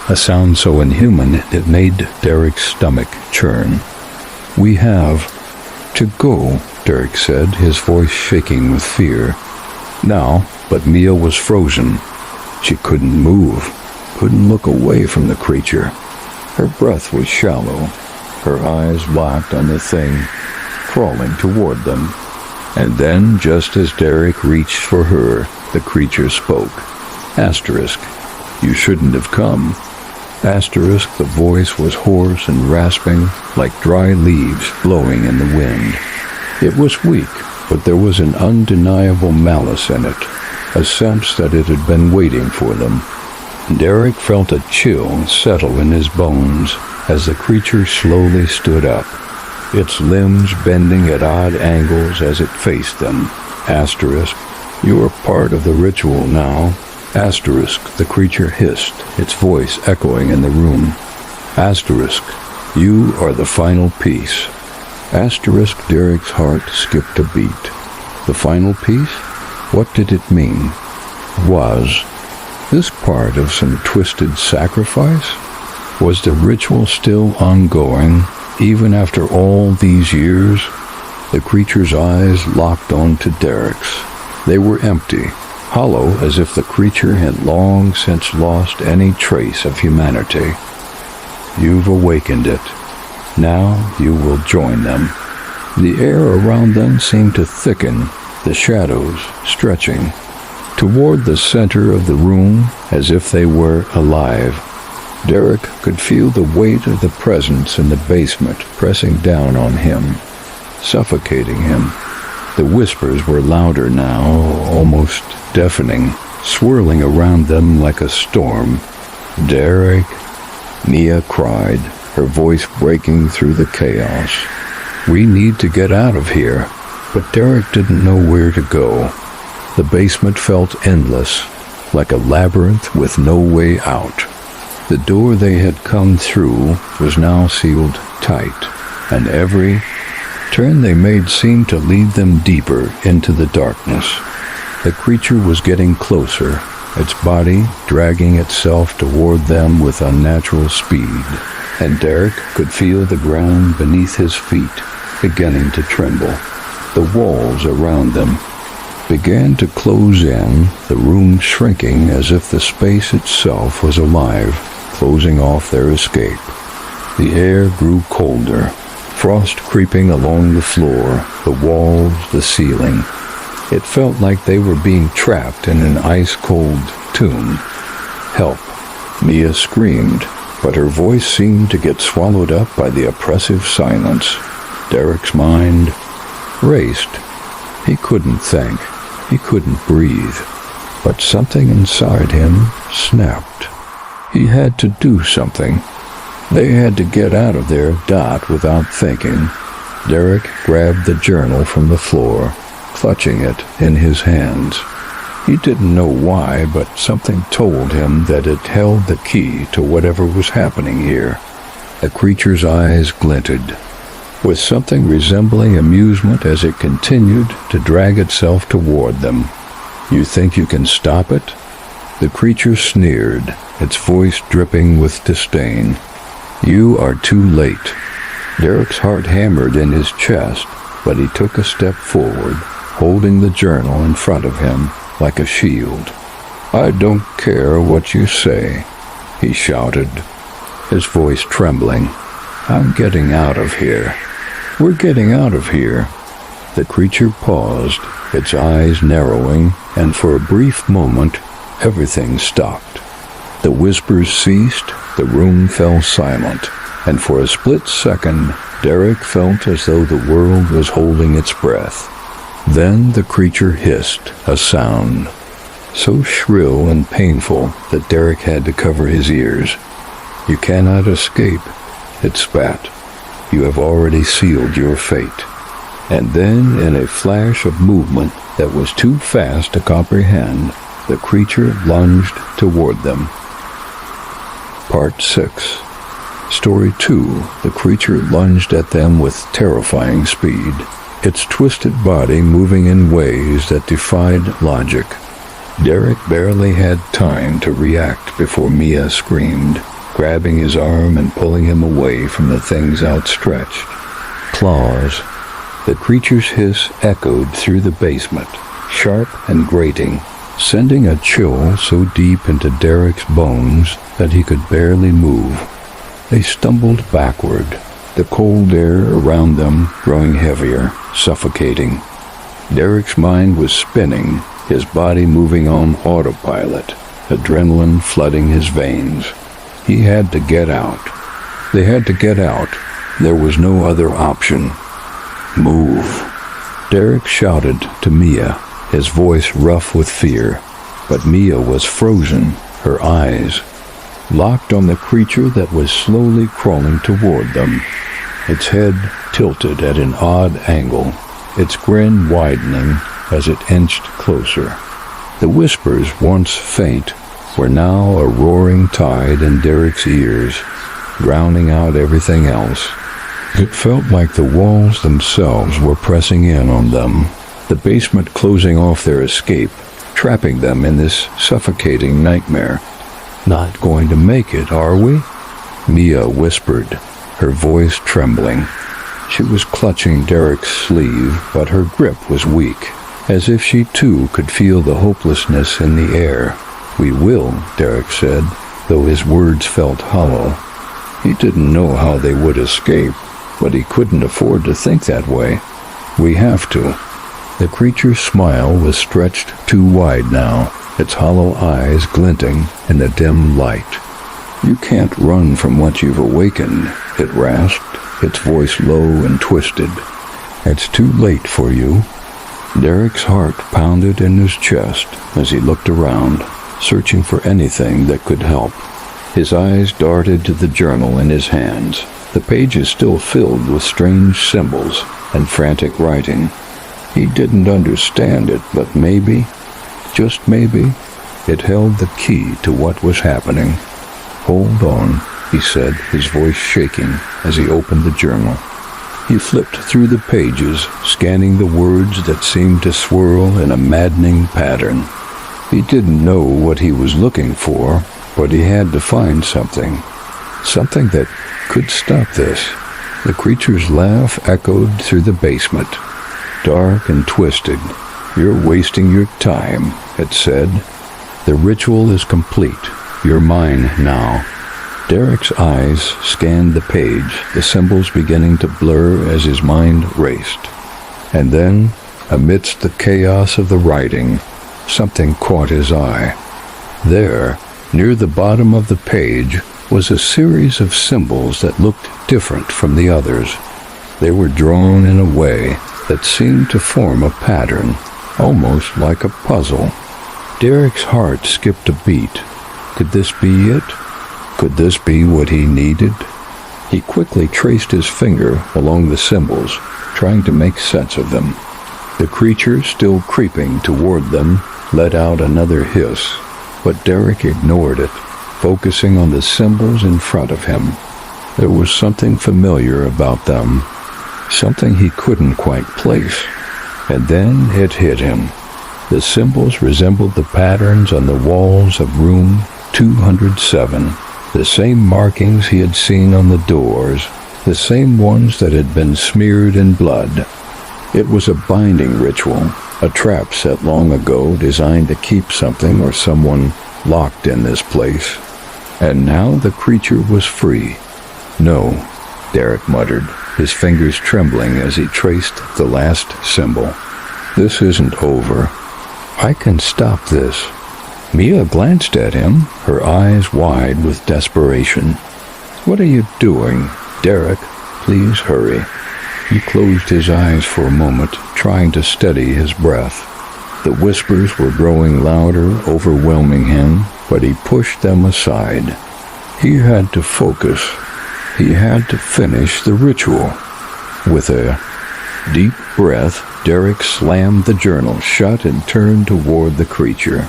a sound so inhuman it made Derek's stomach churn. "We have to go," Derek said, his voice shaking with fear. Now, but Mia was frozen. She couldn't move, couldn't look away from the creature. Her breath was shallow, her eyes locked on the thing crawling toward them. And then, just as Derek reached for her, the creature spoke. Asterisk, "You shouldn't have come." Asterisk, the voice was hoarse and rasping, like dry leaves blowing in the wind. It was weak, but there was an undeniable malice in it, a sense that it had been waiting for them. Derek felt a chill settle in his bones as the creature slowly stood up, its limbs bending at odd angles as it faced them. Asterisk, "You are part of the ritual now." Asterisk, the creature hissed, its voice echoing in the room. Asterisk, "You are the final piece." Asterisk, Derek's heart skipped a beat. The final piece? What did it mean? Was this part of some twisted sacrifice? Was the ritual still ongoing, even after all these years? The creature's eyes locked onto Derek's. They were empty, hollow, as if the creature had long since lost any trace of humanity. "You've awakened it. Now you will join them." The air around them seemed to thicken, the shadows stretching toward the center of the room as if they were alive. Derek could feel the weight of the presence in the basement pressing down on him, suffocating him. The whispers were louder now, almost deafening, swirling around them like a storm. "Derek," Mia cried, her voice breaking through the chaos. "We need to get out of here." But Derek didn't know where to go. The basement felt endless, like a labyrinth with no way out. The door they had come through was now sealed tight, and every turn they made seemed to lead them deeper into the darkness. The creature was getting closer, its body dragging itself toward them with unnatural speed, and Derek could feel the ground beneath his feet beginning to tremble. The walls around them began to close in, the room shrinking as if the space itself was alive, closing off their escape. The air grew colder, frost creeping along the floor, the walls, the ceiling. It felt like they were being trapped in an ice-cold tomb. "Help!" Mia screamed, but her voice seemed to get swallowed up by the oppressive silence. Derek's mind raced. He couldn't think. He couldn't breathe. But something inside him snapped. He had to do something. They had to get out of there, without thinking. Derek grabbed the journal from the floor, clutching it in his hands. He didn't know why, but something told him that it held the key to whatever was happening here. The creature's eyes glinted, with something resembling amusement as it continued to drag itself toward them. "You think you can stop it?" The creature sneered, its voice dripping with disdain. "You are too late." Derek's heart hammered in his chest, but he took a step forward, holding the journal in front of him like a shield. "I don't care what you say," he shouted, his voice trembling. "I'm getting out of here. We're getting out of here." The creature paused, its eyes narrowing, and for a brief moment, everything stopped. The whispers ceased, the room fell silent, and for a split second, Derek felt as though the world was holding its breath. Then the creature hissed, a sound so shrill and painful that Derek had to cover his ears. "You cannot escape," it spat. "You have already sealed your fate." And then, in a flash of movement that was too fast to comprehend, the creature lunged toward them. Part 6. Story 2. The creature lunged at them with terrifying speed, its twisted body moving in ways that defied logic. Derek barely had time to react before Mia screamed, grabbing his arm and pulling him away from the thing's outstretched claws. The creature's hiss echoed through the basement, sharp and grating, sending a chill so deep into Derek's bones that he could barely move. They stumbled backward, the cold air around them growing heavier, suffocating. Derek's mind was spinning, his body moving on autopilot, adrenaline flooding his veins. He had to get out. They had to get out. There was no other option. "Move," Derek shouted to Mia, his voice rough with fear. But Mia was frozen, her eyes locked on the creature that was slowly crawling toward them, its head tilted at an odd angle, its grin widening as it inched closer. The whispers, once faint, were now a roaring tide in Derek's ears, drowning out everything else. It felt like the walls themselves were pressing in on them, the basement closing off their escape, trapping them in this suffocating nightmare. "Not going to make it, are we?" Mia whispered, her voice trembling. She was clutching Derek's sleeve, but her grip was weak, as if she too could feel the hopelessness in the air. "We will," Derek said, though his words felt hollow. He didn't know how they would escape, but he couldn't afford to think that way. "We have to." The creature's smile was stretched too wide now, its hollow eyes glinting in the dim light. "You can't run from what you've awakened," it rasped, its voice low and twisted. "It's too late for you." Derek's heart pounded in his chest as he looked around, searching for anything that could help. His eyes darted to the journal in his hands, the pages still filled with strange symbols and frantic writing. He didn't understand it, but maybe, just maybe, it held the key to what was happening. "Hold on," he said, his voice shaking as he opened the journal. He flipped through the pages, scanning the words that seemed to swirl in a maddening pattern. He didn't know what he was looking for, but he had to find something that could stop this. The creature's laugh echoed through the basement, dark and twisted. "You're wasting your time," it said. "The ritual is complete. You're mine now." Derek's eyes scanned the page, the symbols beginning to blur as his mind raced. And then, amidst the chaos of the writing, something caught his eye. There, near the bottom of the page, was a series of symbols that looked different from the others. They were drawn in a way that seemed to form a pattern, almost like a puzzle. Derek's heart skipped a beat. Could this be it? Could this be what he needed? He quickly traced his finger along the symbols, trying to make sense of them. The creature, still creeping toward them, let out another hiss, but Derek ignored it, focusing on the symbols in front of him. There was something familiar about them, something he couldn't quite place. And then it hit him. The symbols resembled the patterns on the walls of room 207, the same markings he had seen on the doors, the same ones that had been smeared in blood. It was a binding ritual, a trap set long ago designed to keep something or someone locked in this place. And now the creature was free. No, Derek muttered, his fingers trembling as he traced the last symbol. This isn't over. I can stop this. Mia glanced at him, her eyes wide with desperation. What are you doing? Derek, please hurry. He closed his eyes for a moment, trying to steady his breath. The whispers were growing louder, overwhelming him, but he pushed them aside. He had to focus. He had to finish the ritual. With a deep breath, Derek slammed the journal shut and turned toward the creature.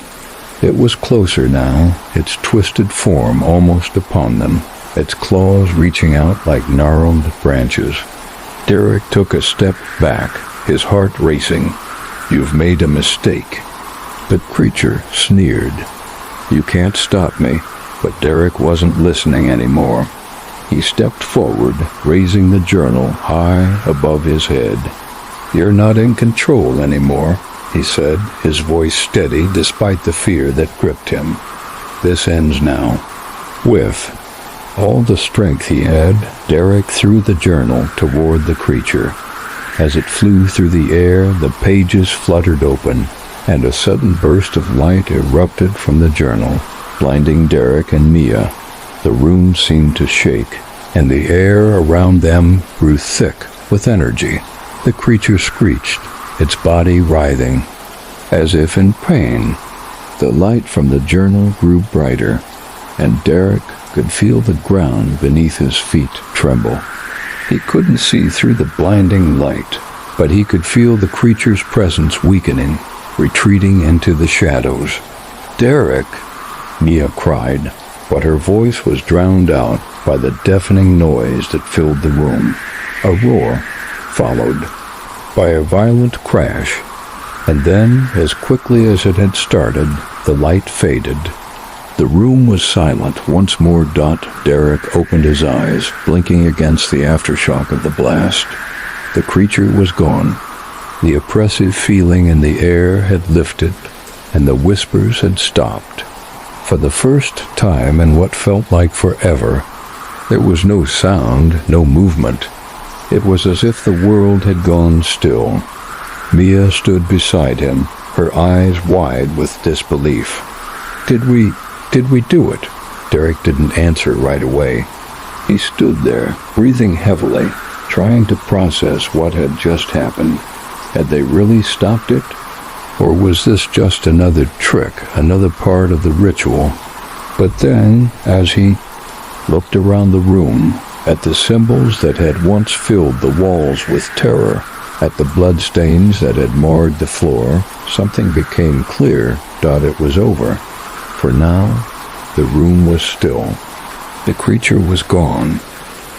It was closer now, its twisted form almost upon them, its claws reaching out like gnarled branches. Derek took a step back, his heart racing. You've made a mistake. The creature sneered. You can't stop me. But Derek wasn't listening anymore. He stepped forward, raising the journal high above his head. You're not in control anymore, he said, his voice steady despite the fear that gripped him. This ends now. With all the strength he had, Derek threw the journal toward the creature. As it flew through the air, the pages fluttered open, and a sudden burst of light erupted from the journal, blinding Derek and Mia. The room seemed to shake, and the air around them grew thick with energy. The creature screeched, its body writhing, as if in pain. The light from the journal grew brighter, and Derek could feel the ground beneath his feet tremble. He couldn't see through the blinding light, but he could feel the creature's presence weakening, retreating into the shadows. Derek, Mia cried, but her voice was drowned out by the deafening noise that filled the room. A roar followed by a violent crash, and then, as quickly as it had started, the light faded. The room was silent once more. Derek opened his eyes, blinking against the aftershock of the blast. The creature was gone. The oppressive feeling in the air had lifted, and the whispers had stopped. For the first time in what felt like forever, there was no sound, no movement. It was as if the world had gone still. Mia stood beside him, her eyes wide with disbelief. Did we do it? Derek didn't answer right away. He stood there, breathing heavily, trying to process what had just happened. Had they really stopped it? Or was this just another trick, another part of the ritual? But then, as he looked around the room, at the symbols that had once filled the walls with terror, at the bloodstains that had marred the floor, something became clear. It was over. For now, the room was still. The creature was gone.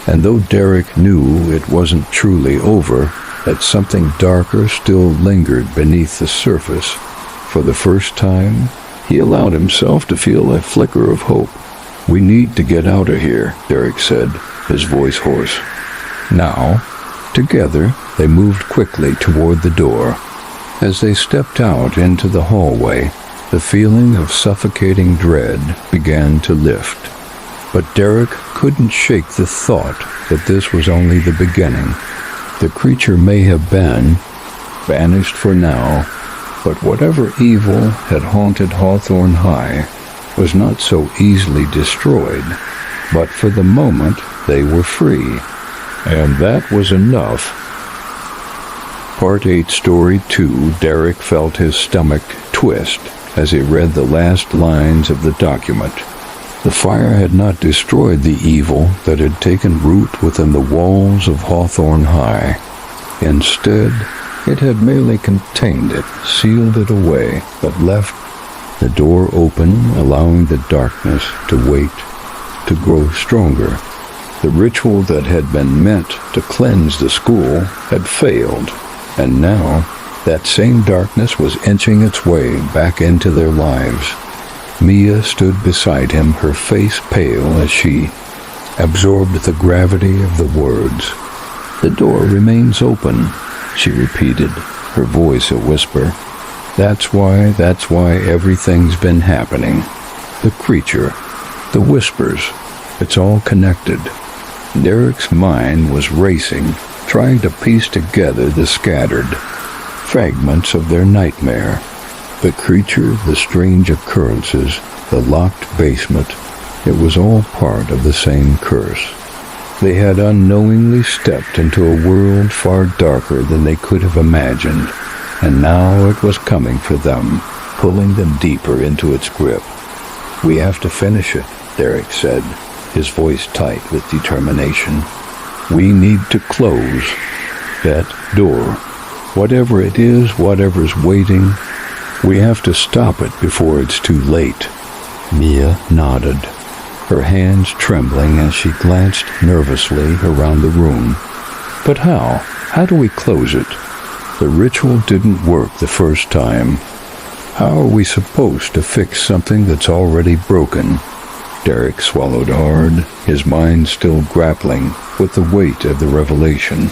And though Derek knew it wasn't truly over, that something darker still lingered beneath the surface, for the first time, he allowed himself to feel a flicker of hope. We need to get out of here, Derek said, his voice hoarse. Now, together, they moved quickly toward the door. As they stepped out into the hallway, the feeling of suffocating dread began to lift. But Derek couldn't shake the thought that this was only the beginning. The creature may have been banished for now, but whatever evil had haunted Hawthorne High was not so easily destroyed. But for the moment, they were free, and that was enough. Part 8, Story 2, Derek felt his stomach twist as he read the last lines of the document. The fire had not destroyed the evil that had taken root within the walls of Hawthorne High. Instead, it had merely contained it, sealed it away, but left the door open, allowing the darkness to wait, to grow stronger. The ritual that had been meant to cleanse the school had failed, and now That same darkness was inching its way back into their lives. Mia stood beside him, her face pale as she absorbed the gravity of the words. "The door remains open," she repeated, her voice a whisper. That's why everything's been happening. The creature, the whispers, it's all connected." Derek's mind was racing, trying to piece together the scattered fragments of their nightmare. The creature, the strange occurrences, the locked basement, it was all part of the same curse. They had unknowingly stepped into a world far darker than they could have imagined, and now it was coming for them, pulling them deeper into its grip. "We have to finish it," Derek said, his voice tight with determination. "We need to close that door. Whatever it is, whatever's waiting, we have to stop it before it's too late." Mia nodded, her hands trembling as she glanced nervously around the room. "But how? How do we close it? The ritual didn't work the first time. How are we supposed to fix something that's already broken?" Derek swallowed hard, his mind still grappling with the weight of the revelation.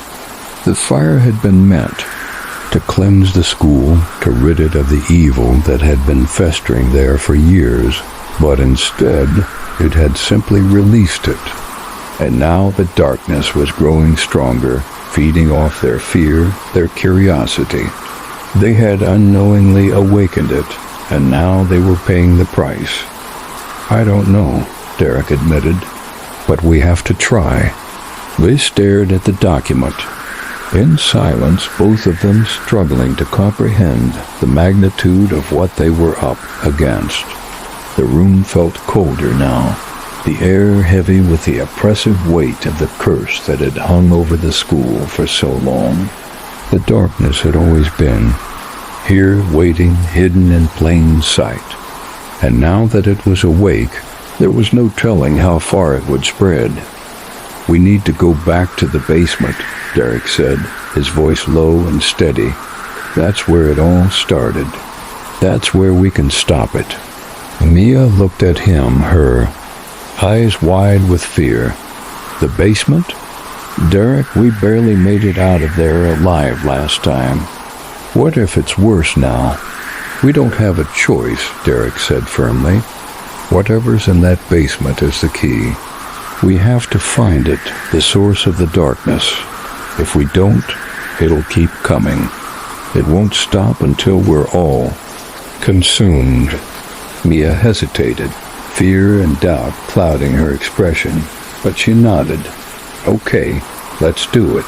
The fire had been meant to cleanse the school, to rid it of the evil that had been festering there for years, but instead it had simply released it. And now the darkness was growing stronger, feeding off their fear, their curiosity. They had unknowingly awakened it, and now they were paying the price. "I don't know," Derek admitted, "but we have to try." They stared at the document, in silence, both of them struggling to comprehend the magnitude of what they were up against. The room felt colder now, the air heavy with the oppressive weight of the curse that had hung over the school for so long. The darkness had always been here, waiting, hidden in plain sight. And now that it was awake, there was no telling how far it would spread. "We need to go back to the basement," Derek said, his voice low and steady. "That's where it all started. That's where we can stop it." Mia looked at him, her eyes wide with fear. "The basement? Derek, we barely made it out of there alive last time. What if it's worse now?" "We don't have a choice," Derek said firmly. "Whatever's in that basement is the key. We have to find it, the source of the darkness. If we don't, it'll keep coming. It won't stop until we're all consumed." Mia hesitated, fear and doubt clouding her expression, but she nodded. "Okay, let's do it."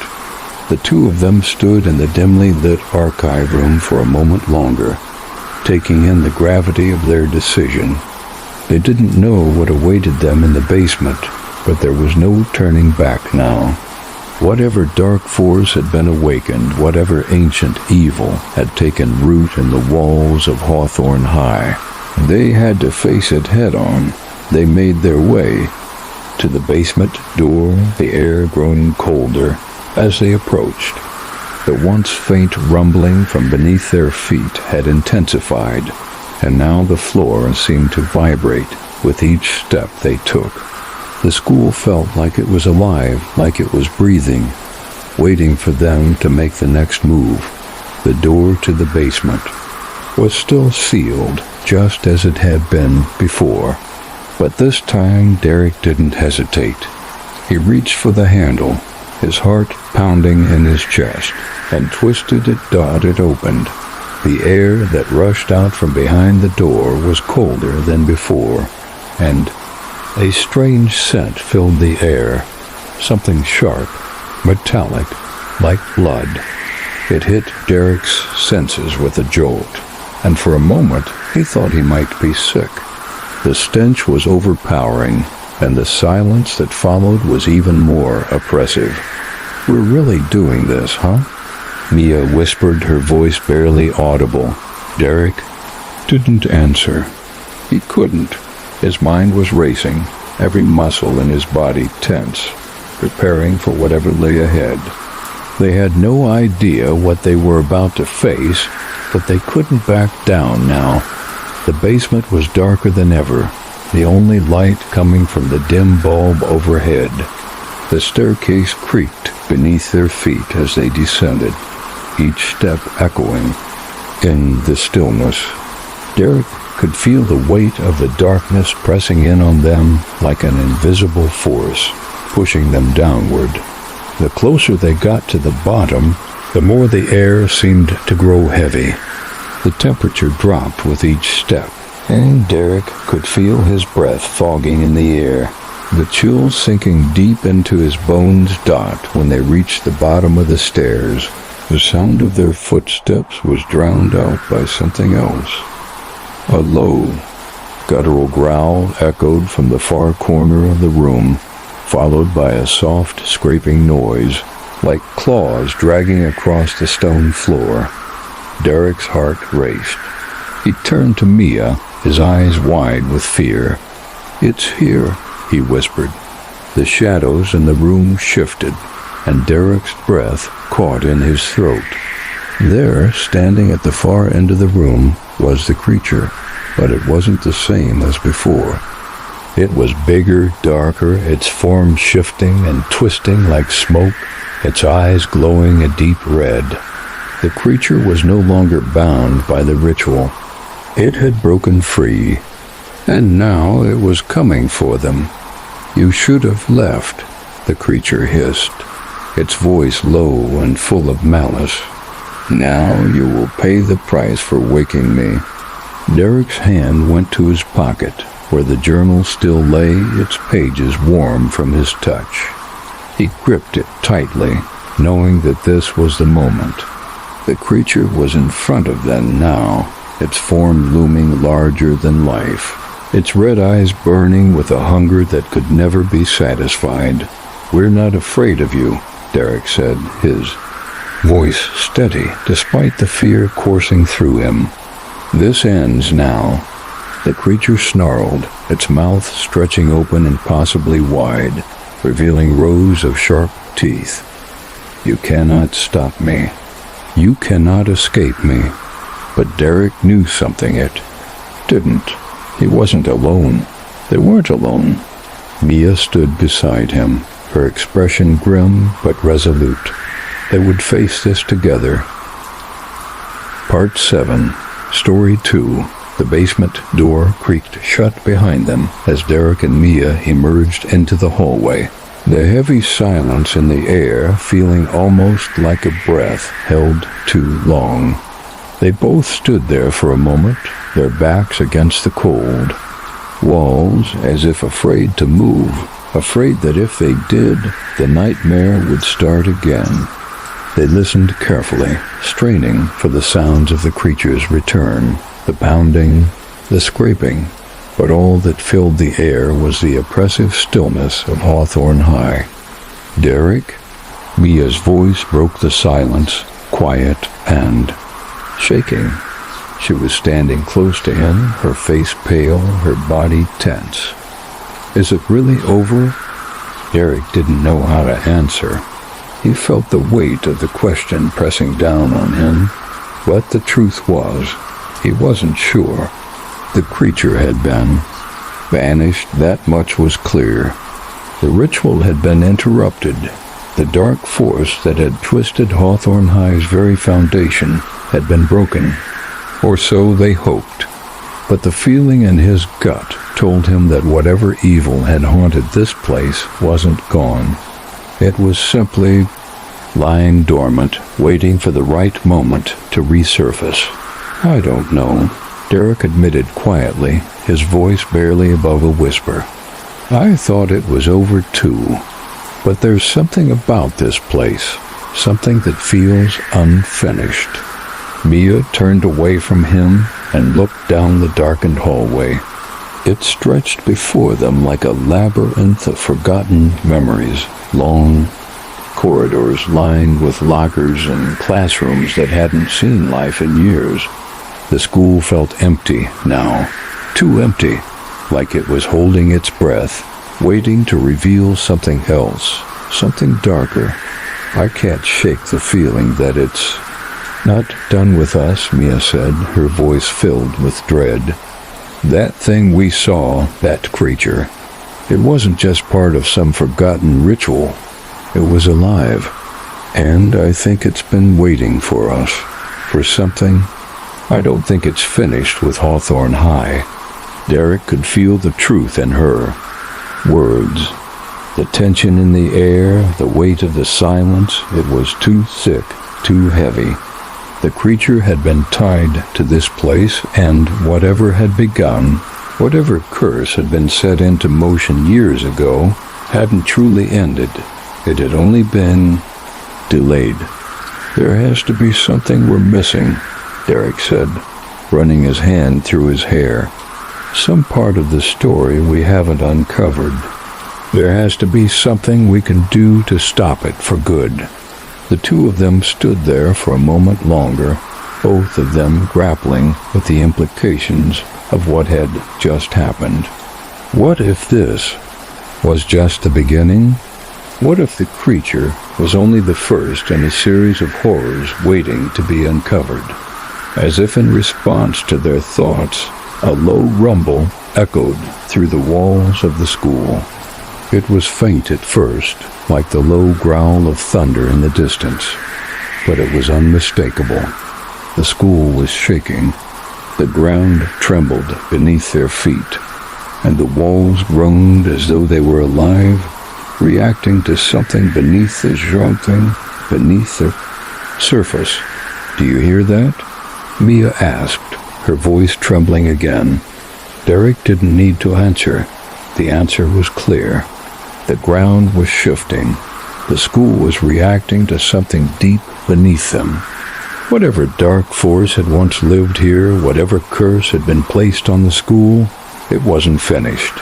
The two of them stood in the dimly lit archive room for a moment longer, taking in the gravity of their decision. They didn't know what awaited them in the basement, but there was no turning back now. Whatever dark force had been awakened, whatever ancient evil had taken root in the walls of Hawthorne High, they had to face it head-on. They made their way to the basement door, the air growing colder as they approached. The once faint rumbling from beneath their feet had intensified, and now the floor seemed to vibrate with each step they took. The school felt like it was alive, like it was breathing, waiting for them to make the next move. The door to the basement was still sealed, just as it had been before. But this time Derek didn't hesitate. He reached for the handle, his heart pounding in his chest, and twisted it, it opened. The air that rushed out from behind the door was colder than before, and a strange scent filled the air, something sharp, metallic, like blood. It hit Derek's senses with a jolt, and for a moment he thought he might be sick. The stench was overpowering, and the silence that followed was even more oppressive. "We're really doing this, huh?" Mia whispered, her voice barely audible. Derek didn't answer. He couldn't. His mind was racing, every muscle in his body tense, preparing for whatever lay ahead. They had no idea what they were about to face, but they couldn't back down now. The basement was darker than ever, the only light coming from the dim bulb overhead. The staircase creaked beneath their feet as they descended, each step echoing in the stillness. Derek could feel the weight of the darkness pressing in on them like an invisible force, pushing them downward. The closer they got to the bottom, the more the air seemed to grow heavy. The temperature dropped with each step, and Derek could feel his breath fogging in the air, the chill sinking deep into his bones when they reached the bottom of the stairs. The sound of their footsteps was drowned out by something else. A low, guttural growl echoed from the far corner of the room, followed by a soft scraping noise, like claws dragging across the stone floor. Derek's heart raced. He turned to Mia, his eyes wide with fear. "It's here," he whispered. The shadows in the room shifted, and Derek's breath caught in his throat. There, standing at the far end of the room, was the creature, but it wasn't the same as before. It was bigger, darker, its form shifting and twisting like smoke, its eyes glowing a deep red. The creature was no longer bound by the ritual. It had broken free, and now it was coming for them. "You should have left," the creature hissed, its voice low and full of malice. "Now you will pay the price for waking me." Derek's hand went to his pocket, where the journal still lay, its pages warm from his touch. He gripped it tightly, knowing that this was the moment. The creature was in front of them now, its form looming larger than life, its red eyes burning with a hunger that could never be satisfied. "We're not afraid of you," Derek said, his voice steady despite the fear coursing through him. "This ends now." The creature snarled, its mouth stretching open impossibly wide, revealing rows of sharp teeth. "You cannot stop me. You cannot escape me." But Derek knew something it didn't. He wasn't alone. They weren't alone. Mia stood beside him, her expression grim but resolute. They would face this together. Part 7, Story 2. The basement door creaked shut behind them as Derek and Mia emerged into the hallway. The heavy silence in the air feeling almost like a breath held too long. They both stood there for a moment, their backs against the cold walls, as if afraid to move, afraid that if they did, the nightmare would start again. They listened carefully, straining for the sounds of the creature's return, the pounding, the scraping, but all that filled the air was the oppressive stillness of Hawthorne High. "Derek?" Mia's voice broke the silence, quiet and shaking. She was standing close to him, her face pale, her body tense. "Is it really over?" Derek didn't know how to answer. He felt the weight of the question pressing down on him, but the truth was, he wasn't sure. The creature had been vanished, that much was clear. The ritual had been interrupted. The dark force that had twisted Hawthorne High's very foundation had been broken, or so they hoped. But the feeling in his gut told him that whatever evil had haunted this place wasn't gone. It was simply lying dormant, waiting for the right moment to resurface. "I don't know," Derek admitted quietly, his voice barely above a whisper. "I thought it was over too. But there's something about this place, something that feels unfinished." Mia turned away from him and looked down the darkened hallway. It stretched before them like a labyrinth of forgotten memories, long corridors lined with lockers and classrooms that hadn't seen life in years. The school felt empty now, too empty, like it was holding its breath, waiting to reveal something else, something darker. I can't shake the feeling that it's not done with us, Mia said, her voice filled with dread. That thing we saw, that creature, it wasn't just part of some forgotten ritual. It was alive, and I think it's been waiting for us, for something. I don't think it's finished with Hawthorne High. Derek could feel the truth in her words. The tension in the air, the weight of the silence, it was too thick, too heavy. The creature had been tied to this place, and whatever had begun, whatever curse had been set into motion years ago, hadn't truly ended. It had only been delayed. There has to be something we're missing, Derek said, running his hand through his hair. Some part of the story we haven't uncovered. There has to be something we can do to stop it for good. The two of them stood there for a moment longer, both of them grappling with the implications of what had just happened. What if this was just the beginning? What if the creature was only the first in a series of horrors waiting to be uncovered? As if in response to their thoughts, a low rumble echoed through the walls of the school. It was faint at first, like the low growl of thunder in the distance, but it was unmistakable. The school was shaking. The ground trembled beneath their feet, and the walls groaned as though they were alive, reacting to something beneath the beneath the surface. Do you hear that? Mia asked, her voice trembling again. Derek didn't need to answer. The answer was clear. The ground was shifting. The school was reacting to something deep beneath them. Whatever dark force had once lived here, whatever curse had been placed on the school, it wasn't finished.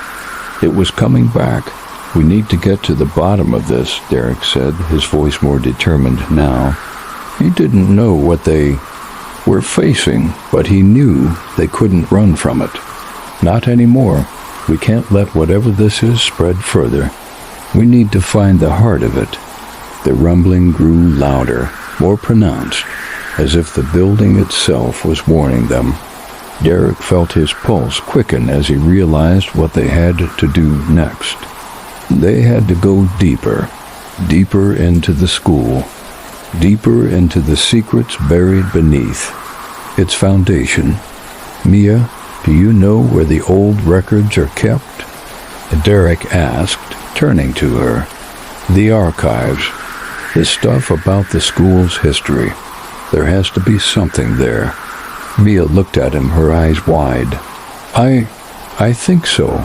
It was coming back. We need to get to the bottom of this, Derek said, his voice more determined now. He didn't know what they were facing, but he knew they couldn't run from it. Not anymore. We can't let whatever this is spread further. We need to find the heart of it. The rumbling grew louder, more pronounced, as if the building itself was warning them. Derek felt his pulse quicken as he realized what they had to do next. They had to go deeper, deeper into the school, deeper into the secrets buried beneath its foundation. Mia, do you know where the old records are kept? Derek asked, turning to her. The archives, the stuff about the school's history. There has to be something there. Mia looked at him, her eyes wide. I think so.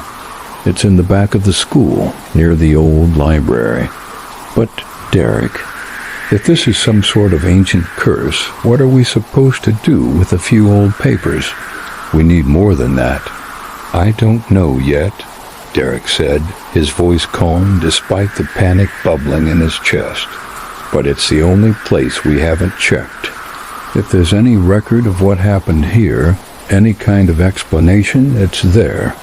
It's in the back of the school, near the old library. But, Derek, if this is some sort of ancient curse, what are we supposed to do with a few old papers? We need more than that. I don't know yet, Derek said, his voice calm despite the panic bubbling in his chest. But it's the only place we haven't checked. If there's any record of what happened here, any kind of explanation, it's there.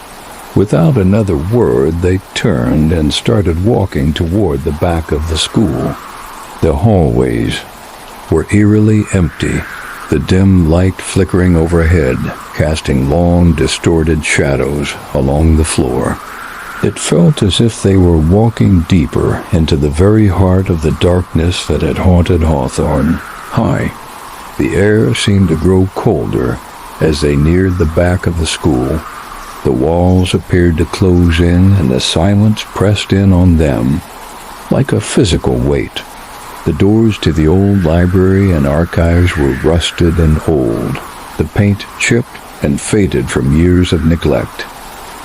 Without another word, they turned and started walking toward the back of the school. The hallways were eerily empty, the dim light flickering overhead, casting long, distorted shadows along the floor. It felt as if they were walking deeper into the very heart of the darkness that had haunted Hawthorne High. The air seemed to grow colder as they neared the back of the school. The walls appeared to close in, and the silence pressed in on them like a physical weight. The doors to the old library and archives were rusted and old, the paint chipped and faded from years of neglect.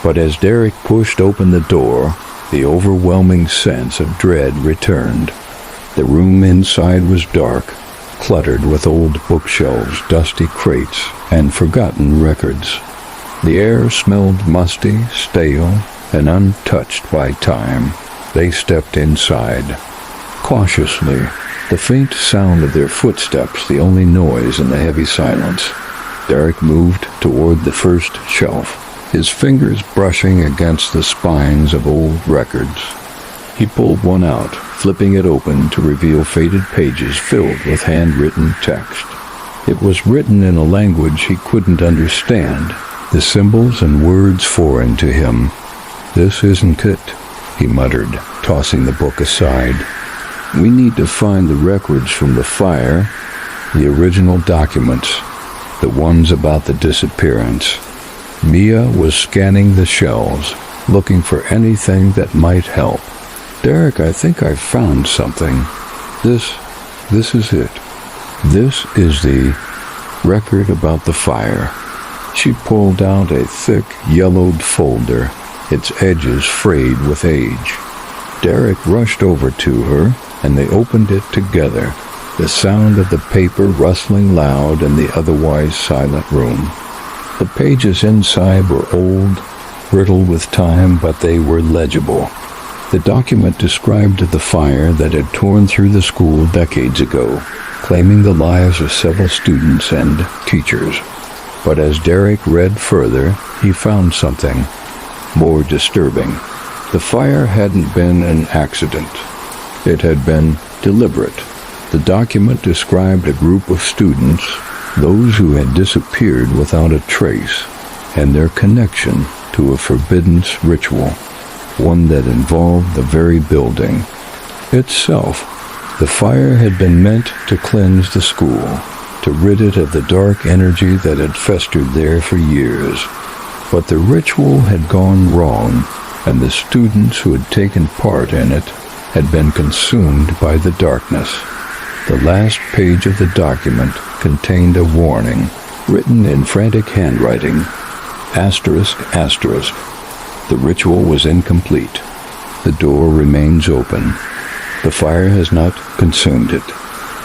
But as Derek pushed open the door, the overwhelming sense of dread returned. The room inside was dark, cluttered with old bookshelves, dusty crates, and forgotten records. The air smelled musty, stale, and untouched by time. They stepped inside. Cautiously, the faint sound of their footsteps the only noise in the heavy silence. Derek moved toward the first shelf, his fingers brushing against the spines of old records. He pulled one out, flipping it open to reveal faded pages filled with handwritten text. It was written in a language he couldn't understand, the symbols and words foreign to him. "This isn't it," he muttered, tossing the book aside. "We need to find the records from the fire, the original documents, the ones about the disappearance." Mia was scanning the shelves, looking for anything that might help. "Derek, I think I've found something. This is it. This is the record about the fire." She pulled out a thick, yellowed folder, its edges frayed with age. Derek rushed over to her, and they opened it together, the sound of the paper rustling loud in the otherwise silent room. The pages inside were old, brittle with time, but they were legible. The document described the fire that had torn through the school decades ago, claiming the lives of several students and teachers. But as Derek read further, he found something more disturbing. The fire hadn't been an accident. It had been deliberate. The document described a group of students, those who had disappeared without a trace, and their connection to a forbidden ritual, one that involved the very building itself. The fire had been meant to cleanse the school, to rid it of the dark energy that had festered there for years. But the ritual had gone wrong, and the students who had taken part in it had been consumed by the darkness. The last page of the document contained a warning, written in frantic handwriting. Asterisk, asterisk. The ritual was incomplete. The door remains open. The fire has not consumed it.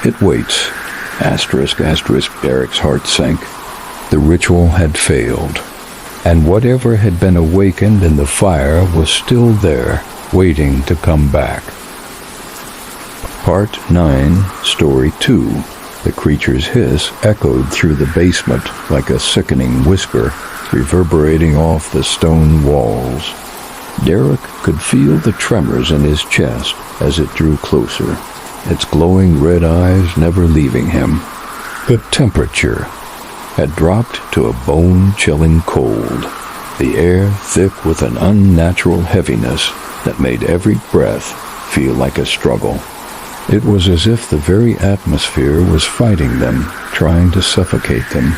It waits. Asterisk, asterisk. Derek's heart sank. The ritual had failed, and whatever had been awakened in the fire was still there, waiting to come back. Part 9, Story 2. The creature's hiss echoed through the basement like a sickening whisper, reverberating off the stone walls. Derek could feel the tremors in his chest as it drew closer, its glowing red eyes never leaving him. The temperature had dropped to a bone-chilling cold, the air thick with an unnatural heaviness that made every breath feel like a struggle. It was as if the very atmosphere was fighting them, trying to suffocate them.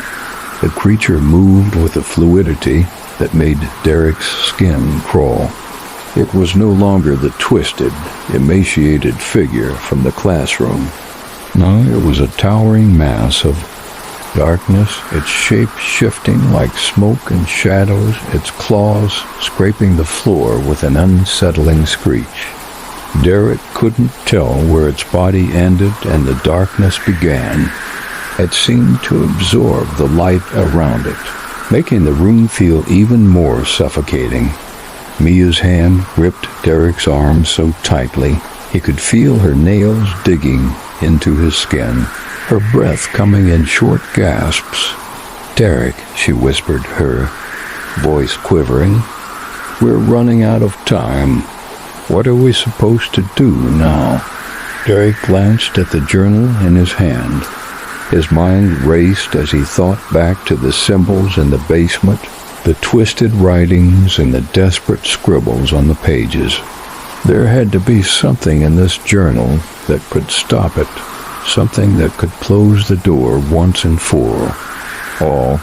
The creature moved with a fluidity that made Derek's skin crawl. It was no longer the twisted, emaciated figure from the classroom. No, it was a towering mass of darkness, its shape shifting like smoke and shadows, its claws scraping the floor with an unsettling screech. Derek couldn't tell where its body ended and the darkness began. It seemed to absorb the light around it, making the room feel even more suffocating. Mia's hand gripped Derek's arm so tightly he could feel her nails digging into his skin, her breath coming in short gasps. "Derek," she whispered, her voice quivering, "we're running out of time. What are we supposed to do now?" Derek glanced at the journal in his hand. His mind raced as he thought back to the symbols in the basement, the twisted writings and the desperate scribbles on the pages. There had to be something in this journal that could stop it, something that could close the door once and for all.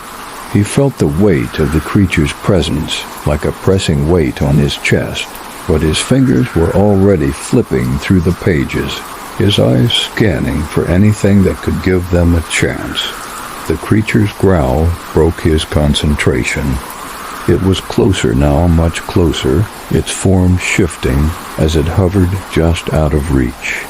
He felt the weight of the creature's presence, like a pressing weight on his chest, but his fingers were already flipping through the pages, his eyes scanning for anything that could give them a chance. The creature's growl broke his concentration. It was closer now, much closer, its form shifting as it hovered just out of reach.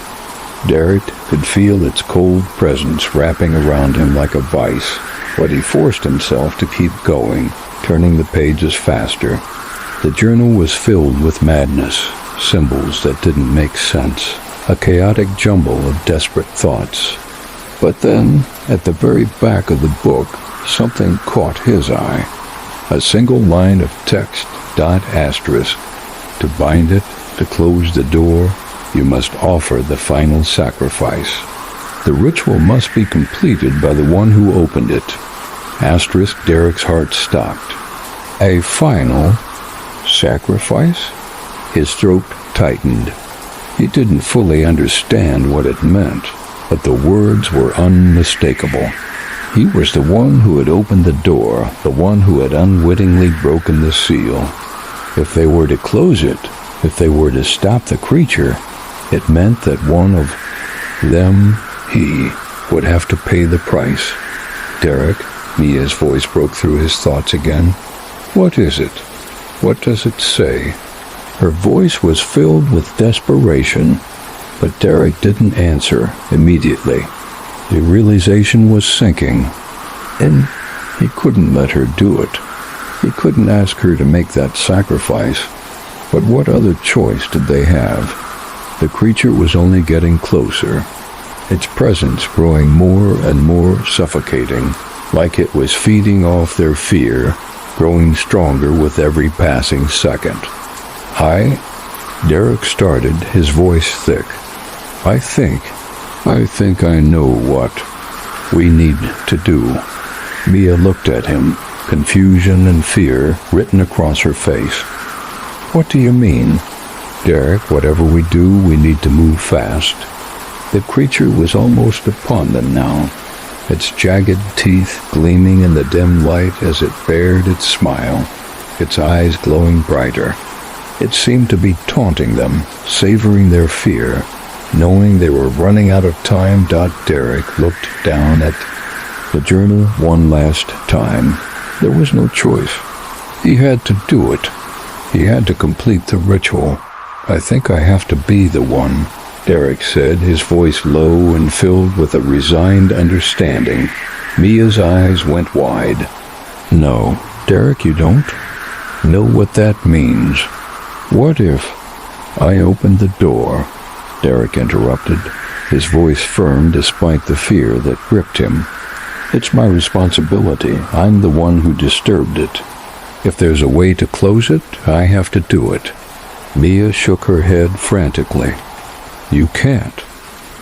Derek could feel its cold presence wrapping around him like a vice, but he forced himself to keep going, turning the pages faster. The journal was filled with madness, symbols that didn't make sense, a chaotic jumble of desperate thoughts. But then, at the very back of the book, something caught his eye. A single line of text, dot asterisk. To bind it, to close the door, You must offer the final sacrifice. The ritual must be completed by the one who opened it. Asterisk, Derek's heart stopped. A final sacrifice? His throat tightened. He didn't fully understand what it meant, but the words were unmistakable. He was the one who had opened the door, the one who had unwittingly broken the seal. If they were to close it, if they were to stop the creature, it meant that one of them, he, would have to pay the price. Derek, Mia's voice broke through his thoughts again. What is it? What does it say? Her voice was filled with desperation, but Derek didn't answer immediately. The realization was sinking, and he couldn't let her do it. He couldn't ask her to make that sacrifice. But what other choice did they have? The creature was only getting closer, its presence growing more and more suffocating, like it was feeding off their fear, growing stronger with every passing second. Derek started, his voice thick. I think I know what we need to do. Mia looked at him, confusion and fear written across her face. What do you mean? Derek, whatever we do, we need to move fast. The creature was almost upon them now, its jagged teeth gleaming in the dim light as it bared its smile, its eyes glowing brighter. It seemed to be taunting them, savoring their fear, knowing they were running out of time. Derek looked down at the journal one last time. There was no choice. He had to do it. He had to complete the ritual. I think I have to be the one, Derek said, his voice low and filled with a resigned understanding. Mia's eyes went wide. No, Derek, you don't know what that means. What if I opened the door? Derek interrupted, his voice firm despite the fear that gripped him. It's my responsibility. I'm the one who disturbed it. If there's a way to close it, I have to do it. Mia shook her head frantically. You can't.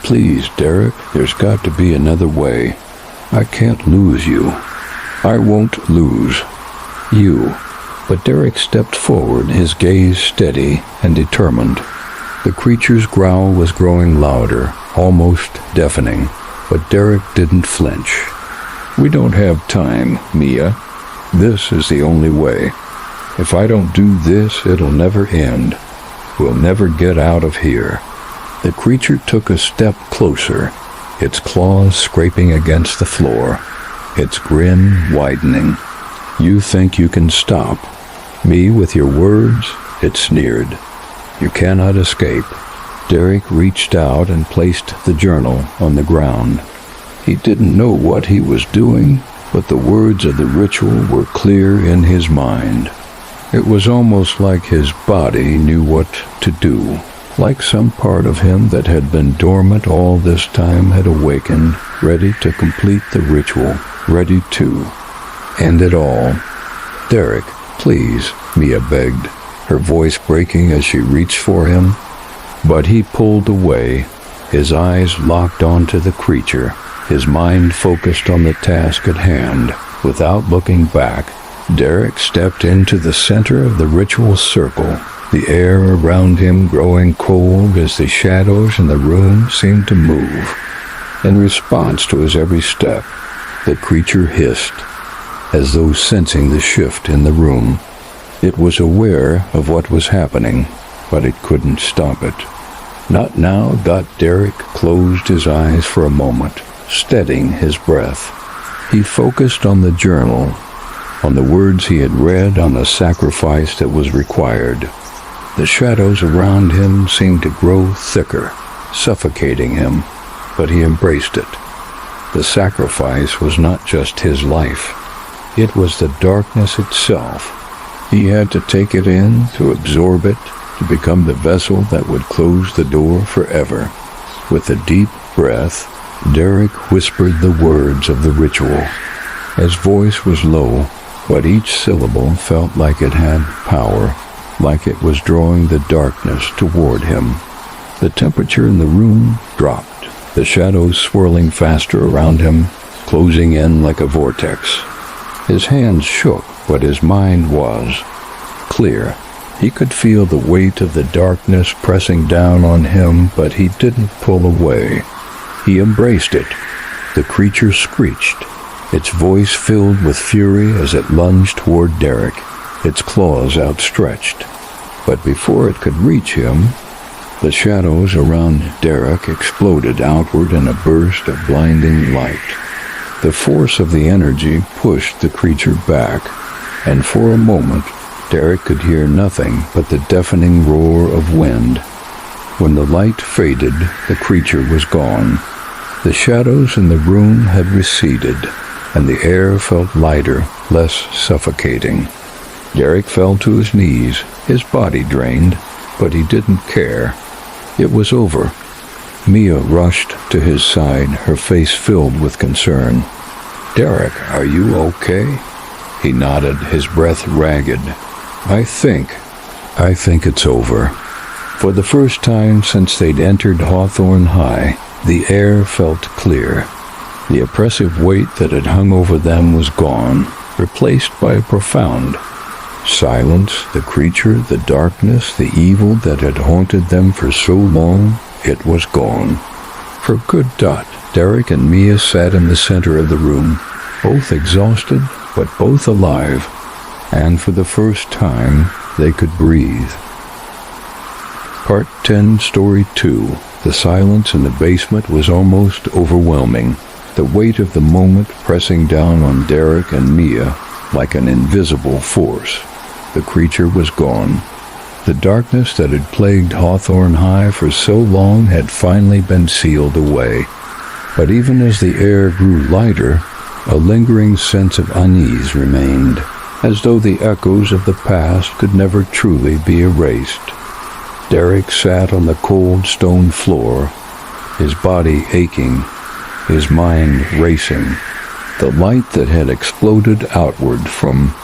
Please, Derek, there's got to be another way. I can't lose you. I won't lose you. But Derek stepped forward, his gaze steady and determined. The creature's growl was growing louder, almost deafening, but Derek didn't flinch. We don't have time, Mia. This is the only way. If I don't do this, it'll never end. We'll never get out of here. The creature took a step closer, its claws scraping against the floor, its grin widening. You think you can stop me with your words? It sneered. You cannot escape. Derek reached out and placed the journal on the ground. He didn't know what he was doing, but the words of the ritual were clear in his mind. It was almost like his body knew what to do, like some part of him that had been dormant all this time had awakened, ready to complete the ritual, ready to end it all. Derek, please, Mia begged, her voice breaking as she reached for him. But he pulled away, his eyes locked onto the creature, his mind focused on the task at hand. Without looking back, Derek stepped into the center of the ritual circle, the air around him growing cold as the shadows in the room seemed to move. In response to his every step, the creature hissed, as though sensing the shift in the room. It was aware of what was happening, but it couldn't stop it. Not now. Derek closed his eyes for a moment, steadying his breath. He focused on the journal, on the words he had read, on the sacrifice that was required. The shadows around him seemed to grow thicker, suffocating him, but he embraced it. The sacrifice was not just his life. It was the darkness itself. He had to take it in, to absorb it, to become the vessel that would close the door forever. With a deep breath, Derek whispered the words of the ritual. His voice was low, but each syllable felt like it had power, like it was drawing the darkness toward him. The temperature in the room dropped, the shadows swirling faster around him, closing in like a vortex. His hands shook, but his mind was clear. He could feel the weight of the darkness pressing down on him, but he didn't pull away. He embraced it. The creature screeched, its voice filled with fury as it lunged toward Derek, its claws outstretched. But before it could reach him, the shadows around Derek exploded outward in a burst of blinding light. The force of the energy pushed the creature back, and for a moment, Derek could hear nothing but the deafening roar of wind. When the light faded, the creature was gone. The shadows in the room had receded, and the air felt lighter, less suffocating. Derek fell to his knees, his body drained, but he didn't care. It was over. Mia rushed to his side, her face filled with concern. "Derek, are you okay?" He nodded, his breath ragged. I think it's over." For the first time since they'd entered Hawthorne High, the air felt clear. The oppressive weight that had hung over them was gone, replaced by a profound silence. The creature, the darkness, the evil that had haunted them for so long, it was gone. For good. Derek and Mia sat in the center of the room, both exhausted, but both alive, and for the first time, they could breathe. Part 10, Story 2. The silence in the basement was almost overwhelming, the weight of the moment pressing down on Derek and Mia like an invisible force. The creature was gone. The darkness that had plagued Hawthorne High for so long had finally been sealed away. But even as the air grew lighter, a lingering sense of unease remained, as though the echoes of the past could never truly be erased. Derek sat on the cold stone floor, his body aching, his mind racing. The light that had exploded outward from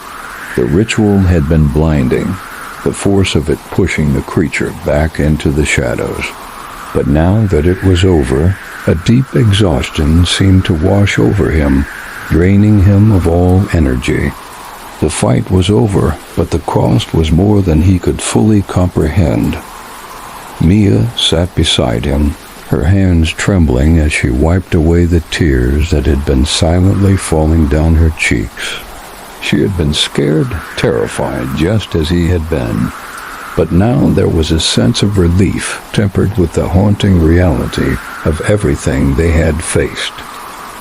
the ritual had been blinding, the force of it pushing the creature back into the shadows. But now that it was over, a deep exhaustion seemed to wash over him, draining him of all energy. The fight was over, but the cost was more than he could fully comprehend. Mia sat beside him, her hands trembling as she wiped away the tears that had been silently falling down her cheeks. She had been scared, terrified, just as he had been. But now there was a sense of relief, tempered with the haunting reality of everything they had faced.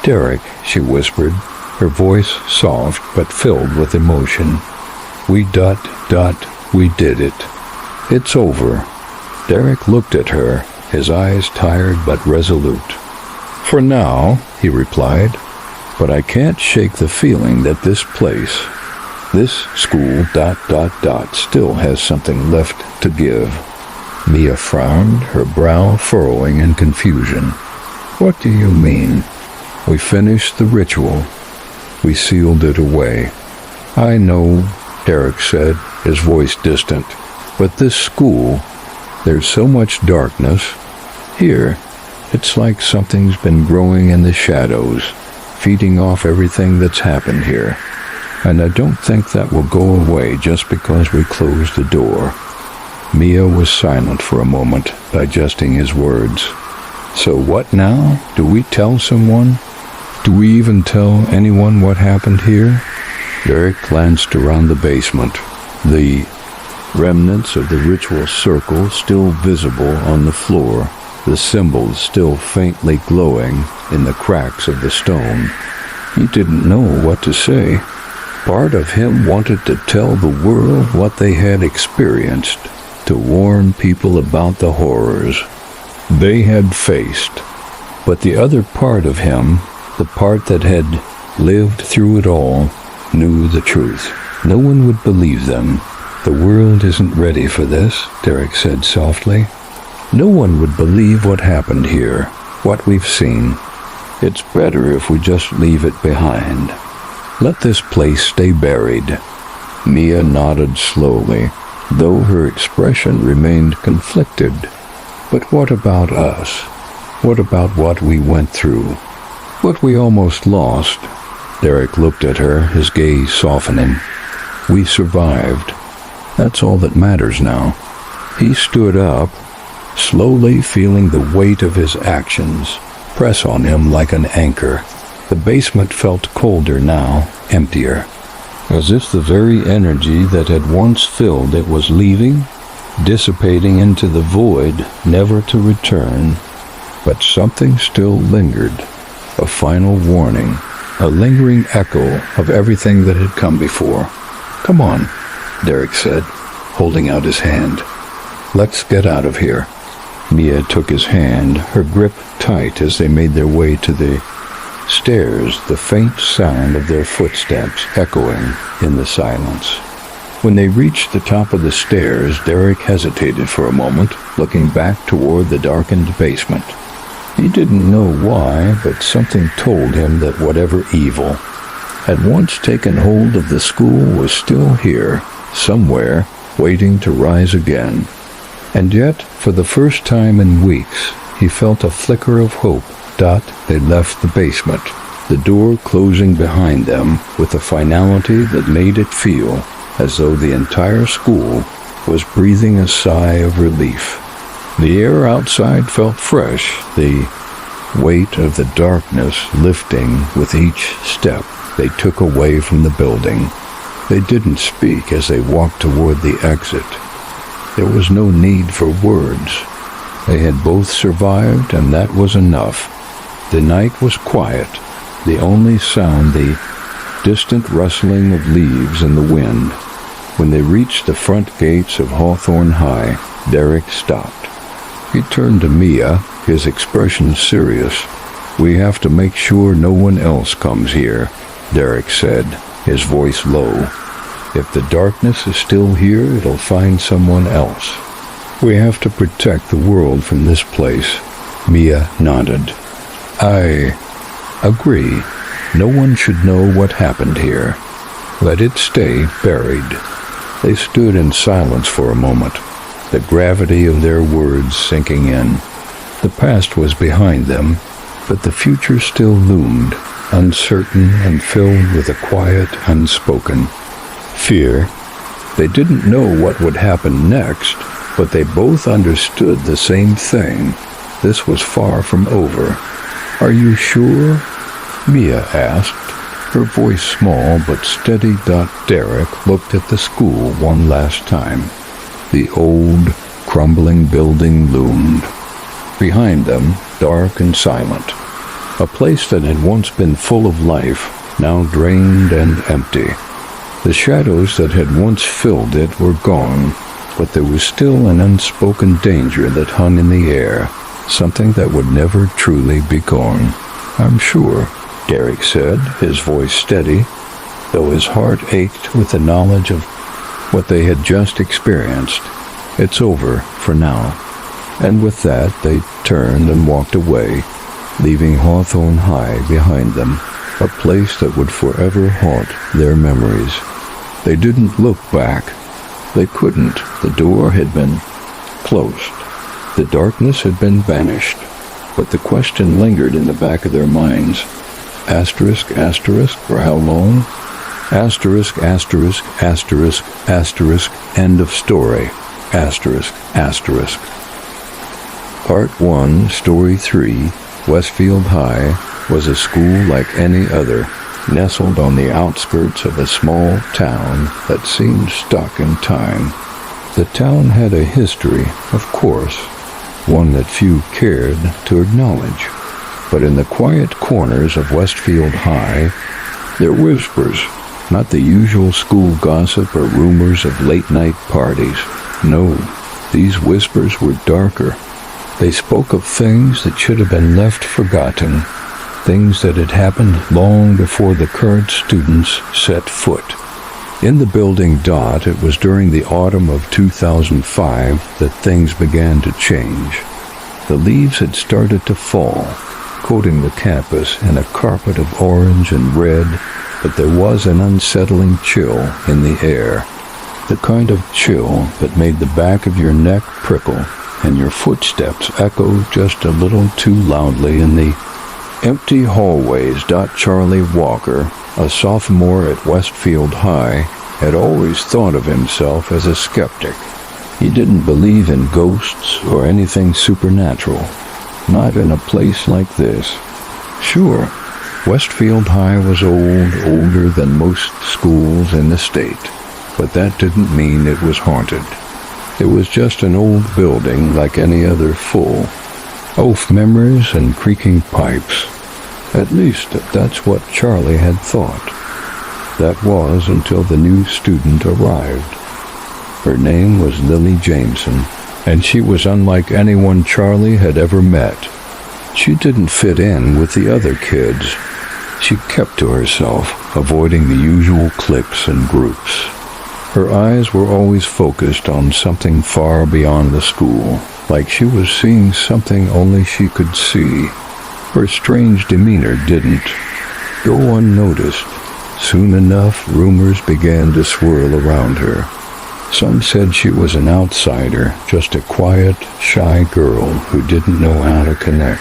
"Derek," she whispered, her voice soft but filled with emotion. We did it. It's over." Derek looked at her, his eyes tired but resolute. "For now," he replied, "but I can't shake the feeling that this place, this school, still has something left to give." Mia frowned, her brow furrowing in confusion. "What do you mean?" "We finished the ritual. We sealed it away." "I know," Derek said, his voice distant, "but this school, there's so much darkness. Here, it's like something's been growing in the shadows, feeding off everything that's happened here. And I don't think that will go away just because we closed the door." Mia was silent for a moment, digesting his words. "So what now? Do we tell someone? Do we even tell anyone what happened here?" Derek glanced around the basement, the remnants of the ritual circle still visible on the floor, the symbols still faintly glowing in the cracks of the stone. He didn't know what to say. Part of him wanted to tell the world what they had experienced, to warn people about the horrors they had faced. But the other part of him, the part that had lived through it all, knew the truth. No one would believe them. "The world isn't ready for this," Derek said softly. "No one would believe what happened here, what we've seen. It's better if we just leave it behind. Let this place stay buried." Mia nodded slowly, though her expression remained conflicted. But what about us? What about what we went through? What we almost lost? Derek looked at her, his gaze softening. We survived. That's all that matters now. He stood up, slowly feeling the weight of his actions press on him like an anchor. The basement felt colder now, emptier, as if the very energy that had once filled it was leaving, dissipating into the void, never to return. But something still lingered, a final warning, a lingering echo of everything that had come before. Come on, Derek said, holding out his hand. Let's get out of here. Mia took his hand, her grip tight as they made their way to the stairs, the faint sound of their footsteps echoing in the silence. When they reached the top of the stairs, Derek hesitated for a moment, looking back toward the darkened basement. He didn't know why, but something told him that whatever evil had once taken hold of the school was still here, somewhere, waiting to rise again. And yet, for the first time in weeks, he felt a flicker of hope. They left the basement, the door closing behind them with a finality that made it feel as though the entire school was breathing a sigh of relief. The air outside felt fresh, the weight of the darkness lifting with each step they took away from the building. They didn't speak as they walked toward the exit. There was no need for words. They had both survived, and that was enough. The night was quiet, the only sound the distant rustling of leaves in the wind. When they reached the front gates of Hawthorne High, Derek stopped. He turned to Mia, his expression serious. We have to make sure no one else comes here, Derek said, his voice low. If the darkness is still here, it'll find someone else. We have to protect the world from this place. Mia nodded. I agree. No one should know what happened here. Let it stay buried. They stood in silence for a moment, the gravity of their words sinking in. The past was behind them, but the future still loomed, uncertain and filled with a quiet unspoken fear. They didn't know what would happen next, but they both understood the same thing. This was far from over. Are you sure? Mia asked, her voice small but steady. Derek looked at the school one last time. The old, crumbling building loomed. Behind them, dark and silent. A place that had once been full of life, now drained and empty. The shadows that had once filled it were gone, but there was still an unspoken danger that hung in the air, something that would never truly be gone. I'm sure, Derek said, his voice steady, though his heart ached with the knowledge of what they had just experienced. It's over for now. And with that, they turned and walked away, leaving Hawthorne High behind them, a place that would forever haunt their memories. They didn't look back. They couldn't. The door had been closed. The darkness had been banished. But the question lingered in the back of their minds. Asterisk, asterisk, for how long? Asterisk, asterisk, asterisk, asterisk, end of story. Asterisk, asterisk. Part 1, Story 3, Westfield High, was a school like any other, nestled on the outskirts of a small town that seemed stuck in time. The town had a history, of course, one that few cared to acknowledge. But in the quiet corners of Westfield High, there were whispers, not the usual school gossip or rumors of late-night parties. No, these whispers were darker. They spoke of things that should have been left forgotten, things that had happened long before the current students set foot. In the building it was during the autumn of 2005 that things began to change. The leaves had started to fall, coating the campus in a carpet of orange and red, but there was an unsettling chill in the air, the kind of chill that made the back of your neck prickle. and your footsteps echo just a little too loudly in the empty hallways. Charlie Walker, a sophomore at Westfield High, had always thought of himself as a skeptic. He didn't believe in ghosts or anything supernatural, not in a place like this. Sure, Westfield High was older than most schools in the state, but that didn't mean it was haunted. It was just an old building like any other, full of memories and creaking pipes. At least that's what Charlie had thought. That was until the new student arrived. Her name was Lily Jameson, and she was unlike anyone Charlie had ever met. She didn't fit in with the other kids. She kept to herself, avoiding the usual cliques and groups. Her eyes were always focused on something far beyond the school, like she was seeing something only she could see. Her strange demeanor didn't go unnoticed. Soon enough, rumors began to swirl around her. Some said she was an outsider, just a quiet, shy girl who didn't know how to connect.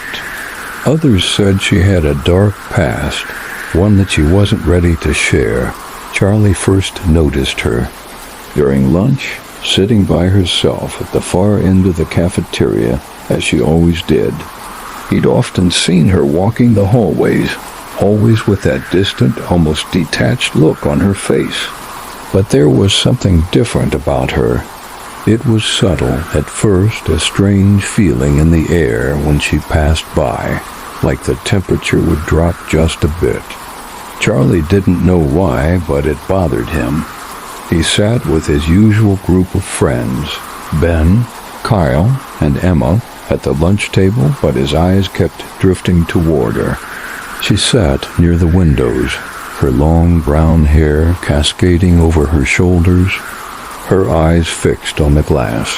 Others said she had a dark past, one that she wasn't ready to share. Charlie first noticed her during lunch, sitting by herself at the far end of the cafeteria, as she always did. He'd often seen her walking the hallways, always with that distant, almost detached look on her face. But there was something different about her. It was subtle at first, a strange feeling in the air when she passed by, like the temperature would drop just a bit. Charlie didn't know why, but it bothered him. He sat with his usual group of friends, Ben, Kyle, and Emma, at the lunch table, but his eyes kept drifting toward her. She sat near the windows, her long brown hair cascading over her shoulders, her eyes fixed on the glass.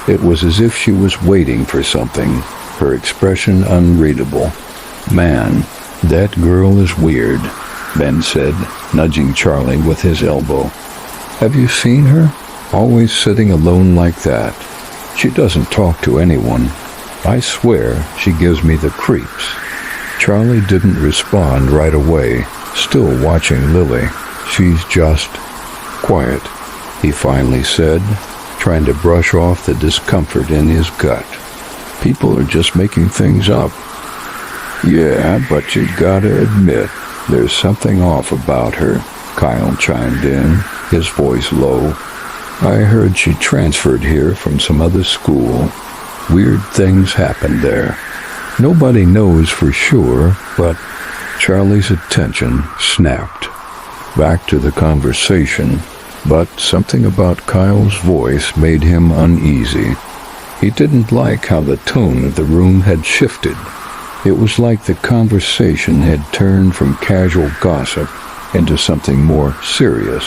It was as if she was waiting for something, her expression unreadable. "Man, that girl is weird," Ben said, nudging Charlie with his elbow. "Have you seen her? Always sitting alone like that. She doesn't talk to anyone. I swear she gives me the creeps." Charlie didn't respond right away, still watching Lily. "She's just quiet," he finally said, trying to brush off the discomfort in his gut. "People are just making things up." "Yeah, but you gotta admit, there's something off about her," Kyle chimed in, his voice low. "I heard she transferred here from some other school. Weird things happened there. Nobody knows for sure, but..." Charlie's attention snapped back to the conversation, but something about Kyle's voice made him uneasy. He didn't like how the tone of the room had shifted. It was like the conversation had turned from casual gossip into something more serious.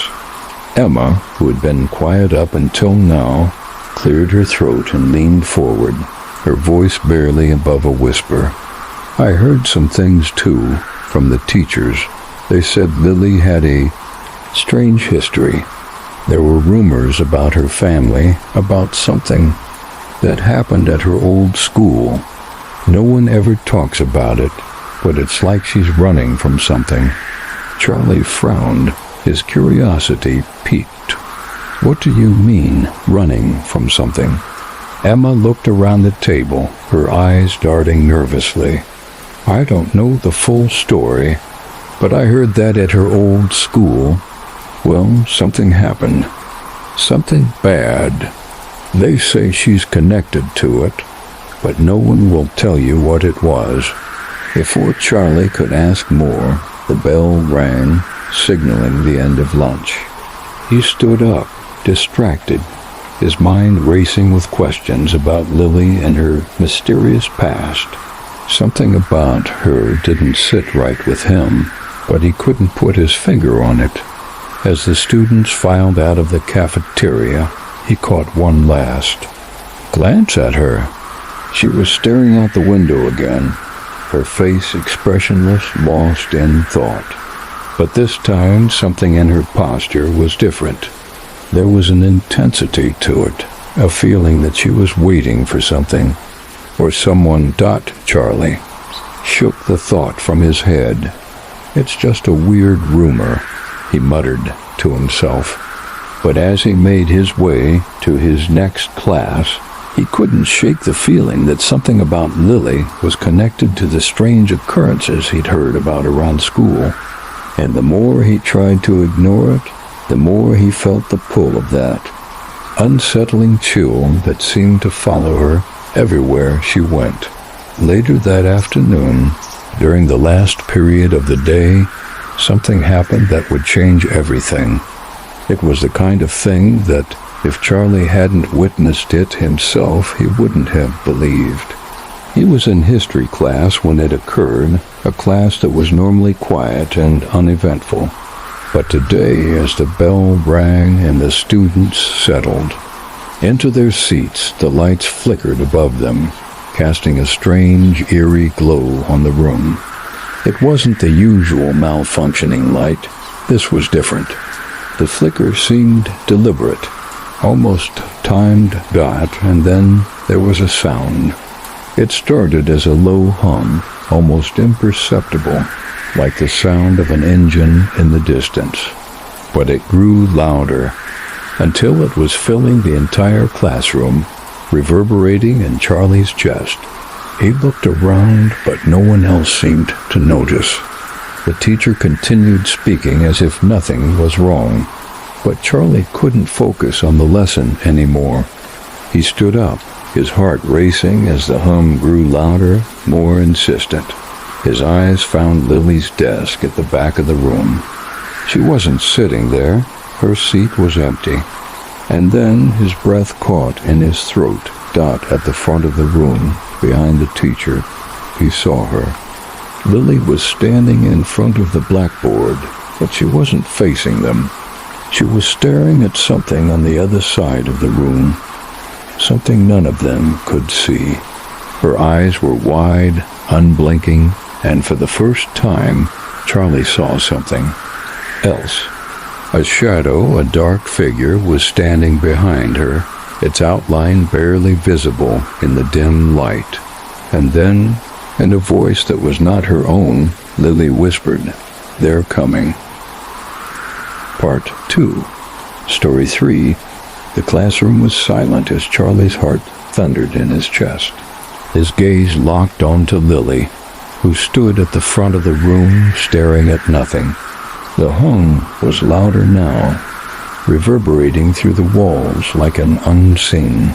Emma, who had been quiet up until now, cleared her throat and leaned forward, her voice barely above a whisper. "I heard some things, too, from the teachers. They said Lily had a strange history. There were rumors about her family, about something that happened at her old school. No one ever talks about it, but it's like she's running from something." Charlie frowned, his curiosity piqued. "What do you mean, running from something?" Emma looked around the table, her eyes darting nervously. "I don't know the full story, but I heard that at her old school, well, something happened. Something bad. They say she's connected to it, but no one will tell you what it was." Before Charlie could ask more, the bell rang, signaling the end of lunch. He stood up, distracted, his mind racing with questions about Lily and her mysterious past. Something about her didn't sit right with him, but he couldn't put his finger on it. As the students filed out of the cafeteria, he caught one last glance at her. She was staring out the window again, her face expressionless, lost in thought. But this time, something in her posture was different. There was an intensity to it, A feeling that she was waiting for something, or someone. Charlie shook the thought from his head. It's just a weird rumor, he muttered to himself. But as he made his way to his next class, he couldn't shake the feeling that something about Lily was connected to the strange occurrences he'd heard about around school. And the more he tried to ignore it, the more he felt the pull of that unsettling chill that seemed to follow her everywhere she went. Later that afternoon, during the last period of the day, something happened that would change everything. It was the kind of thing that, if Charlie hadn't witnessed it himself, he wouldn't have believed. He was in history class when it occurred, a class that was normally quiet and uneventful. But today, as the bell rang and the students settled into their seats, the lights flickered above them, casting a strange, eerie glow on the room. It wasn't the usual malfunctioning light. This was different. The flicker seemed deliberate, almost timed. And then there was a sound. It started as a low hum, almost imperceptible, like the sound of an engine in the distance. But it grew louder, until it was filling the entire classroom, reverberating in Charlie's chest. He looked around, but no one else seemed to notice. The teacher continued speaking as if nothing was wrong, but Charlie couldn't focus on the lesson anymore. He stood up, his heart racing as the hum grew louder, more insistent. His eyes found Lily's desk at the back of the room. She wasn't sitting there. Her seat was empty. And then his breath caught in his throat. At the front of the room, behind the teacher, he saw her. Lily was standing in front of the blackboard, but she wasn't facing them. She was staring at something on the other side of the room, something none of them could see. Her eyes were wide, unblinking, and for the first time, Charlie saw something else. A shadow, a dark figure, was standing behind her, its outline barely visible in the dim light. And then, in a voice that was not her own, Lily whispered, "They're coming." Part 2. Story 3. The classroom was silent as Charlie's heart thundered in his chest. His gaze locked onto Lily, who stood at the front of the room staring at nothing. The hum was louder now, reverberating through the walls like an unseen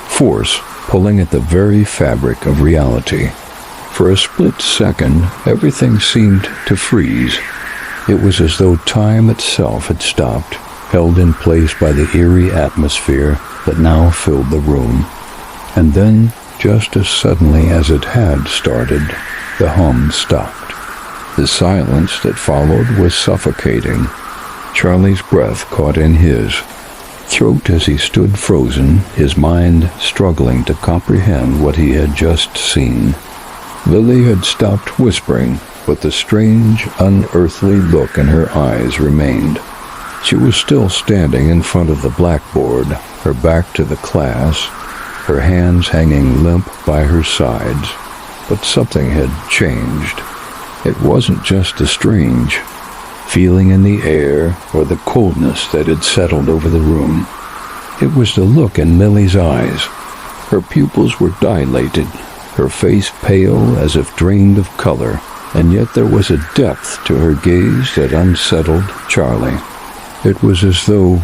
force pulling at the very fabric of reality. For a split second, everything seemed to freeze. It was as though time itself had stopped, held in place by the eerie atmosphere that now filled the room. And then, just as suddenly as it had started, the hum stopped. The silence that followed was suffocating. Charlie's breath caught in his throat as he stood frozen, his mind struggling to comprehend what he had just seen. Lily had stopped whispering, but the strange, unearthly look in her eyes remained. She was still standing in front of the blackboard, her back to the class, her hands hanging limp by her sides. But something had changed. It wasn't just the strange feeling in the air or the coldness that had settled over the room. It was the look in Lily's eyes. Her pupils were dilated, her face pale as if drained of color, and yet there was a depth to her gaze that unsettled Charlie. It was as though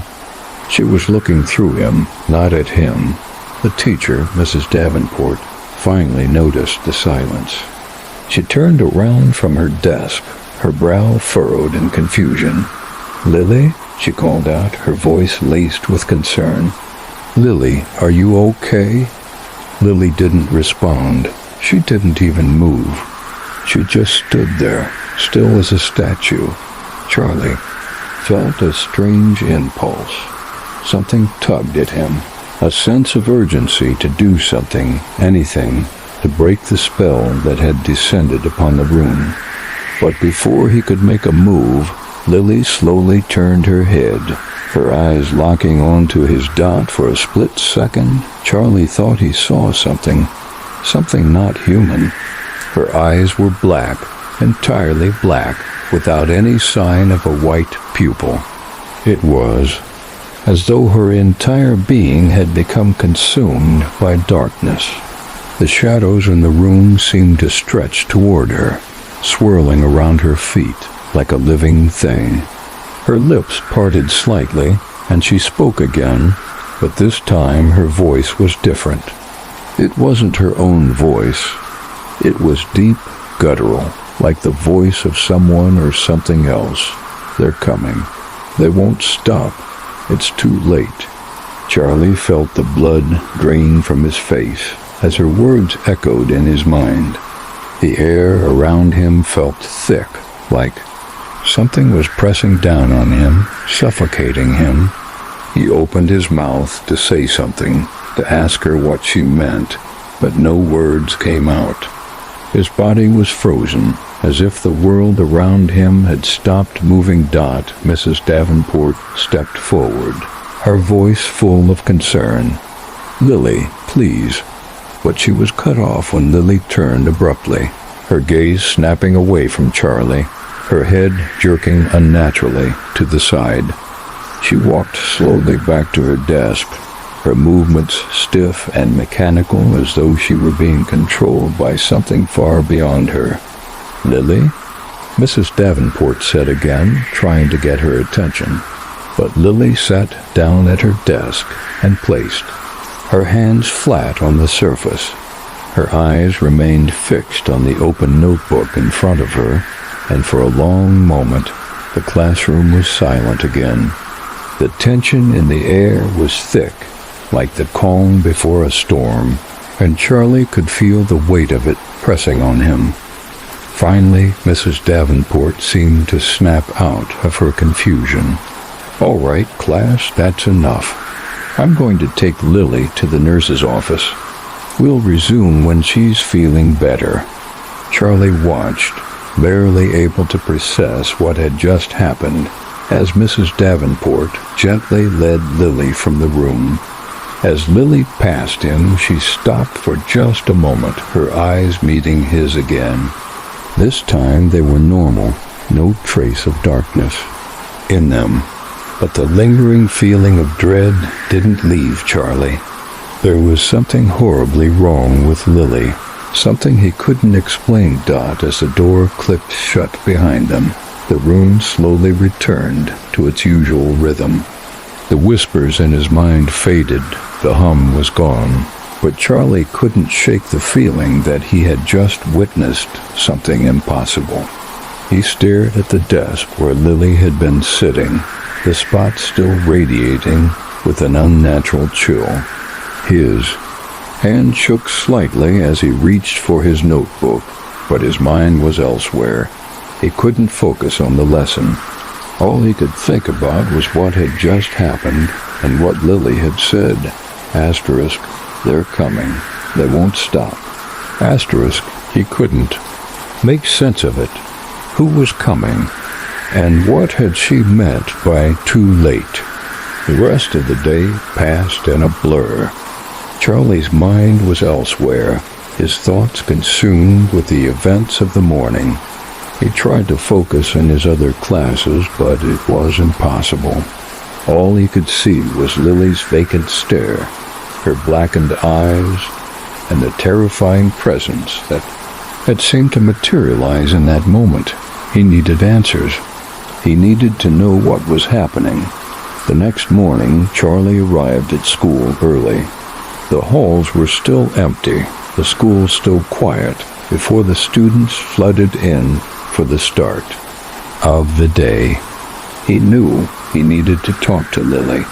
she was looking through him, not at him. The teacher, Mrs. Davenport, finally noticed the silence. She turned around from her desk, her brow furrowed in confusion. "Lily?" she called out, her voice laced with concern. "Lily, are you okay?" Lily didn't respond. She didn't even move. She just stood there, still as a statue. Charlie felt a strange impulse. Something tugged at him, a sense of urgency to do something, anything, to break the spell that had descended upon the room. But before he could make a move, Lily slowly turned her head, Her eyes locking onto his dot for a split second, Charlie thought he saw something not human. Her eyes were black, entirely black, without any sign of a white pupil. It was as though her entire being had become consumed by darkness. The shadows in the room seemed to stretch toward her, swirling around her feet like a living thing. Her lips parted slightly, and she spoke again, but this time her voice was different. It wasn't her own voice. It was deep, guttural, like the voice of someone or something else. They're coming. They won't stop. It's too late. Charlie felt the blood drain from his face as her words echoed in his mind. The air around him felt thick, like something was pressing down on him, suffocating him. He opened his mouth to say something, to ask her what she meant, but no words came out. His body was frozen, as if the world around him had stopped moving. Mrs. Davenport stepped forward, her voice full of concern. "Lily, please." But she was cut off when Lily turned abruptly, her gaze snapping away from Charlie, her head jerking unnaturally to the side. She walked slowly back to her desk, her movements stiff and mechanical as though she were being controlled by something far beyond her. "Lily?" Mrs. Davenport said again, trying to get her attention. But Lily sat down at her desk and placed her hands flat on the surface. Her eyes remained fixed on the open notebook in front of her, and for a long moment the classroom was silent again. The tension in the air was thick, like the calm before a storm, and Charlie could feel the weight of it pressing on him. Finally, Mrs. Davenport seemed to snap out of her confusion. "All right, class, that's enough. I'm going to take Lily to the nurse's office. We'll resume when she's feeling better." Charlie watched, barely able to process what had just happened, as Mrs. Davenport gently led Lily from the room. As Lily passed him, she stopped for just a moment, her eyes meeting his again. This time they were normal, no trace of darkness in them. But the lingering feeling of dread didn't leave Charlie. There was something horribly wrong with Lily, something he couldn't explain. As the door clicked shut behind them, the room slowly returned to its usual rhythm. The whispers in his mind faded, the hum was gone, but Charlie couldn't shake the feeling that he had just witnessed something impossible. He stared at the desk where Lily had been sitting, the spot still radiating with an unnatural chill. His hand shook slightly as he reached for his notebook, but his mind was elsewhere. He couldn't focus on the lesson. All he could think about was what had just happened and what Lily had said. Asterisk, they're coming. They won't stop. Asterisk, he couldn't make sense of it. Who was coming? And what had she meant by too late? The rest of the day passed in a blur. Charlie's mind was elsewhere, his thoughts consumed with the events of the morning. He tried to focus on his other classes, but it was impossible. All he could see was Lily's vacant stare, her blackened eyes, and the terrifying presence that had seemed to materialize in that moment. He needed answers. He needed to know what was happening. The next morning, Charlie arrived at school early. The halls were still empty, the school still quiet, before the students flooded in for the start of the day. He knew he needed to talk to Lily.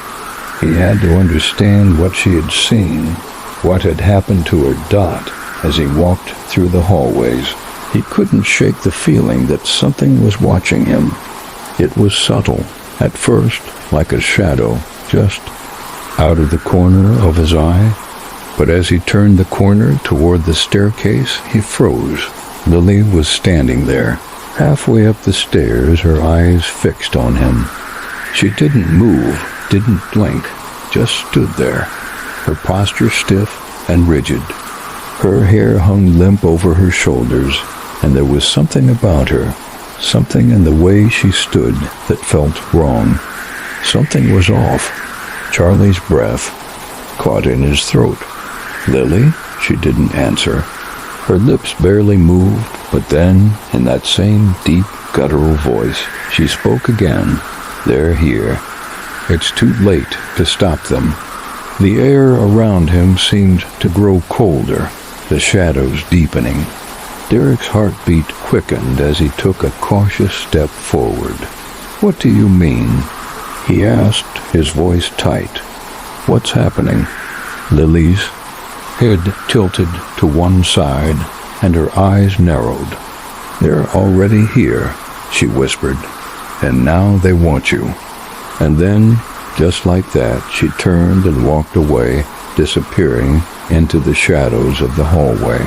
He had to understand what she had seen, what had happened to her. As he walked through the hallways, he couldn't shake the feeling that something was watching him. It was subtle, at first like a shadow, just out of the corner of his eye. But as he turned the corner toward the staircase, he froze. Lily was standing there, halfway up the stairs, her eyes fixed on him. She didn't move, didn't blink, just stood there, her posture stiff and rigid. Her hair hung limp over her shoulders, and there was something about her, something in the way she stood that felt wrong. Something was off. Charlie's breath caught in his throat. "Lily?" She didn't answer. Her lips barely moved, but then, in that same deep, guttural voice, she spoke again. "They're here. It's too late to stop them." The air around him seemed to grow colder, the shadows deepening. Derek's heartbeat quickened as he took a cautious step forward. "What do you mean?" he asked, his voice tight. "What's happening?" Lily's head tilted to one side, and her eyes narrowed. "They're already here," she whispered, "and now they want you." And then, just like that, she turned and walked away, disappearing into the shadows of the hallway.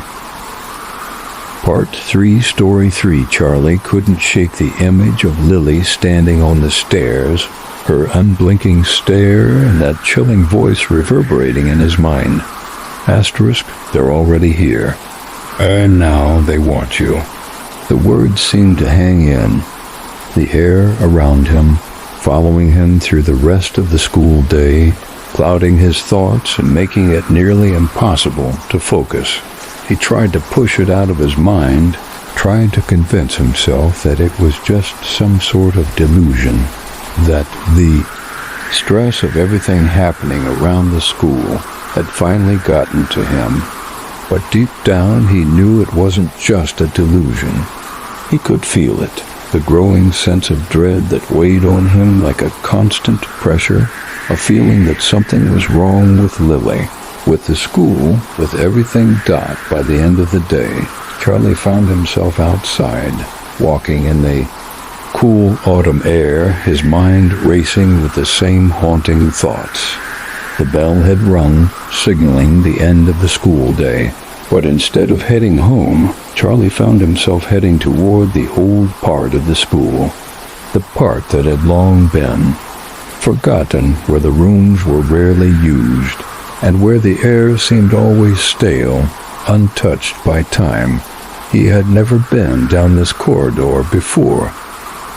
Part 3, Story 3. Charlie couldn't shake the image of Lily standing on the stairs, her unblinking stare and that chilling voice reverberating in his mind. Asterisk, they're already here. And now they want you. The words seemed to hang in, the air around him, following him through the rest of the school day, clouding his thoughts and making it nearly impossible to focus. He tried to push it out of his mind, tried to convince himself that it was just some sort of delusion, that the stress of everything happening around the school had finally gotten to him. But deep down he knew it wasn't just a delusion. He could feel it, the growing sense of dread that weighed on him like a constant pressure, a feeling that something was wrong with Lily, with the school, with everything dot. By the end of the day, Charlie found himself outside, walking in the cool autumn air, his mind racing with the same haunting thoughts. The bell had rung, signaling the end of the school day. But instead of heading home, Charlie found himself heading toward the old part of the school, the part that had long been forgotten, where the rooms were rarely used, and where the air seemed always stale, untouched by time. He had never been down this corridor before.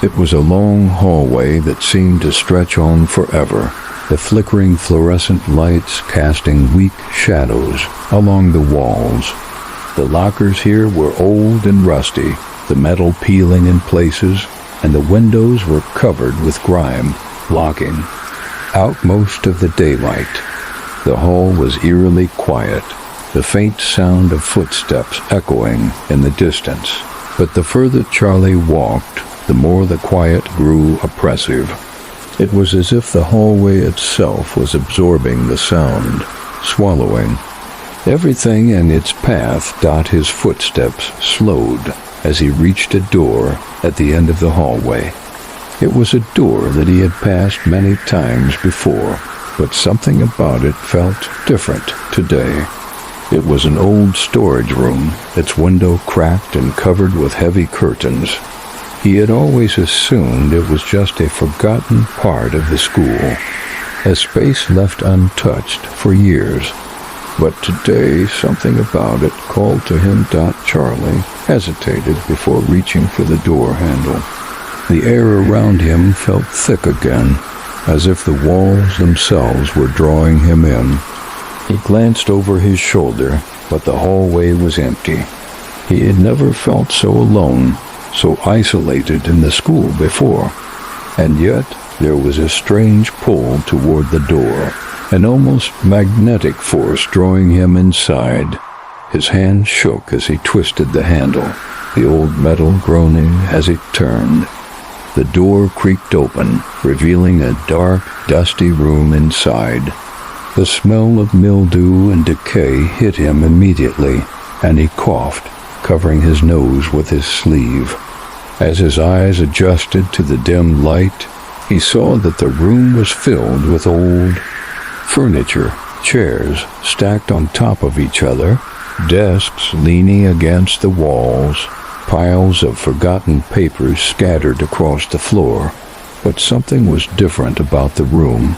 It was a long hallway that seemed to stretch on forever, the flickering fluorescent lights casting weak shadows along the walls. The lockers here were old and rusty, the metal peeling in places, and the windows were covered with grime, blocking out most of the daylight. The hall was eerily quiet, the faint sound of footsteps echoing in the distance. But the further Charlie walked, the more the quiet grew oppressive. It was as if the hallway itself was absorbing the sound, swallowing. Everything in its path. His footsteps slowed as he reached a door at the end of the hallway. It was a door that he had passed many times before, but something about it felt different today. It was an old storage room, its window cracked and covered with heavy curtains. He had always assumed it was just a forgotten part of the school, a space left untouched for years. But today, something about it called to him. Charlie hesitated before reaching for the door handle. The air around him felt thick again, as if the walls themselves were drawing him in. He glanced over his shoulder, but the hallway was empty. He had never felt so alone, so isolated in the school before. And yet, there was a strange pull toward the door, an almost magnetic force drawing him inside. His hand shook as he twisted the handle, the old metal groaning as it turned. The door creaked open, revealing a dark, dusty room inside. The smell of mildew and decay hit him immediately, and he coughed, covering his nose with his sleeve. As his eyes adjusted to the dim light, he saw that the room was filled with old furniture, chairs stacked on top of each other, desks leaning against the walls, piles of forgotten papers scattered across the floor. But something was different about the room.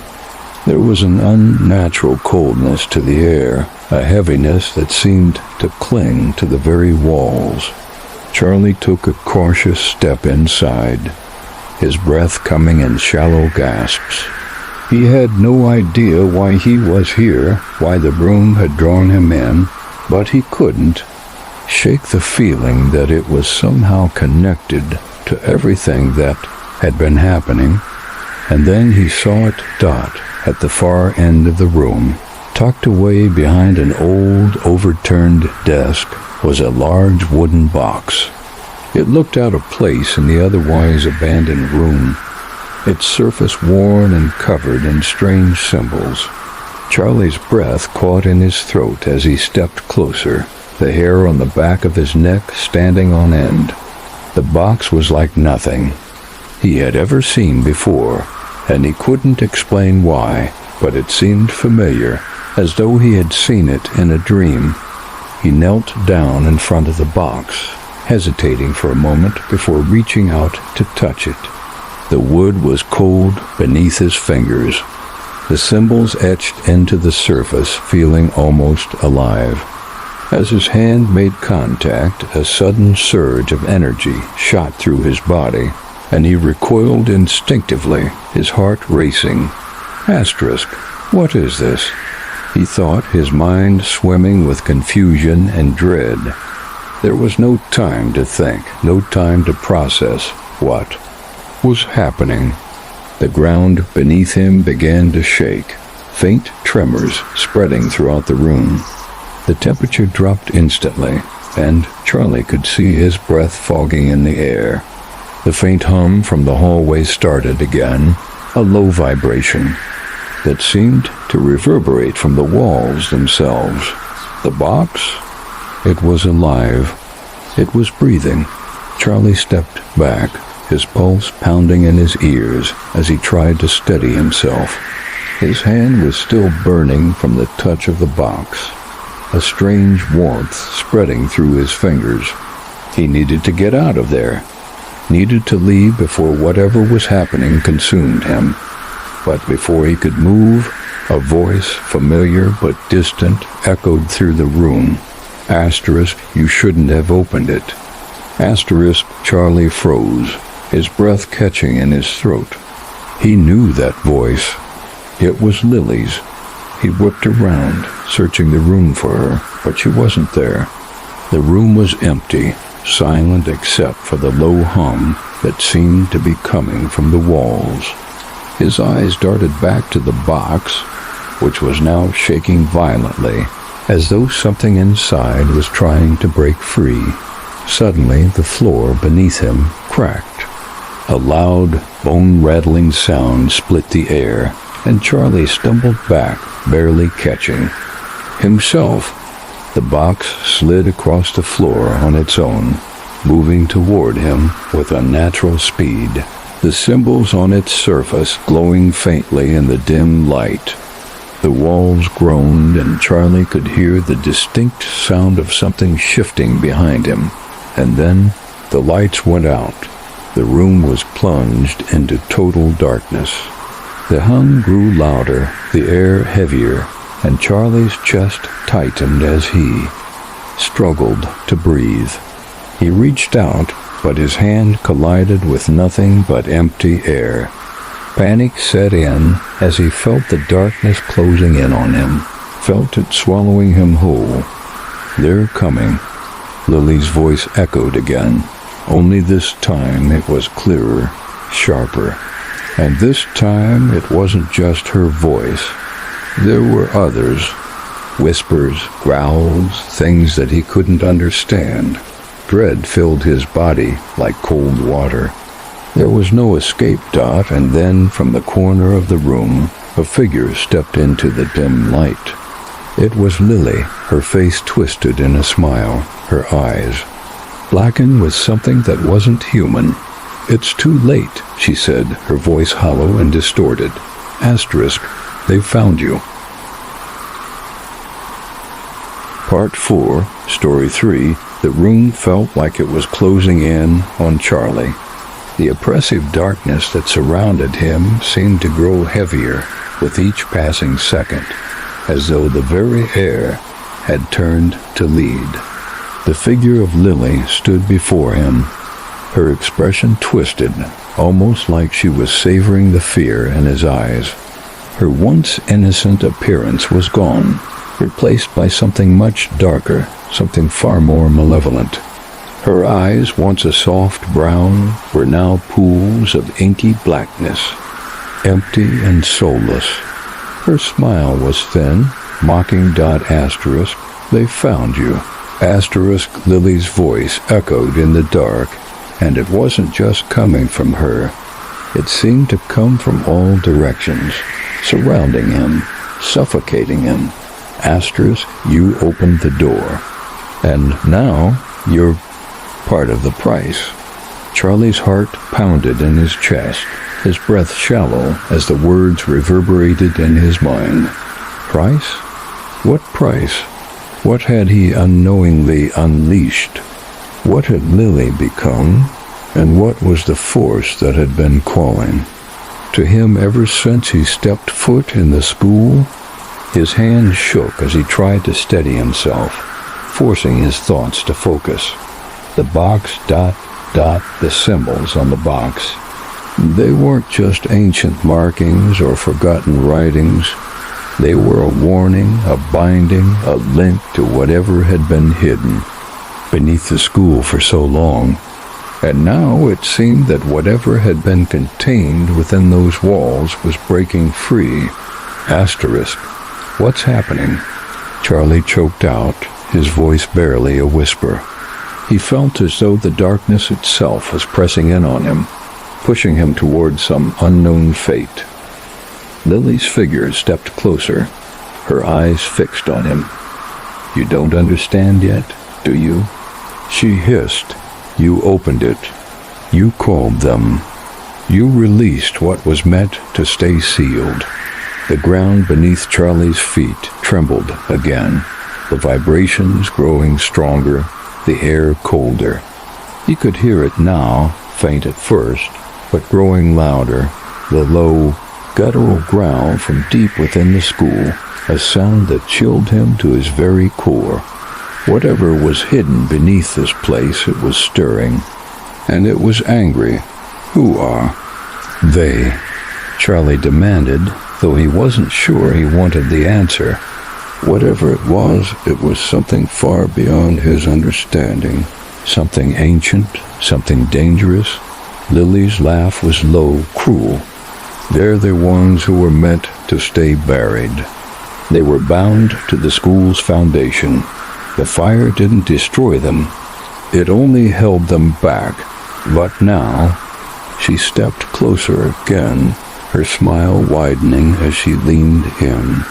There was an unnatural coldness to the air, a heaviness that seemed to cling to the very walls. Charlie took a cautious step inside, his breath coming in shallow gasps. He had no idea why he was here, why the room had drawn him in, but he couldn't shake the feeling that it was somehow connected to everything that had been happening. And then he saw it dot at the far end of the room. Tucked away behind an old, overturned desk was a large wooden box. It looked out of place in the otherwise abandoned room, its surface worn and covered in strange symbols. Charlie's breath caught in his throat as he stepped closer, the hair on the back of his neck standing on end. The box was like nothing he had ever seen before, and he couldn't explain why, but it seemed familiar, as though he had seen it in a dream. He knelt down in front of the box, hesitating for a moment before reaching out to touch it. The wood was cold beneath his fingers, the symbols etched into the surface feeling almost alive. As his hand made contact, a sudden surge of energy shot through his body, and he recoiled instinctively, his heart racing. Asterisk, what is this? He thought, his mind swimming with confusion and dread. There was no time to think, no time to process what was happening. The ground beneath him began to shake, faint tremors spreading throughout the room. The temperature dropped instantly, and Charlie could see his breath fogging in the air. The faint hum from the hallway started again, a low vibration that seemed to reverberate from the walls themselves. The box? It was alive. It was breathing. Charlie stepped back, his pulse pounding in his ears as he tried to steady himself. His hand was still burning from the touch of the box, a strange warmth spreading through his fingers. He needed to get out of there, needed to leave before whatever was happening consumed him. But before he could move, a voice, familiar but distant, echoed through the room. Asterisk, you shouldn't have opened it. Asterisk, Charlie froze, his breath catching in his throat. He knew that voice. It was Lily's. He whipped around, searching the room for her, but she wasn't there. The room was empty, silent except for the low hum that seemed to be coming from the walls. His eyes darted back to the box, which was now shaking violently, as though something inside was trying to break free. Suddenly, the floor beneath him cracked. A loud, bone-rattling sound split the air, and Charlie stumbled back, barely catching himself. The box slid across the floor on its own, moving toward him with unnatural speed, the symbols on its surface glowing faintly in the dim light. The walls groaned, and Charlie could hear the distinct sound of something shifting behind him. And then the lights went out. The room was plunged into total darkness. The hum grew louder, the air heavier, and Charlie's chest tightened as he struggled to breathe. He reached out, but his hand collided with nothing but empty air. Panic set in as he felt the darkness closing in on him, felt it swallowing him whole. They're coming. Lily's voice echoed again, only this time it was clearer, sharper. And this time it wasn't just her voice. There were others, whispers, growls, things that he couldn't understand. Dread filled his body like cold water. There was no escape, Dot, and then from the corner of the room, a figure stepped into the dim light. It was Lily, her face twisted in a smile, her eyes blackened with something that wasn't human. It's too late, she said, her voice hollow and distorted. Asterisk, they've found you. Part 4, Story 3, The room felt like it was closing in on Charlie. The oppressive darkness that surrounded him seemed to grow heavier with each passing second, as though the very air had turned to lead. The figure of Lily stood before him, her expression twisted, almost like she was savoring the fear in his eyes. Her once innocent appearance was gone, replaced by something much darker, something far more malevolent. Her eyes, once a soft brown, were now pools of inky blackness, empty and soulless. Her smile was thin, mocking. Asterisk, they found you. Asterisk, Lily's voice echoed in the dark, and it wasn't just coming from her. It seemed to come from all directions, surrounding him, suffocating him. Asterisk, you opened the door. And now you're part of the price. Charlie's heart pounded in his chest, his breath shallow as the words reverberated in his mind. Price? What price? What had he unknowingly unleashed? What had Lily become, and what was the force that had been calling? To him, ever since he stepped foot in the school, his hand shook as he tried to steady himself, forcing his thoughts to focus. The box, the symbols on the box. They weren't just ancient markings or forgotten writings. They were a warning, a binding, a link to whatever had been hidden beneath the school for so long. And now it seemed that whatever had been contained within those walls was breaking free. Asterisk, what's happening? Charlie choked out, his voice barely a whisper. He felt as though the darkness itself was pressing in on him, pushing him toward some unknown fate. Lily's figure stepped closer, her eyes fixed on him. You don't understand yet, do you? She hissed. You opened it. You called them. You released what was meant to stay sealed. The ground beneath Charlie's feet trembled again, the vibrations growing stronger, the air colder. He could hear it now, faint at first, but growing louder, the low, guttural growl from deep within the school, a sound that chilled him to his very core. Whatever was hidden beneath this place, it was stirring, and it was angry. Who are they? Charlie demanded, though he wasn't sure he wanted the answer. Whatever it was something far beyond his understanding, something ancient, something dangerous. Lily's laugh was low, cruel. They're the ones who were meant to stay buried. They were bound to the school's foundation. The fire didn't destroy them. It only held them back. But now, she stepped closer again, her smile widening as she leaned in.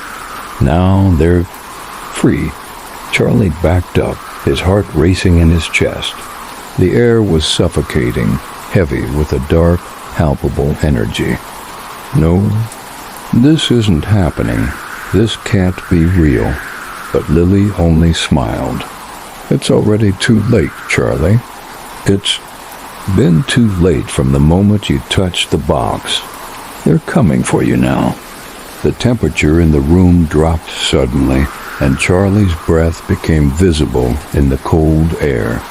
Now they're free. Charlie backed up, his heart racing in his chest. The air was suffocating, heavy with a dark, palpable energy. No, this isn't happening. This can't be real. But Lily only smiled. It's already too late, Charlie. It's been too late from the moment you touched the box. They're coming for you now. The temperature in the room dropped suddenly, and Charlie's breath became visible in the cold air.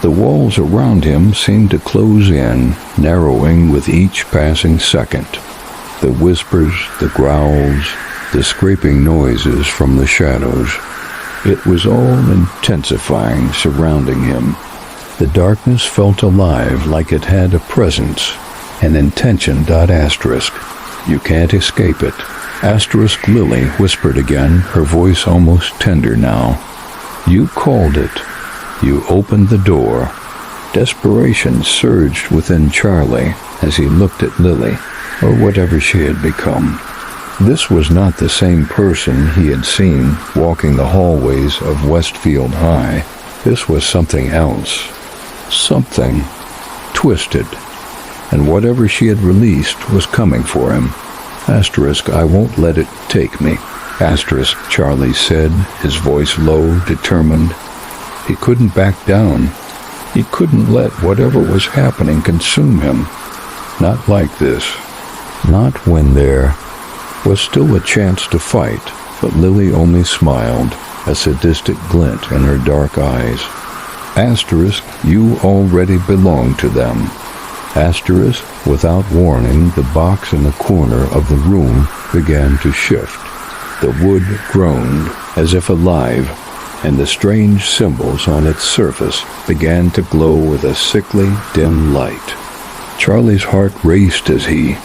The walls around him seemed to close in, narrowing with each passing second. The whispers, the growls, the scraping noises from the shadows. It was all intensifying, surrounding him. The darkness felt alive, like it had a presence, an intention. Asterisk. You can't escape it. Asterisk, Lily whispered again, her voice almost tender now. You called it. You opened the door. Desperation surged within Charlie as he looked at Lily, or whatever she had become. This was not the same person he had seen walking the hallways of Westfield High. This was something else. Something twisted. And whatever she had released was coming for him. Asterisk, I won't let it take me. Asterisk, Charlie said, his voice low, determined. He couldn't back down. He couldn't let whatever was happening consume him. Not like this. Not when there was still a chance to fight, but Lily only smiled, a sadistic glint in her dark eyes. Asterisk, you already belong to them. Asterisk, without warning, the box in the corner of the room began to shift. The wood groaned, as if alive, and the strange symbols on its surface began to glow with a sickly, dim light. Charlie's heart raced as he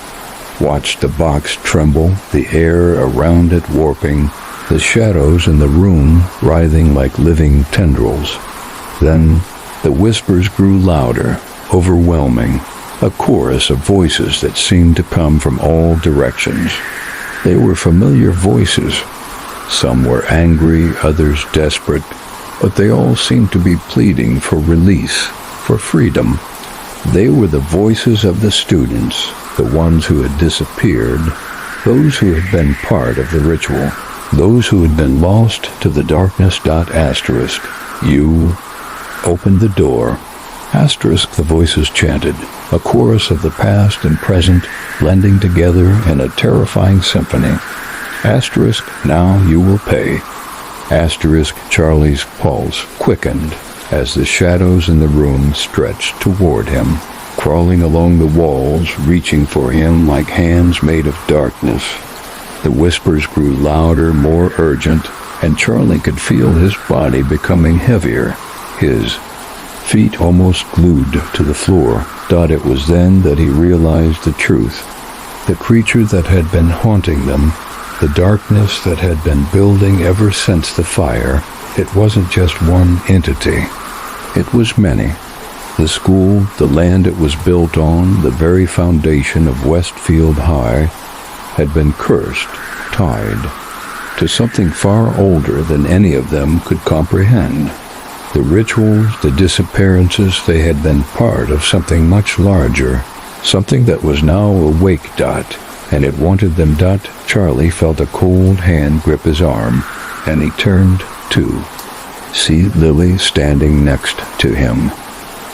watched the box tremble, the air around it warping, the shadows in the room writhing like living tendrils. Then the whispers grew louder, overwhelming, a chorus of voices that seemed to come from all directions. They were familiar voices. Some were angry, others desperate, but they all seemed to be pleading for release, for freedom. They were the voices of the students, the ones who had disappeared, those who had been part of the ritual, those who had been lost to the darkness. Asterisk, you opened the door. Asterisk, the voices chanted, a chorus of the past and present blending together in a terrifying symphony. Asterisk, now you will pay. Asterisk, Charlie's pulse quickened as the shadows in the room stretched toward him, crawling along the walls, reaching for him like hands made of darkness. The whispers grew louder, more urgent, and Charlie could feel his body becoming heavier, his feet almost glued to the floor. It was then that he realized the truth. The creature that had been haunting them, the darkness that had been building ever since the fire, it wasn't just one entity. It was many. The school, the land it was built on, the very foundation of Westfield High, had been cursed, tied to something far older than any of them could comprehend. The rituals, the disappearances, they had been part of something much larger, something that was now awake. And it wanted them. Charlie felt a cold hand grip his arm, and he turned to see Lily standing next to him.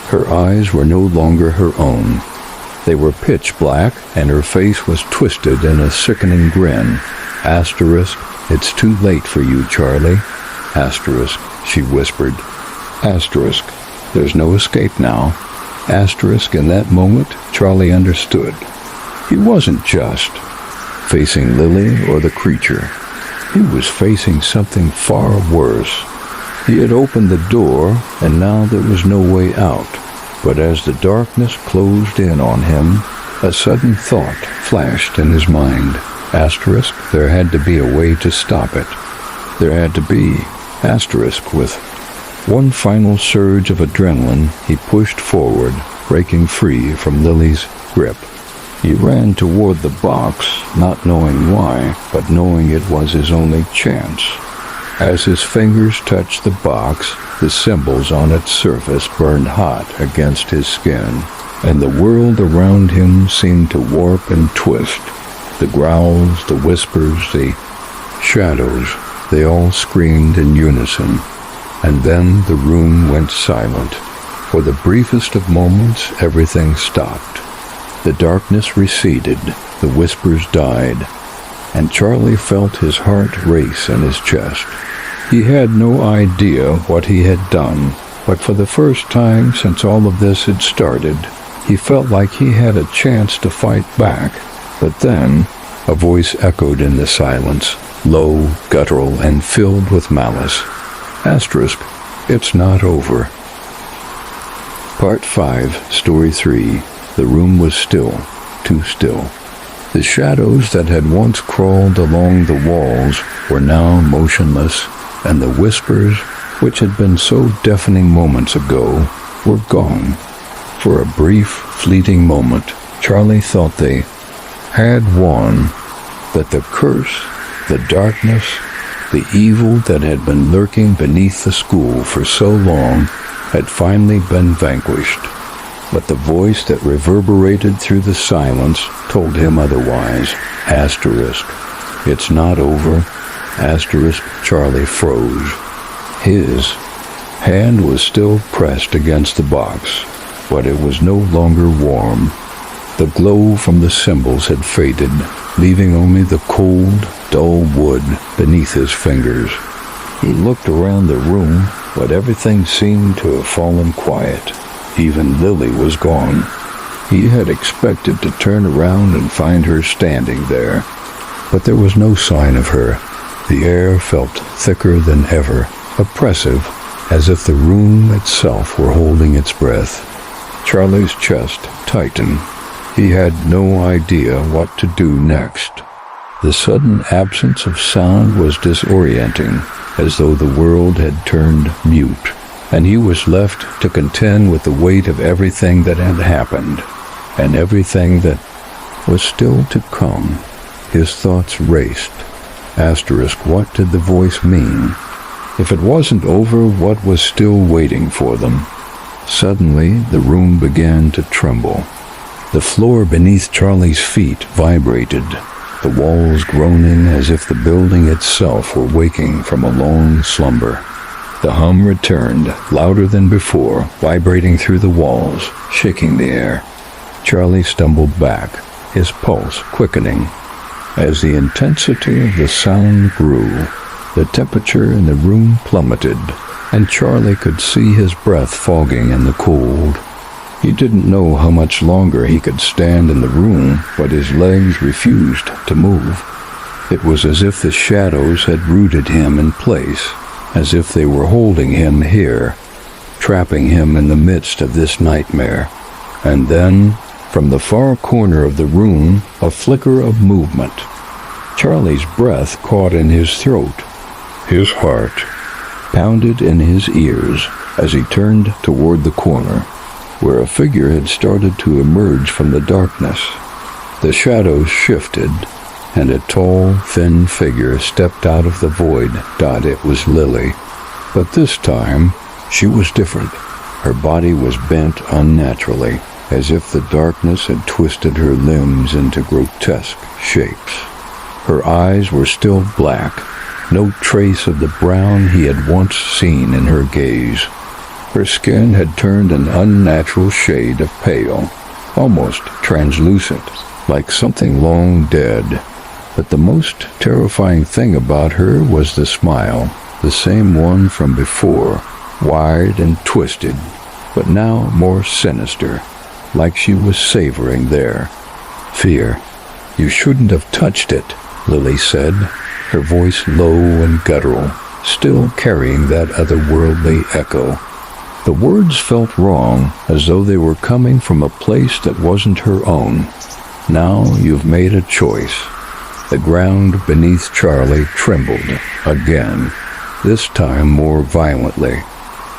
Her eyes were no longer her own. They were pitch black, and her face was twisted in a sickening grin. Asterisk, it's too late for you, Charlie. Asterisk, she whispered. Asterisk, there's no escape now. Asterisk, in that moment, Charlie understood. He wasn't just facing Lily or the creature. He was facing something far worse. He had opened the door, and now there was no way out. But as the darkness closed in on him, a sudden thought flashed in his mind. Asterisk, there had to be a way to stop it. There had to be. Asterisk, with one final surge of adrenaline, he pushed forward, breaking free from Lily's grip. He ran toward the box, not knowing why, but knowing it was his only chance. As his fingers touched the box, the symbols on its surface burned hot against his skin, and the world around him seemed to warp and twist. The growls, the whispers, the shadows, they all screamed in unison. And then the room went silent. For the briefest of moments, everything stopped. The darkness receded, the whispers died, and Charlie felt his heart race in his chest. He had no idea what he had done, but for the first time since all of this had started, he felt like he had a chance to fight back. But then, a voice echoed in the silence, low, guttural, and filled with malice. Asterisk, it's not over. Part 5, Story 3. The room was still, too still. The shadows that had once crawled along the walls were now motionless, and the whispers, which had been so deafening moments ago, were gone. For a brief, fleeting moment, Charlie thought they had won, that the curse, the darkness, the evil that had been lurking beneath the school for so long had finally been vanquished. But the voice that reverberated through the silence told him otherwise. Asterisk, it's not over. Asterisk, Charlie froze. His hand was still pressed against the box, but it was no longer warm. The glow from the symbols had faded, leaving only the cold, dull wood beneath his fingers. He looked around the room, but everything seemed to have fallen quiet. Even Lily was gone. He had expected to turn around and find her standing there, but there was no sign of her. The air felt thicker than ever, oppressive, as if the room itself were holding its breath. Charlie's chest tightened. He had no idea what to do next. The sudden absence of sound was disorienting, as though the world had turned mute, and he was left to contend with the weight of everything that had happened, and everything that was still to come. His thoughts raced. What did the voice mean? If it wasn't over, what was still waiting for them? Suddenly, the room began to tremble. The floor beneath Charlie's feet vibrated, the walls groaning as if the building itself were waking from a long slumber. The hum returned, louder than before, vibrating through the walls, shaking the air. Charlie stumbled back, his pulse quickening. As the intensity of the sound grew, the temperature in the room plummeted, and Charlie could see his breath fogging in the cold. He didn't know how much longer he could stand in the room, but his legs refused to move. It was as if the shadows had rooted him in place, as if they were holding him here, trapping him in the midst of this nightmare. And then, from the far corner of the room, a flicker of movement. Charlie's breath caught in his throat. His heart pounded in his ears as he turned toward the corner, where a figure had started to emerge from the darkness. The shadows shifted, and a tall, thin figure stepped out of the void. It was Lily. But this time, she was different. Her body was bent unnaturally, as if the darkness had twisted her limbs into grotesque shapes. Her eyes were still black, no trace of the brown he had once seen in her gaze. Her skin had turned an unnatural shade of pale, almost translucent, like something long dead. But the most terrifying thing about her was the smile, the same one from before, wide and twisted, but now more sinister, like she was savoring their fear. "You shouldn't have touched it," Lily said, her voice low and guttural, still carrying that otherworldly echo. The words felt wrong, as though they were coming from a place that wasn't her own. "Now you've made a choice." The ground beneath Charlie trembled again, this time more violently.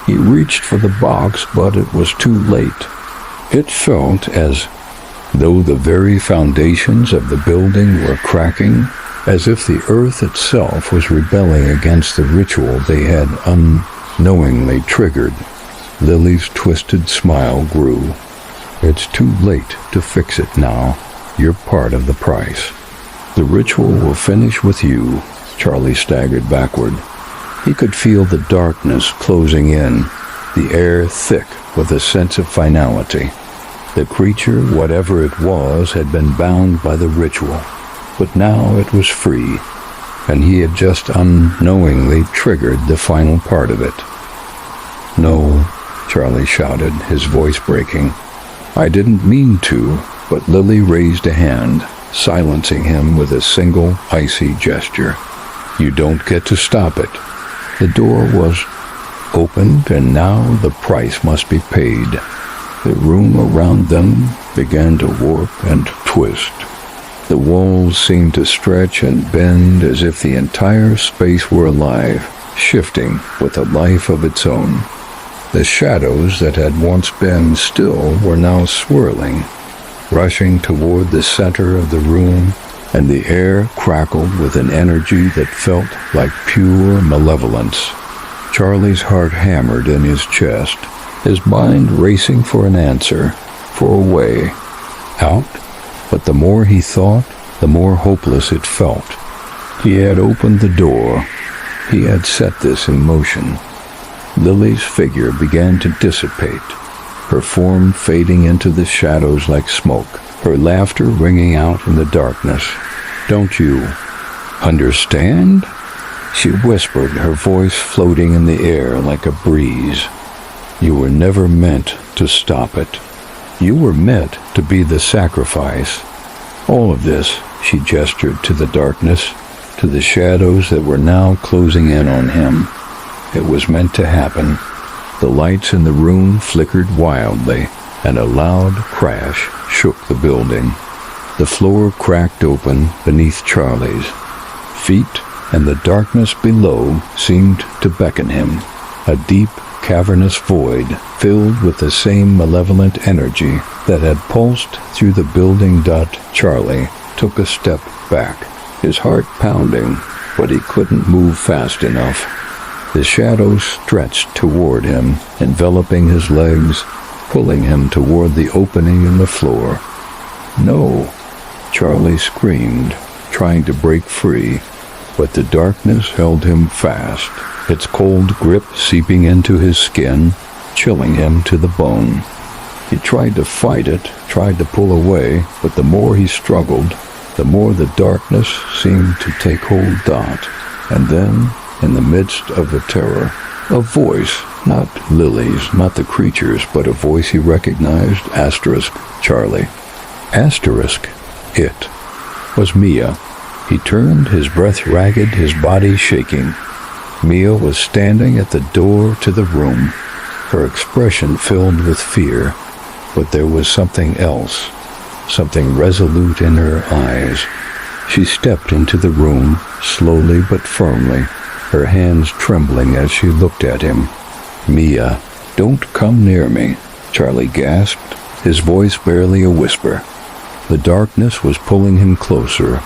He reached for the box, but it was too late. It felt as though the very foundations of the building were cracking, as if the earth itself was rebelling against the ritual they had unknowingly triggered. Lily's twisted smile grew. "It's too late to fix it now. You're part of the price. The ritual will finish with you." Charlie staggered backward. He could feel the darkness closing in, the air thick with a sense of finality. The creature, whatever it was, had been bound by the ritual, but now it was free, and he had just unknowingly triggered the final part of it. "No," Charlie shouted, his voice breaking. "I didn't mean to," but Lily raised a hand, silencing him with a single icy gesture. "You don't get to stop it." The door was opened, and now the price must be paid. The room around them began to warp and twist. The walls seemed to stretch and bend as if the entire space were alive, shifting with a life of its own. The shadows that had once been still were now swirling, rushing toward the center of the room, and the air crackled with an energy that felt like pure malevolence. Charlie's heart hammered in his chest, his mind racing for an answer, for a way out. But the more he thought, the more hopeless it felt. He had opened the door. He had set this in motion. Lily's figure began to dissipate, her form fading into the shadows like smoke, her laughter ringing out in the darkness. "Don't you understand?" she whispered, her voice floating in the air like a breeze. "You were never meant to stop it. You were meant to be the sacrifice. All of this," she gestured to the darkness, to the shadows that were now closing in on him. "It was meant to happen." The lights in the room flickered wildly, and a loud crash shook the building. The floor cracked open beneath Charlie's feet, and the darkness below seemed to beckon him, a deep, cavernous void filled with the same malevolent energy that had pulsed through the building. Charlie took a step back, his heart pounding, but he couldn't move fast enough. The shadows stretched toward him, enveloping his legs, pulling him toward the opening in the floor. "No!" Charlie screamed, trying to break free, but the darkness held him fast, its cold grip seeping into his skin, chilling him to the bone. He tried to fight it, tried to pull away, but the more he struggled, the more the darkness seemed to take hold. And then, in the midst of the terror, a voice, not Lily's, not the creature's, but a voice he recognized, Charlie. It was Mia. He turned, his breath ragged, his body shaking. Mia was standing at the door to the room, her expression filled with fear, but there was something else, something resolute in her eyes. She stepped into the room, slowly but firmly, her hands trembling as she looked at him. "Mia, don't come near me," Charlie gasped, his voice barely a whisper. The darkness was pulling him closer,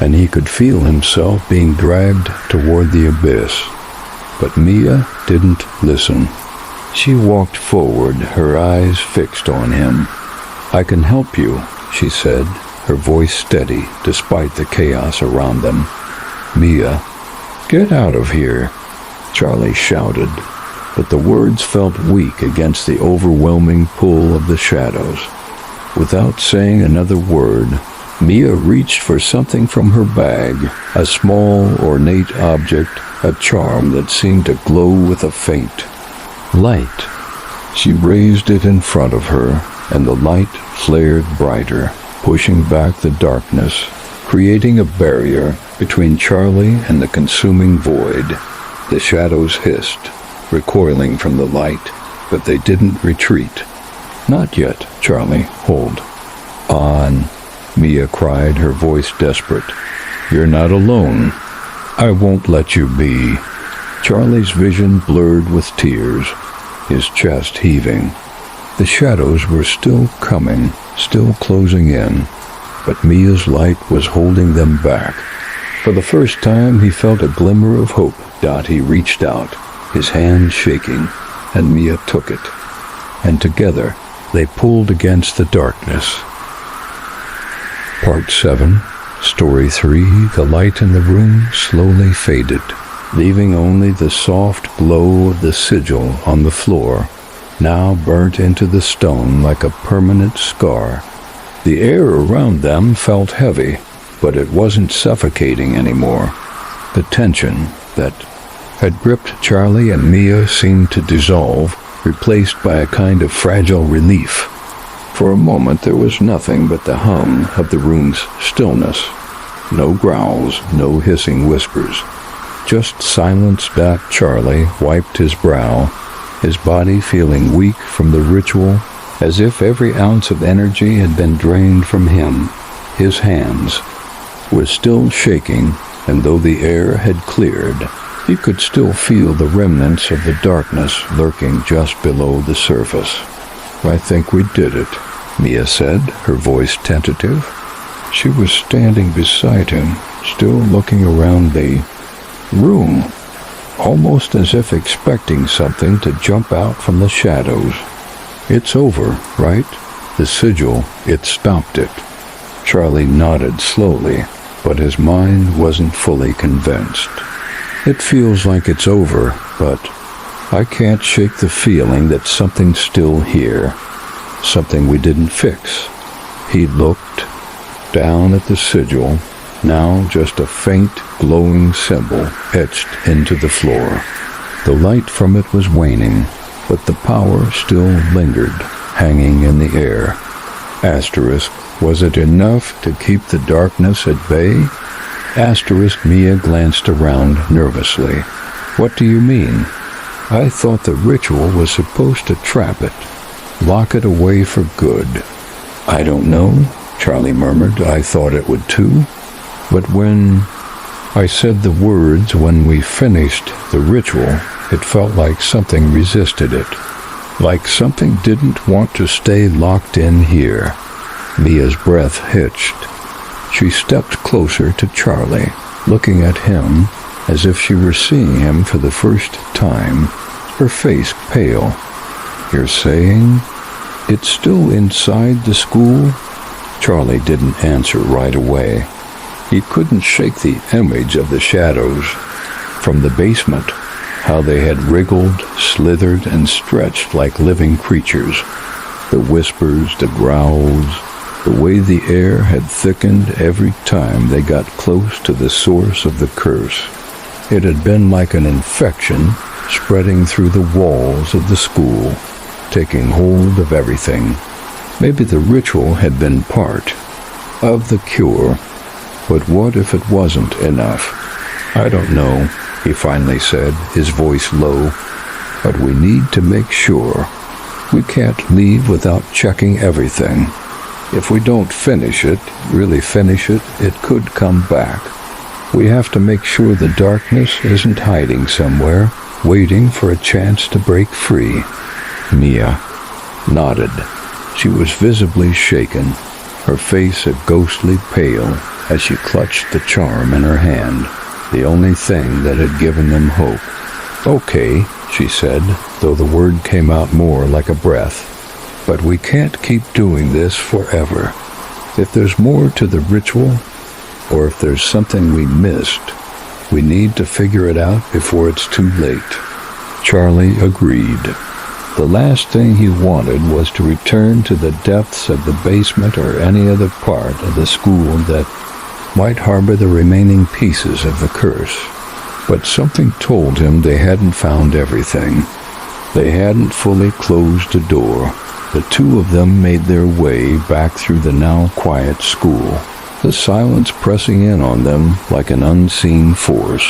and he could feel himself being dragged toward the abyss. But Mia didn't listen. She walked forward, her eyes fixed on him. "I can help you," she said, her voice steady despite the chaos around them. "Mia, get out of here," Charlie shouted, but the words felt weak against the overwhelming pull of the shadows. Without saying another word, Mia reached for something from her bag, a small, ornate object, a charm that seemed to glow with a faint light. She raised it in front of her, and the light flared brighter, pushing back the darkness, creating a barrier between Charlie and the consuming void. The shadows hissed, recoiling from the light, but they didn't retreat. "Not yet, Charlie. Hold on," Mia cried, her voice desperate. "You're not alone. I won't let you be." Charlie's vision blurred with tears, his chest heaving. The shadows were still coming, still closing in, but Mia's light was holding them back. For the first time, he felt a glimmer of hope. He reached out, his hand shaking, and Mia took it, and together they pulled against the darkness. Part 7, Story 3, the light in the room slowly faded, leaving only the soft glow of the sigil on the floor, now burnt into the stone like a permanent scar. The air around them felt heavy, but it wasn't suffocating anymore. The tension that had gripped Charlie and Mia seemed to dissolve, replaced by a kind of fragile relief. For a moment there was nothing but the hum of the room's stillness. No growls, no hissing whispers. Just silence. Charlie wiped his brow, his body feeling weak from the ritual, as if every ounce of energy had been drained from him. His hands were still shaking, and though the air had cleared, he could still feel the remnants of the darkness lurking just below the surface. "I think we did it," Mia said, her voice tentative. She was standing beside him, still looking around the room, almost as if expecting something to jump out from the shadows. "It's over, right? The sigil, it stopped it." Charlie nodded slowly, but his mind wasn't fully convinced. "It feels like it's over, but I can't shake the feeling that something's still here, something we didn't fix." He looked down at the sigil, now just a faint, glowing symbol etched into the floor. The light from it was waning, but the power still lingered, hanging in the air. Asterisk, was it enough to keep the darkness at bay? Asterisk, Mia glanced around nervously. "What do you mean?" "I thought the ritual was supposed to trap it, lock it away for good." "I don't know," Charlie murmured. "I thought it would too. But when I said the words, when we finished the ritual, it felt like something resisted it. Like something didn't want to stay locked in here." Mia's breath hitched. She stepped closer to Charlie, looking at him as if she were seeing him for the first time, her face pale. "You're saying it's still inside the school?" Charlie didn't answer right away. He couldn't shake the image of the shadows from the basement, how they had wriggled, slithered, and stretched like living creatures. The whispers, the growls, the way the air had thickened every time they got close to the source of the curse. It had been like an infection spreading through the walls of the school, taking hold of everything. Maybe the ritual had been part of the cure, but what if it wasn't enough? "I don't know," he finally said, his voice low, "but we need to make sure. We can't leave without checking everything. If we don't really finish it, it could come back. We have to make sure the darkness isn't hiding somewhere, waiting for a chance to break free." Mia nodded. She was visibly shaken, her face a ghostly pale as she clutched the charm in her hand, the only thing that had given them hope. "Okay," she said, though the word came out more like a breath. "But we can't keep doing this forever. If there's more to the ritual, or if there's something we missed, we need to figure it out before it's too late." Charlie agreed. The last thing he wanted was to return to the depths of the basement or any other part of the school that might harbor the remaining pieces of the curse. But something told him they hadn't found everything. They hadn't fully closed the door. The two of them made their way back through the now quiet school, the silence pressing in on them like an unseen force.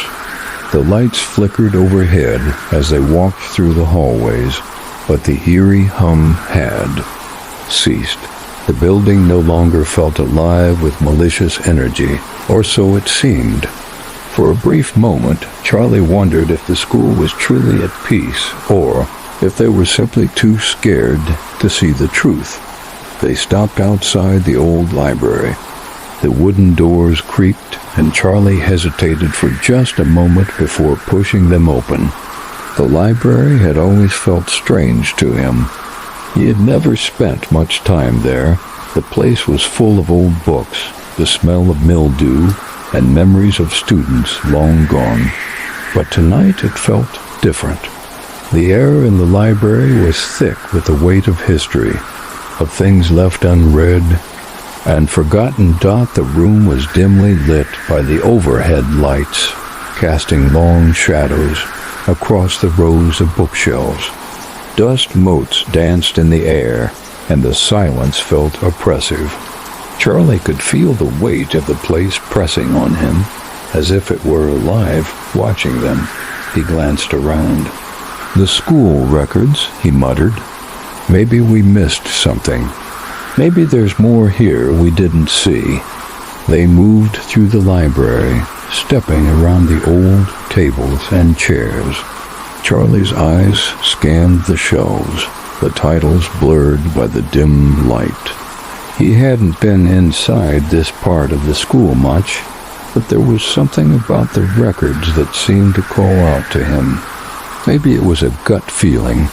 The lights flickered overhead as they walked through the hallways, but the eerie hum had ceased. The building no longer felt alive with malicious energy, or so it seemed. For a brief moment, Charlie wondered if the school was truly at peace, or if they were simply too scared to see the truth. They stopped outside the old library. The wooden doors creaked, and Charlie hesitated for just a moment before pushing them open. The library had always felt strange to him. He had never spent much time there. The place was full of old books, the smell of mildew, and memories of students long gone. But tonight it felt different. The air in the library was thick with the weight of history, of things left unread and forgotten. The room was dimly lit by the overhead lights, casting long shadows across the rows of bookshelves. Dust motes danced in the air, and the silence felt oppressive. Charlie could feel the weight of the place pressing on him, as if it were alive, watching them. He glanced around. "The school records," he muttered. "Maybe we missed something. Maybe there's more here we didn't see." They moved through the library, stepping around the old tables and chairs. Charlie's eyes scanned the shelves, the titles blurred by the dim light. He hadn't been inside this part of the school much, but there was something about the records that seemed to call out to him. Maybe it was a gut feeling.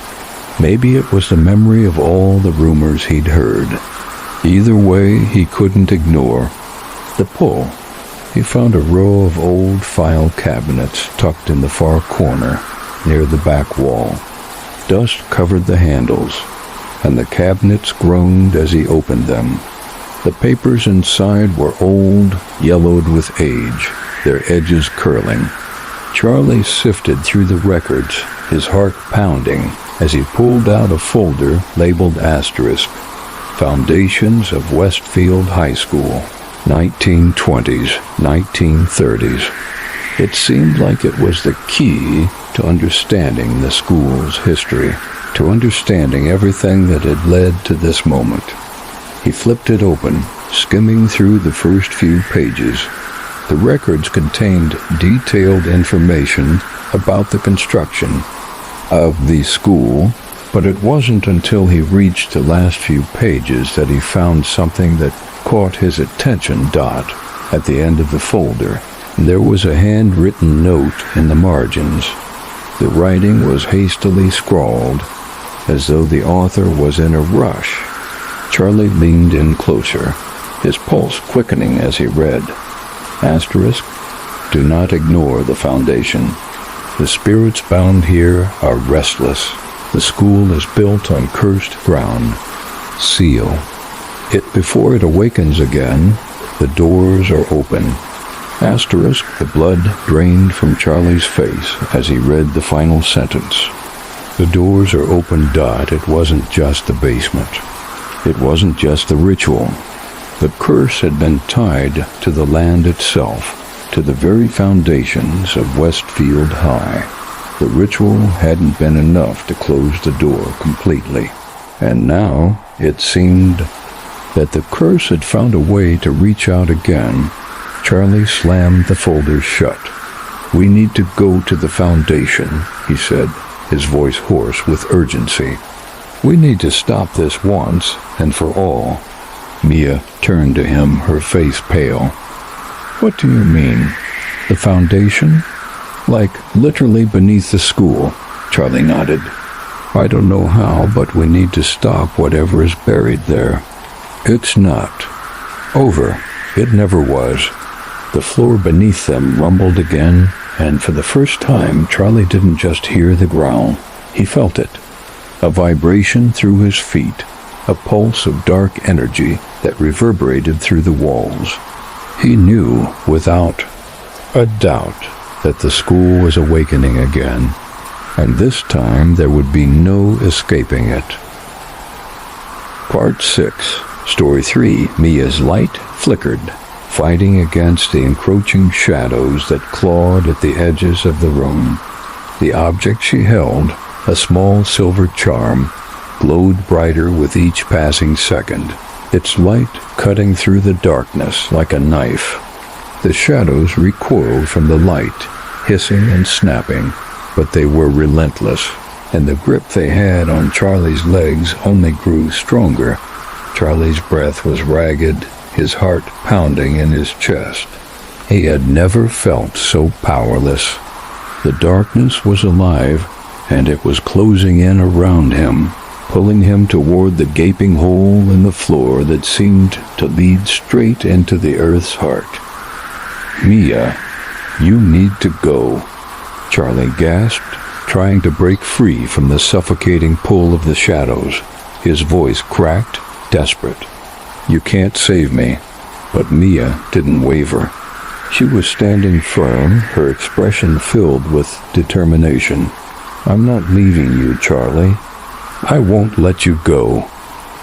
Maybe it was the memory of all the rumors he'd heard. Either way, he couldn't ignore the pull. He found a row of old file cabinets tucked in the far corner, near the back wall. Dust covered the handles, and the cabinets groaned as he opened them. The papers inside were old, yellowed with age, their edges curling. Charlie sifted through the records, his heart pounding, as he pulled out a folder labeled asterisk, Foundations of Westfield High School, 1920s, 1930s. It seemed like it was the key to understanding the school's history, to understanding everything that had led to this moment. He flipped it open, skimming through the first few pages. The records contained detailed information about the construction of the school, but it wasn't until he reached the last few pages that he found something that caught his attention. At the end of the folder, there was a handwritten note in the margins. The writing was hastily scrawled, as though the author was in a rush. Charlie leaned in closer, his pulse quickening as he read. Asterisk, do not ignore the foundation. The spirits bound here are restless. The school is built on cursed ground. Seal. Before it awakens again, the doors are open. Asterisk, the blood drained from Charlie's face as he read the final sentence. The doors are open. It wasn't just the basement. It wasn't just the ritual. The curse had been tied to the land itself, to the very foundations of Westfield High. The ritual hadn't been enough to close the door completely, and now it seemed that the curse had found a way to reach out again. Charlie slammed the folder shut. We need to go to the foundation, he said, his voice hoarse with urgency. We need to stop this once and for all. Mia turned to him, her face pale. What do you mean? The foundation? Like literally beneath the school, Charlie nodded. I don't know how, but we need to stop whatever is buried there. It's not over. It never was. The floor beneath them rumbled again, and for the first time, Charlie didn't just hear the growl. He felt it. A vibration through his feet, a pulse of dark energy that reverberated through the walls. He knew, without a doubt, that the school was awakening again, and this time there would be no escaping it. Part 6, Story 3, Mia's light flickered, fighting against the encroaching shadows that clawed at the edges of the room. The object she held, a small silver charm, glowed brighter with each passing second, its light cutting through the darkness like a knife. The shadows recoiled from the light, hissing and snapping, but they were relentless, and the grip they had on Charlie's legs only grew stronger. Charlie's breath was ragged, his heart pounding in his chest. He had never felt so powerless. The darkness was alive, and it was closing in around him, pulling him toward the gaping hole in the floor that seemed to lead straight into the earth's heart. Mia, you need to go, Charlie gasped, trying to break free from the suffocating pull of the shadows. His voice cracked, desperate. You can't save me. But Mia didn't waver. She was standing firm, her expression filled with determination. I'm not leaving you, Charlie. I won't let you go.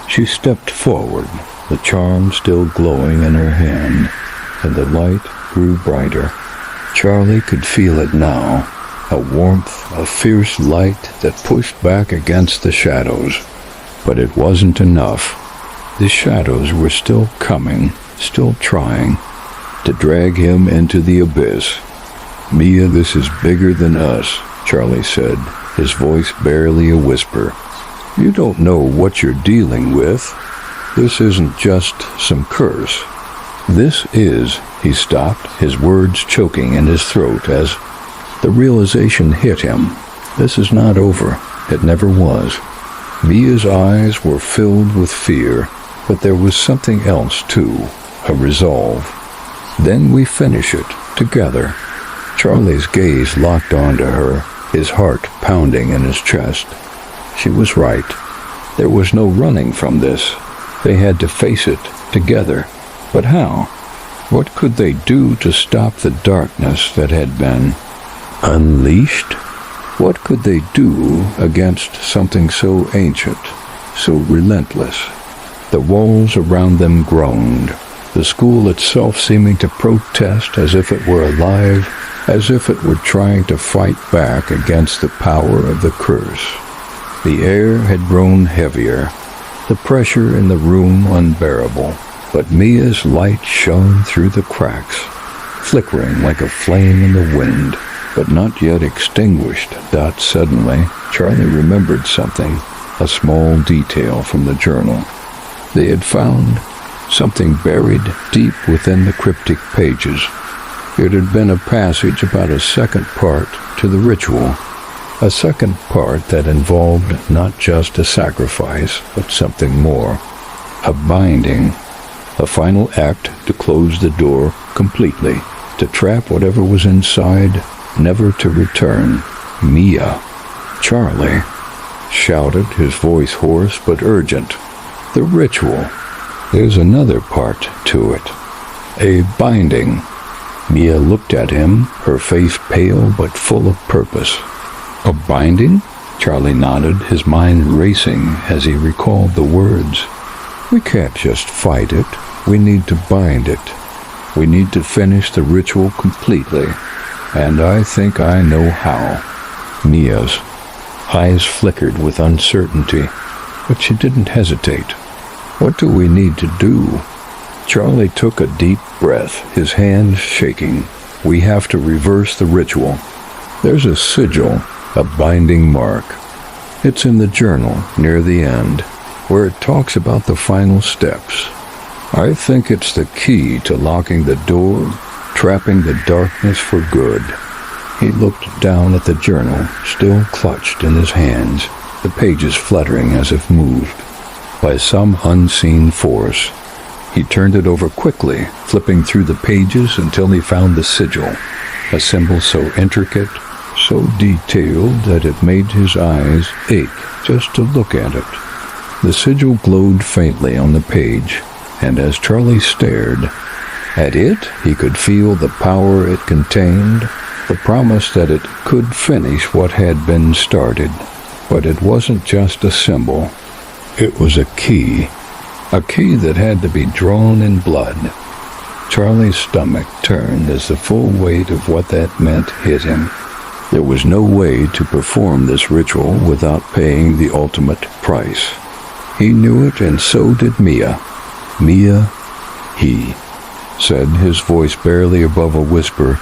She stepped forward, the charm still glowing in her hand, and the light grew brighter. Charlie could feel it now, a warmth, a fierce light that pushed back against the shadows. But it wasn't enough. The shadows were still coming, still trying to drag him into the abyss. Mia, this is bigger than us, Charlie said, his voice barely a whisper. You don't know what you're dealing with. This isn't just some curse. This is, he stopped, his words choking in his throat as the realization hit him. This is not over. It never was. Mia's eyes were filled with fear, but there was something else too, a resolve. Then we finish it, together. Charlie's gaze locked onto her, his heart pounding in his chest. She was right. There was no running from this. They had to face it together. But how? What could they do to stop the darkness that had been unleashed? What could they do against something so ancient, so relentless? The walls around them groaned, the school itself seeming to protest as if it were alive, as if it were trying to fight back against the power of the curse. The air had grown heavier, the pressure in the room unbearable, but Mia's light shone through the cracks, flickering like a flame in the wind, but not yet extinguished. Suddenly, Charlie remembered something, a small detail from the journal. They had found something buried deep within the cryptic pages. It had been a passage about a second part to the ritual, a second part that involved not just a sacrifice, but something more, a binding, a final act to close the door completely, to trap whatever was inside, never to return. Mia. Charlie shouted, his voice hoarse but urgent. The ritual. There's another part to it. A binding. Mia looked at him, her face pale but full of purpose. A binding? Charlie nodded, his mind racing as he recalled the words. We can't just fight it. We need to bind it. We need to finish the ritual completely. And I think I know how. Mia's eyes flickered with uncertainty, but she didn't hesitate. What do we need to do? Charlie took a deep breath, his hands shaking. We have to reverse the ritual. There's a sigil, a binding mark. It's in the journal, near the end, where it talks about the final steps. I think it's the key to locking the door, trapping the darkness for good. He looked down at the journal, still clutched in his hands, the pages fluttering as if moved by some unseen force. He turned it over quickly, flipping through the pages until he found the sigil, a symbol so intricate, so detailed that it made his eyes ache just to look at it. The sigil glowed faintly on the page, and as Charlie stared at it, he could feel the power it contained, the promise that it could finish what had been started. But it wasn't just a symbol. It was a key that had to be drawn in blood. Charlie's stomach turned as the full weight of what that meant hit him. There was no way to perform this ritual without paying the ultimate price. He knew it, and so did Mia. Mia, he said, his voice barely above a whisper,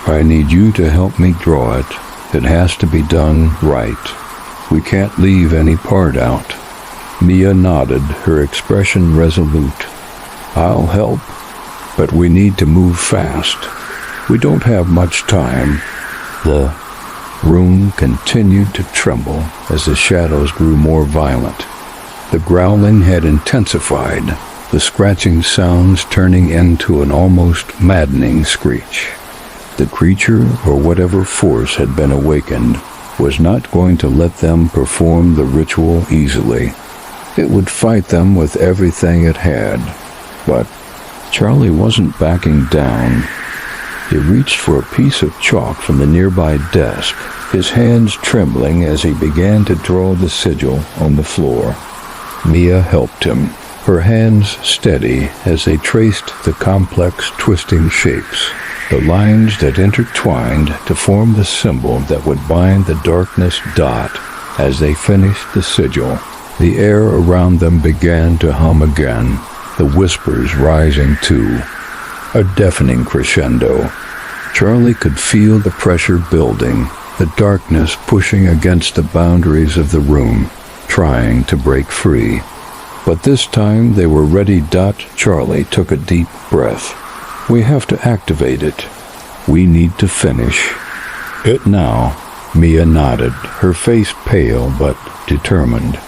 I need you to help me draw it. It has to be done right. We can't leave any part out. Mia nodded, her expression resolute. I'll help, but we need to move fast. We don't have much time. The room continued to tremble as the shadows grew more violent. The growling had intensified, the scratching sounds turning into an almost maddening screech. The creature, or whatever force had been awakened, was not going to let them perform the ritual easily. It would fight them with everything it had. But Charlie wasn't backing down. He reached for a piece of chalk from the nearby desk, his hands trembling as he began to draw the sigil on the floor. Mia helped him, her hands steady as they traced the complex twisting shapes, the lines that intertwined to form the symbol that would bind the darkness dot. As they finished the sigil, the air around them began to hum again, the whispers rising too, a deafening crescendo. Charlie could feel the pressure building, the darkness pushing against the boundaries of the room, trying to break free. But this time they were ready. Charlie took a deep breath. We have to activate it. We need to finish it now. Mia nodded, her face pale but determined.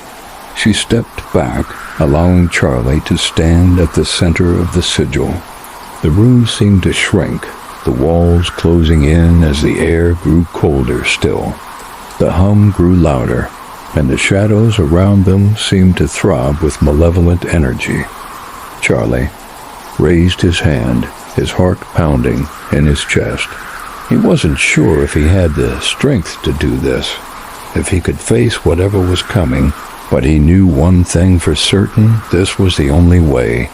She stepped back, allowing Charlie to stand at the center of the sigil. The room seemed to shrink, the walls closing in as the air grew colder still. The hum grew louder, and the shadows around them seemed to throb with malevolent energy. Charlie raised his hand, his heart pounding in his chest. He wasn't sure if he had the strength to do this, if he could face whatever was coming, but he knew one thing for certain: this was the only way.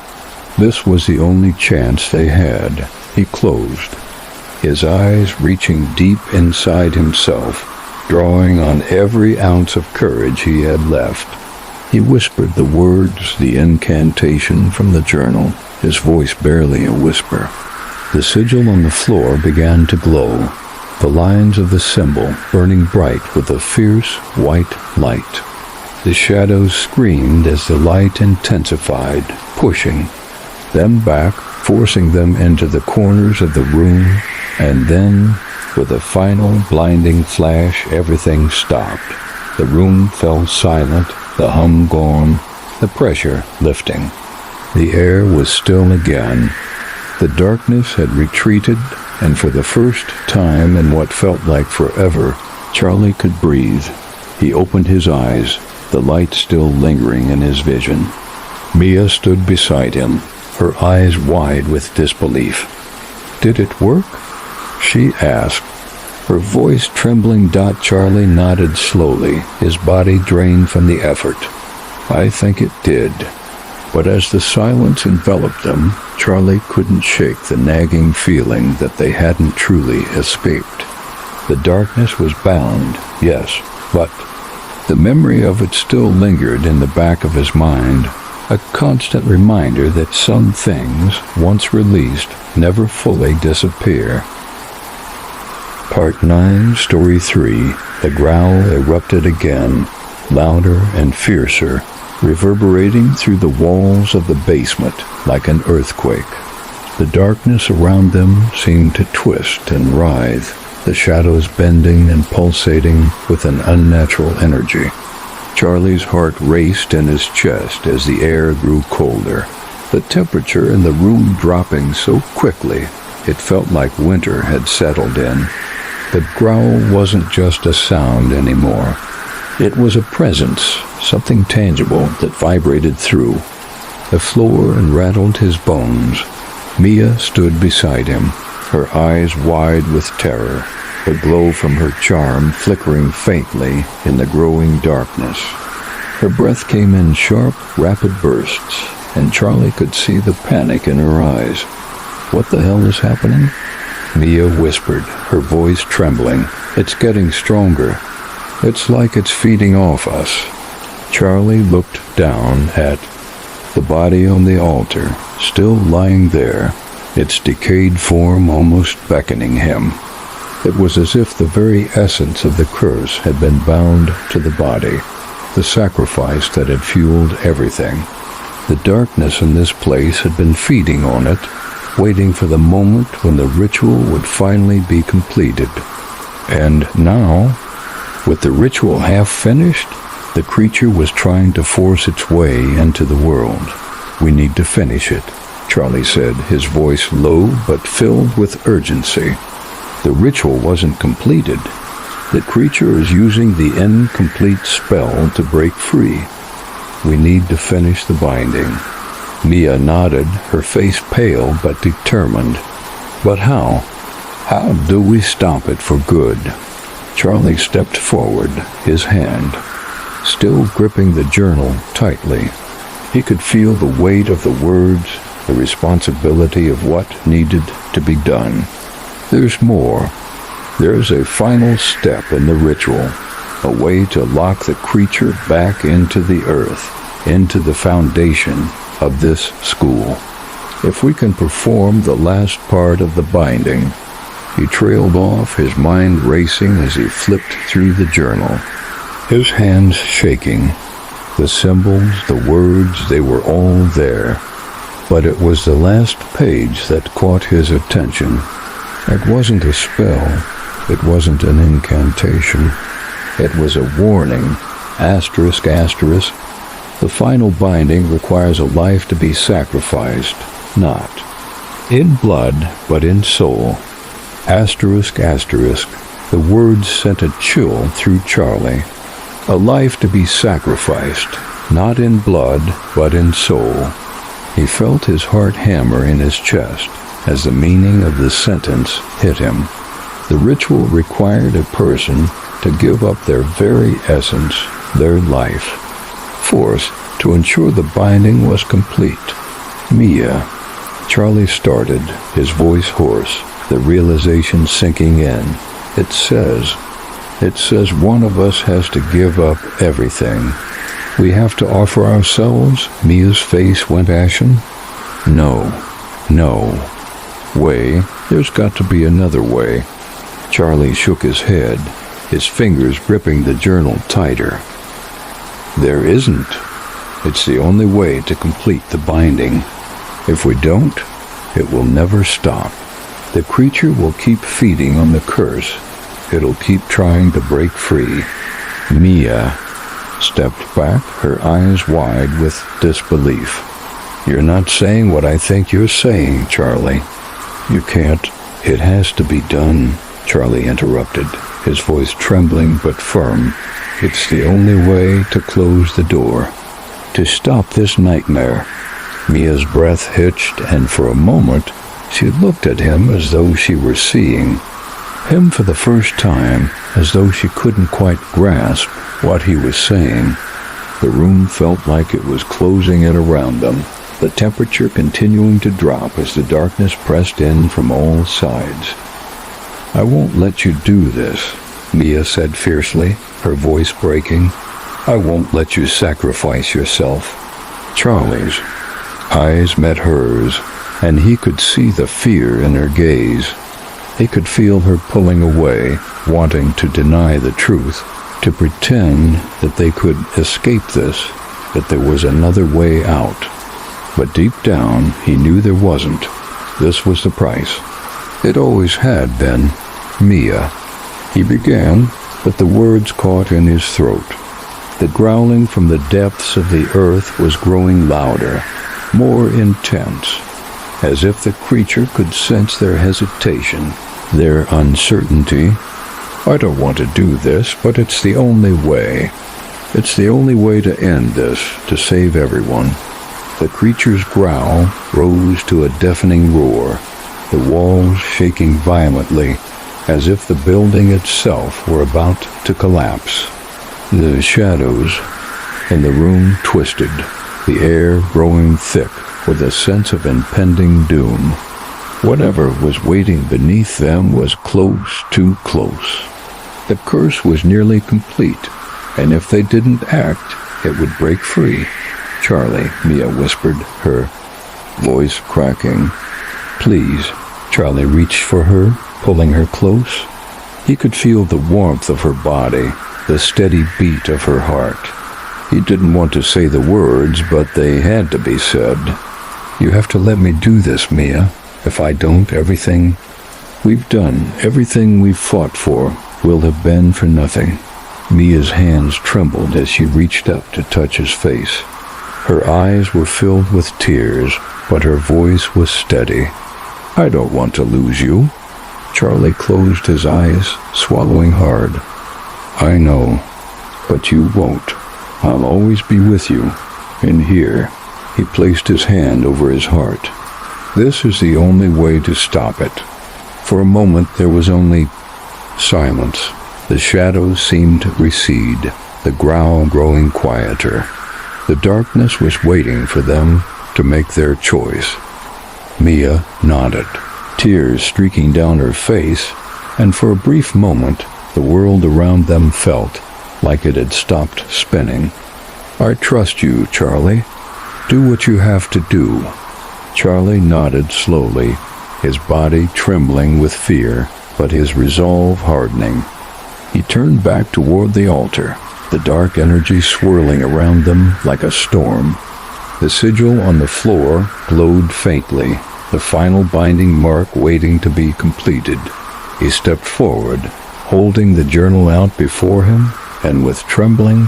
This was the only chance they had. He closed, his eyes reaching deep inside himself, drawing on every ounce of courage he had left. He whispered the words, the incantation from the journal, his voice barely a whisper. The sigil on the floor began to glow, the lines of the symbol burning bright with a fierce white light. The shadows screamed as the light intensified, pushing them back, forcing them into the corners of the room, and then, with a final blinding flash, everything stopped. The room fell silent, the hum gone, the pressure lifting. The air was still again. The darkness had retreated, and for the first time in what felt like forever, Charlie could breathe. He opened his eyes, the light still lingering in his vision. Mia stood beside him, her eyes wide with disbelief. "Did it work?" she asked, her voice trembling. Charlie nodded slowly, his body drained from the effort. "I think it did." But as the silence enveloped them, Charlie couldn't shake the nagging feeling that they hadn't truly escaped. The darkness was bound, yes, but the memory of it still lingered in the back of his mind, a constant reminder that some things, once released, never fully disappear. Part 9, Story 3. The growl erupted again, louder and fiercer, reverberating through the walls of the basement like an earthquake. The darkness around them seemed to twist and writhe, the shadows bending and pulsating with an unnatural energy. Charlie's heart raced in his chest as the air grew colder, the temperature in the room dropping so quickly it felt like winter had settled in. The growl wasn't just a sound anymore. It was a presence, something tangible that vibrated through the floor and rattled his bones. Mia stood beside him, her eyes wide with terror, the glow from her charm flickering faintly in the growing darkness. Her breath came in sharp, rapid bursts, and Charlie could see the panic in her eyes. "What the hell is happening?" Mia whispered, her voice trembling. "It's getting stronger. It's like it's feeding off us." Charlie looked down at the body on the altar, still lying there, its decayed form almost beckoning him. It was as if the very essence of the curse had been bound to the body, the sacrifice that had fueled everything. The darkness in this place had been feeding on it, waiting for the moment when the ritual would finally be completed. And now, with the ritual half finished, the creature was trying to force its way into the world. "We need to finish it," Charlie said, his voice low but filled with urgency. The ritual wasn't completed. The creature is using the incomplete spell to break free. "We need to finish the binding." Mia nodded, her face pale but determined. "But how? How do we stop it for good?" Charlie stepped forward, his hand still gripping the journal tightly. He could feel the weight of the words, the responsibility of what needed to be done. "There's more. There's a final step in the ritual, a way to lock the creature back into the earth, into the foundation of this school. If we can perform the last part of the binding." He trailed off, his mind racing as he flipped through the journal, his hands shaking. The symbols, the words, they were all there. But it was the last page that caught his attention. It wasn't a spell. It wasn't an incantation. It was a warning. Asterisk, asterisk. The final binding requires a life to be sacrificed, not in blood, but in soul. Asterisk, asterisk. The words sent a chill through Charlie. A life to be sacrificed, not in blood, but in soul. He felt his heart hammer in his chest as the meaning of the sentence hit him. The ritual required a person to give up their very essence, their life, forced to ensure the binding was complete. Mia. Charlie started, his voice hoarse, the realization sinking in. It says one of us has to give up everything. We have to offer ourselves. Mia's face went ashen. No. Way. There's got to be another way. Charlie shook his head, his fingers gripping the journal tighter. There isn't. It's the only way to complete the binding. If we don't, it will never stop. The creature will keep feeding on the curse. It'll keep trying to break free. Mia stepped back, her eyes wide with disbelief. You're not saying what I think you're saying, Charlie. You can't. It has to be done, Charlie interrupted, his voice trembling but firm. It's the only way to close the door, to stop this nightmare. Mia's breath hitched, and for a moment she looked at him as though she were seeing him for the first time, as though she couldn't quite grasp what he was saying. The room felt like it was closing in around them, the temperature continuing to drop as the darkness pressed in from all sides. I won't let you do this, Mia said fiercely, her voice breaking. I won't let you sacrifice yourself. Charlie's eyes met hers, and he could see the fear in her gaze. He could feel her pulling away, wanting to deny the truth, to pretend that they could escape this, that there was another way out. But deep down, he knew there wasn't. This was the price. It always had been. Mia. He began, but the words caught in his throat. The growling from the depths of the earth was growing louder, more intense, as if the creature could sense their hesitation, their uncertainty. I don't want to do this, but it's the only way. It's the only way to end this, to save everyone. The creature's growl rose to a deafening roar, the walls shaking violently, as if the building itself were about to collapse. The shadows in the room twisted, the air growing thick with a sense of impending doom. Whatever was waiting beneath them was close, too close. The curse was nearly complete, and if they didn't act, it would break free. Charlie, Mia whispered, her voice cracking. Please. Charlie reached for her, pulling her close. He could feel the warmth of her body, the steady beat of her heart. He didn't want to say the words, but they had to be said. You have to let me do this, Mia. If I don't, everything we've done, everything we've fought for, will have been for nothing. Mia's hands trembled as she reached up to touch his face. Her eyes were filled with tears, but her voice was steady. I don't want to lose you. Charlie closed his eyes, swallowing hard. I know, but you won't. I'll always be with you. In here. He placed his hand over his heart. This is the only way to stop it. For a moment there was only silence. The shadows seemed to recede, the growl growing quieter. The darkness was waiting for them to make their choice. Mia nodded, tears streaking down her face, and for a brief moment the world around them felt like it had stopped spinning. I trust you, Charlie. Do what you have to do. Charlie nodded slowly, his body trembling with fear, but his resolve hardening. He turned back toward the altar, the dark energy swirling around them like a storm. The sigil on the floor glowed faintly, the final binding mark waiting to be completed. He stepped forward, holding the journal out before him, and with trembling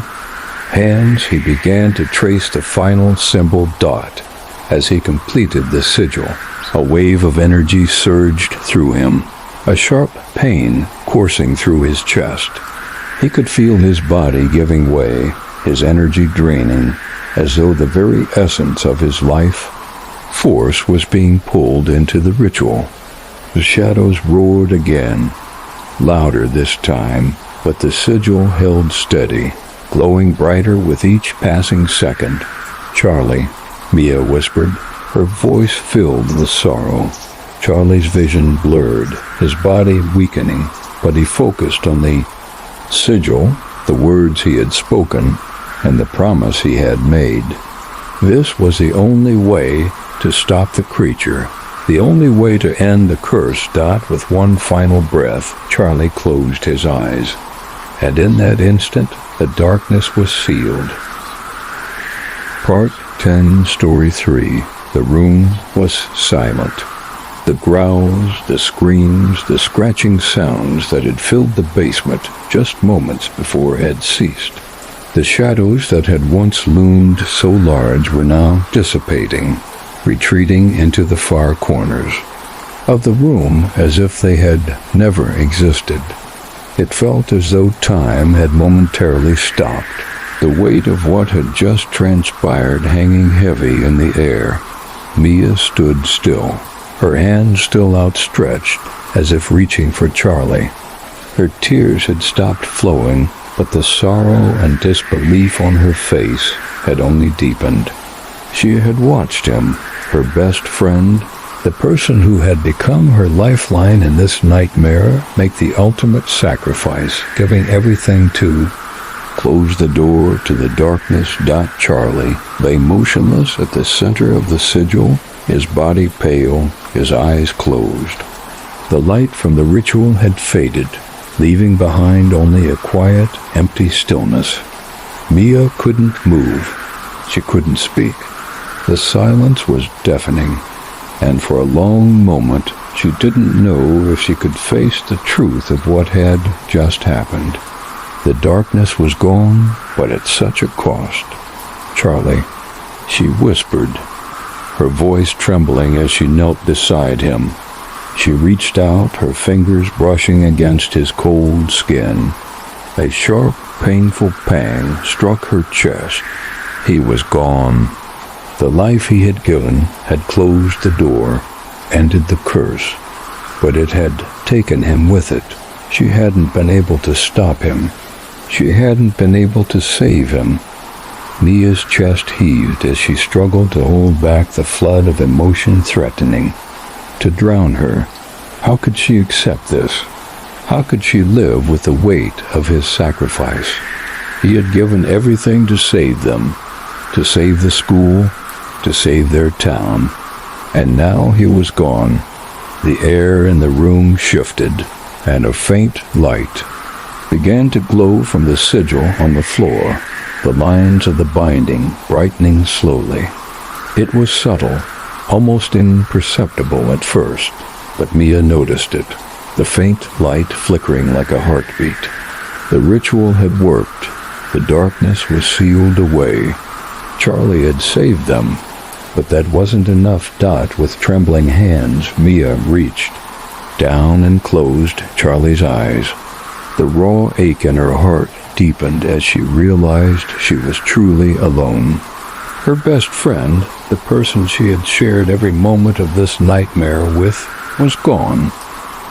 hands he began to trace the final symbol dot. As he completed the sigil, a wave of energy surged through him. a sharp pain coursing through his chest. He could feel his body giving way, his energy draining, as though the very essence of his life force was being pulled into the ritual. The shadows roared again, louder this time, but the sigil held steady, glowing brighter with each passing second. "Charlie," Mia whispered, her voice filled with sorrow. Charlie's vision blurred, his body weakening, but he focused on the sigil, the words he had spoken, and the promise he had made. This was the only way to stop the creature, the only way to end the curse. With one final breath, Charlie closed his eyes, and in that instant, the darkness was sealed. Part 10, Story 3. The room was silent. The growls, the screams, the scratching sounds that had filled the basement just moments before had ceased. The shadows that had once loomed so large were now dissipating, retreating into the far corners of the room as if they had never existed. It felt as though time had momentarily stopped, the weight of what had just transpired hanging heavy in the air. Mia stood still, her hands still outstretched, as if reaching for Charlie. Her tears had stopped flowing, but the sorrow and disbelief on her face had only deepened. She had watched him, her best friend, the person who had become her lifeline in this nightmare, make the ultimate sacrifice, giving everything to close the door to the darkness. Charlie lay motionless at the center of the sigil, his body pale, his eyes closed. The light from the ritual had faded, leaving behind only a quiet, empty stillness. Mia couldn't move. She couldn't speak. The silence was deafening, and for a long moment she didn't know if she could face the truth of what had just happened. The darkness was gone, but at such a cost. "Charlie," she whispered, her voice trembling as she knelt beside him. She reached out, her fingers brushing against his cold skin. A sharp, painful pang struck her chest. He was gone. The life he had given had closed the door, ended the curse, but it had taken him with it. She hadn't been able to stop him. She hadn't been able to save him. Mia's chest heaved as she struggled to hold back the flood of emotion threatening to drown her. How could she accept this? How could she live with the weight of his sacrifice? He had given everything to save them, to save the school, to save their town. And now he was gone. The air in the room shifted, and a faint light began to glow from the sigil on the floor, the lines of the binding brightening slowly. It was subtle, almost imperceptible at first, but Mia noticed it, the faint light flickering like a heartbeat. The ritual had worked. The darkness was sealed away. Charlie had saved them, but that wasn't enough. With trembling hands, Mia reached down and closed Charlie's eyes. The raw ache in her heart deepened as she realized she was truly alone. Her best friend, the person she had shared every moment of this nightmare with, was gone,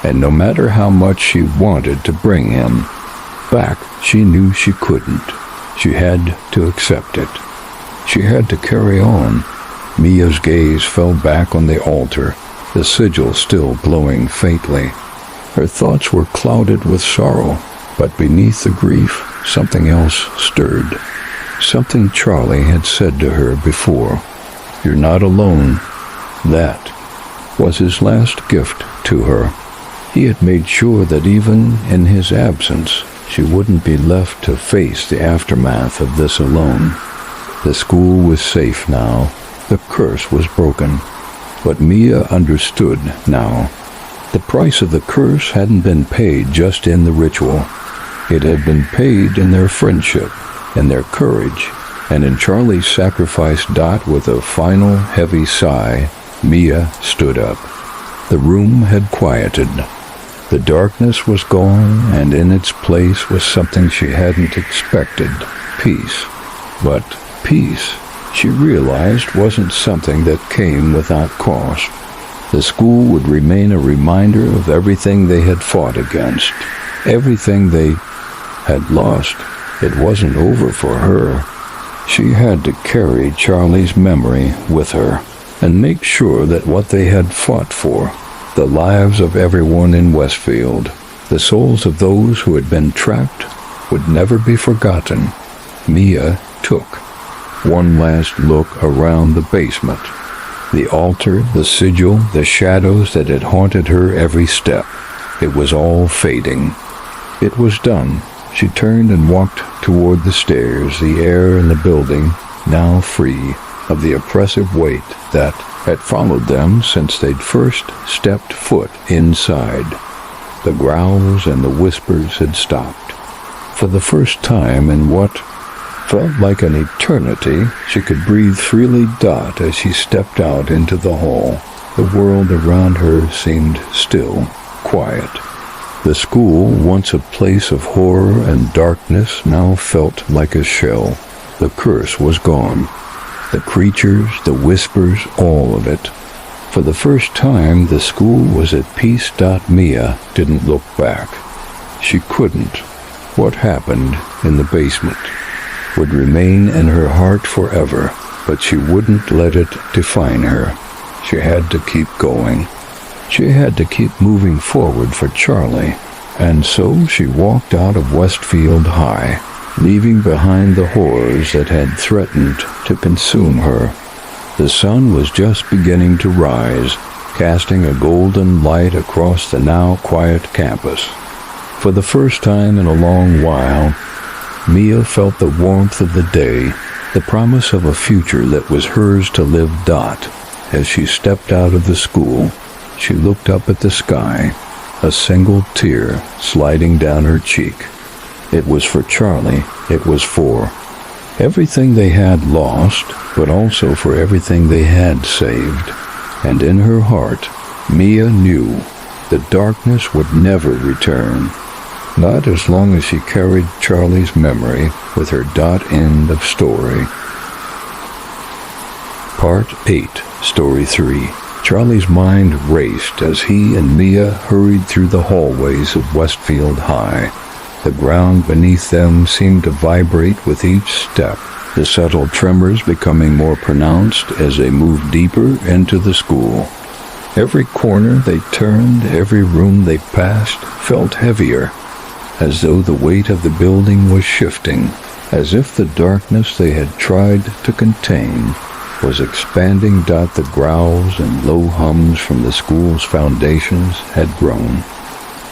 and no matter how much she wanted to bring him back, she knew she couldn't. She had to accept it. She had to carry on. Mia's gaze fell back on the altar, the sigil still glowing faintly. Her thoughts were clouded with sorrow, but beneath the grief, something else stirred. Something Charlie had said to her before. "You're not alone." That was his last gift to her. He had made sure that even in his absence, she wouldn't be left to face the aftermath of this alone. The school was safe now. The curse was broken. But Mia understood now. The price of the curse hadn't been paid just in the ritual. It had been paid in their friendship, in their courage, and in Charlie's sacrifice. With a final heavy sigh, Mia stood up. The room had quieted. The darkness was gone, and in its place was something she hadn't expected, peace. But peace, she realized, wasn't something that came without cost. The school would remain a reminder of everything they had fought against, everything they had lost. It wasn't over for her. She had to carry Charlie's memory with her and make sure that what they had fought for, the lives of everyone in Westfield, the souls of those who had been trapped, would never be forgotten. Mia took one last look around the basement. The altar, the sigil, the shadows that had haunted her every step. It was all fading. It was done. She turned and walked toward the stairs, the air in the building now free of the oppressive weight that had followed them since they'd first stepped foot inside. The growls and the whispers had stopped. For the first time in what felt like an eternity, she could breathe freely. As she stepped out into the hall, the world around her seemed still, quiet. The school, once a place of horror and darkness, now felt like a shell. The curse was gone. The creatures, the whispers, all of it. For the first time, the school was at peace. Mia didn't look back. She couldn't. What happened in the basement would remain in her heart forever, but she wouldn't let it define her. She had to keep going. She had to keep moving forward for Charlie, and so she walked out of Westfield High, leaving behind the horrors that had threatened to consume her. The sun was just beginning to rise, casting a golden light across the now quiet campus. For the first time in a long while, Mia felt the warmth of the day, the promise of a future that was hers to live. As she stepped out of the school, she looked up at the sky, a single tear sliding down her cheek. It was for Charlie. It was for everything they had lost, but also for everything they had saved. And in her heart, Mia knew the darkness would never return. Not as long as she carried Charlie's memory with her. End of story. Part 8, Story 3. Charlie's mind raced as he and Mia hurried through the hallways of Westfield High. The ground beneath them seemed to vibrate with each step, the subtle tremors becoming more pronounced as they moved deeper into the school. Every corner they turned, every room they passed, felt heavier, as though the weight of the building was shifting, as if the darkness they had tried to contain was expanding. The growls and low hums from the school's foundations had grown,